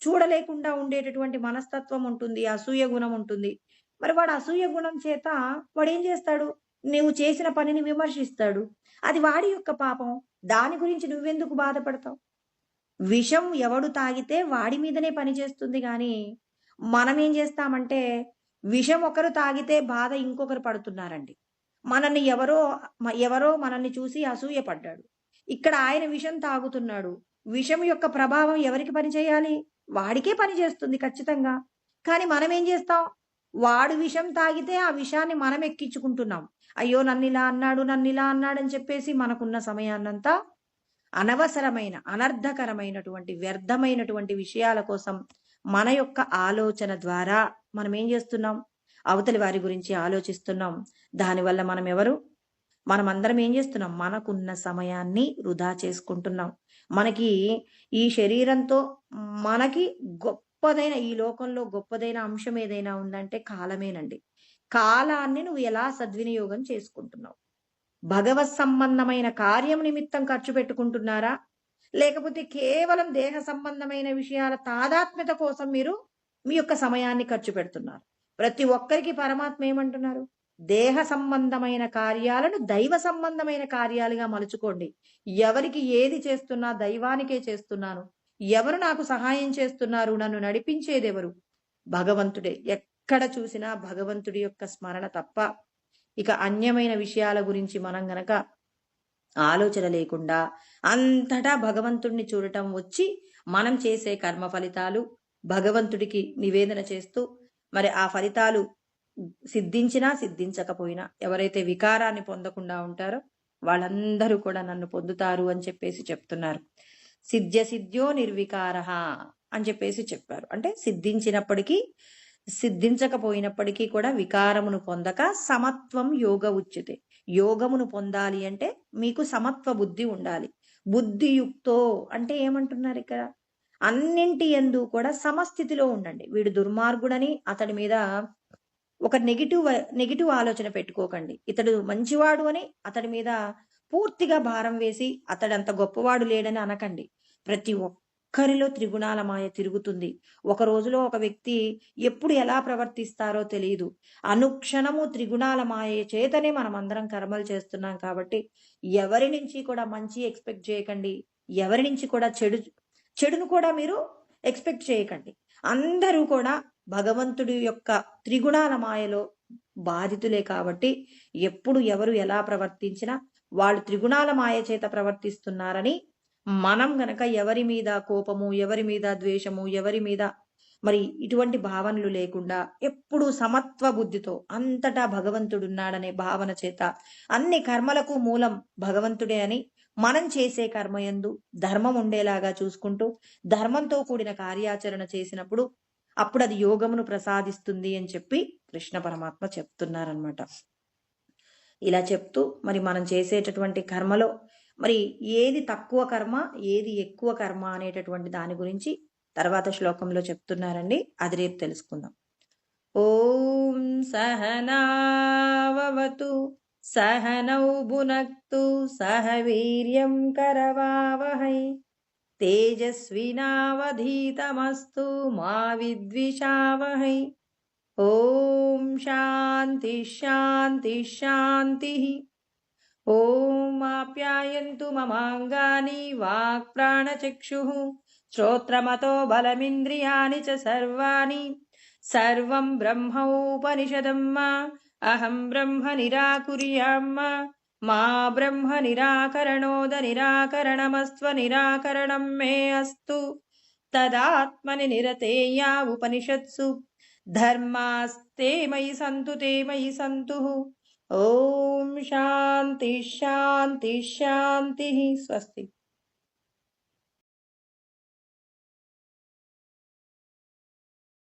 చూడలేకుండా ఉండేటటువంటి మనస్తత్వం ఉంటుంది, అసూయ గుణం ఉంటుంది. మరి వాడు అసూయ గుణం చేత వాడు ఏం చేస్తాడు? నువ్వు చేసిన పనిని విమర్శిస్తాడు. అది వాడి యొక్క పాపం. దాని గురించి నువ్వెందుకు బాధపడతావు? విషం ఎవడు తాగితే వాడి మీదనే పనిచేస్తుంది. కానీ మనం ఏం చేస్తామంటే, విషం ఒకరు తాగితే బాధ ఇంకొకరు పడుతున్నారండి. మనల్ని ఎవరో మనల్ని చూసి అసూయ పడ్డాడు. ఇక్కడ ఆయన విషం తాగుతున్నాడు. విషం యొక్క ప్రభావం ఎవరికి పని చేయాలి? వాడికే పని చేస్తుంది ఖచ్చితంగా. కానీ మనం ఏం చేస్తాం? వాడు విషం తాగితే ఆ విషాన్ని మనం ఎక్కించుకుంటున్నాం. అయ్యో, నన్నిలా అన్నాడు అని చెప్పేసి మనకున్న సమయాన్నంతా అనవసరమైన, అనర్థకరమైనటువంటి, వ్యర్థమైనటువంటి విషయాల కోసం మన యొక్క ఆలోచన ద్వారా మనం ఏం చేస్తున్నాం? అవతలి వారి గురించి ఆలోచిస్తున్నాం. దానివల్ల మనమందరం ఏం చేస్తున్నాం? మనకున్న సమయాన్ని వృధా చేసుకుంటున్నాం. మనకి ఈ శరీరంతో మనకి గొప్పదైన, ఈ లోకంలో గొప్పదైన అంశం ఏదైనా ఉందంటే కాలమేనండి. కాలాన్ని నువ్వు ఎలా సద్వినియోగం చేసుకుంటున్నావు? భగవత్ సంబంధమైన కార్యం నిమిత్తం ఖర్చు పెట్టుకుంటున్నారా? లేకపోతే కేవలం దేహ సంబంధమైన విషయాల తాదాత్మ్యత కోసం మీరు మీ యొక్క సమయాన్ని ఖర్చు పెడుతున్నారు? ప్రతి ఒక్కరికి పరమాత్మ ఏమంటున్నారు? దేహ సంబంధమైన కార్యాలను దైవ సంబంధమైన కార్యాలుగా మలుచుకోండి. ఎవరికి ఏది చేస్తున్నా దైవానికే చేస్తున్నాను. ఎవరు నాకు సహాయం చేస్తున్నారు? నన్ను నడిపించేదెవరు? భగవంతుడే. ఎక్కడ చూసినా భగవంతుడి యొక్క స్మరణ తప్ప ఇక అన్యమైన విషయాల గురించి మనం గనక ఆలోచన లేకుండా అంతటా భగవంతుడిని చూడటం వచ్చి మనం చేసే కర్మ ఫలితాలు భగవంతుడికి నివేదన చేస్తూ మరి ఆ ఫలితాలు సిద్ధించినా సిద్ధించకపోయినా ఎవరైతే వికారాన్ని పొందకుండా ఉంటారో వాళ్ళందరూ కూడా నన్ను పొందుతారు అని చెప్పేసి చెప్తున్నారు. సిద్ధ్యో నిర్వికార అని చెప్పేసి చెప్పారు. అంటే సిద్ధించినప్పటికీ సిద్ధించకపోయినప్పటికీ కూడా వికారమును పొందక సమత్వం యోగ ఉచ్యతే. యోగమును పొందాలి అంటే మీకు సమత్వ బుద్ధి ఉండాలి. బుద్ధియుక్తో అంటే ఏమంటున్నారు ఇక్కడ? అన్నింటి యందు కూడా సమస్థితిలో ఉండండి. వీడు దుర్మార్గుడని అతడి మీద ఒక నెగిటివ్ ఆలోచన పెట్టుకోకండి. ఇతడు మంచివాడు అని అతడి మీద పూర్తిగా భారం వేసి అతడంత గొప్పవాడు లేడని అనకండి. ప్రతి ఒక్కరిలో త్రిగుణాల మాయ తిరుగుతుంది. ఒక రోజులో ఒక వ్యక్తి ఎప్పుడు ఎలా ప్రవర్తిస్తారో తెలియదు. అనుక్షణము త్రిగుణాల మాయ చేతనే మనం అందరం కర్మలు చేస్తున్నాం. కాబట్టి ఎవరి నుంచి కూడా మంచి ఎక్స్పెక్ట్ చేయకండి. ఎవరి నుంచి కూడా చెడును కూడా మీరు ఎక్స్పెక్ట్ చేయకండి. అందరూ కూడా భగవంతుడి యొక్క త్రిగుణాల మాయలో బాధితులే. కాబట్టి ఎప్పుడు ఎవరు ఎలా ప్రవర్తించినా వాళ్ళు త్రిగుణాల మాయ చేత ప్రవర్తిస్తున్నారని మనం గనక ఎవరి మీద కోపము, ఎవరి మీద ద్వేషము, ఎవరి మీద మరి ఇటువంటి భావనలు లేకుండా ఎప్పుడు సమత్వ బుద్ధితో అంతటా భగవంతుడున్నాడనే భావన చేత అన్ని కర్మలకు మూలం భగవంతుడే అని మనం చేసే కర్మయందు ధర్మం ఉండేలాగా చూసుకుంటూ ధర్మంతో కూడిన కార్యాచరణ చేసినప్పుడు అప్పుడు అది యోగమును ప్రసాదిస్తుంది అని చెప్పి కృష్ణ పరమాత్మ చెప్తున్నారనమాట. ఇలా చెప్తూ మరి మనం చేసేటటువంటి కర్మలో మరి ఏది తక్కువ కర్మ, ఏది ఎక్కువ కర్మ అనేటటువంటి దాని గురించి తర్వాత శ్లోకంలో చెప్తున్నారండి. అది రేపు తెలుసుకుందాం. ఓం సహనావతు సహనౌ భునక్తు సహ వీర్యం కరవావహై తేజస్వినావధీతమస్తు మా విద్విషావహై. ఓం శాంతి శాంతి శాంతి. ఓం ఆప్యాయంతు మమాంగాని వాక్ప్రాణచక్షుః శ్రోత్రమతో బలమింద్రియాణి చ సర్వాణి సర్వం బ్రహ్మోపనిషదం మా అహం బ్రహ్మ నిరాకుర్యాం మా బ్రహ్మ నిరాకరణోద నిరాకరణమస్త్వ నిరాకరణం మే అస్తు తదాత్మని నిరతేయా ఉపనిషత్సు ధర్మాస్తే మయి సంతు తే మయి సంతు. ఓం శాంతి శాంతి శాంతి. స్వస్తి.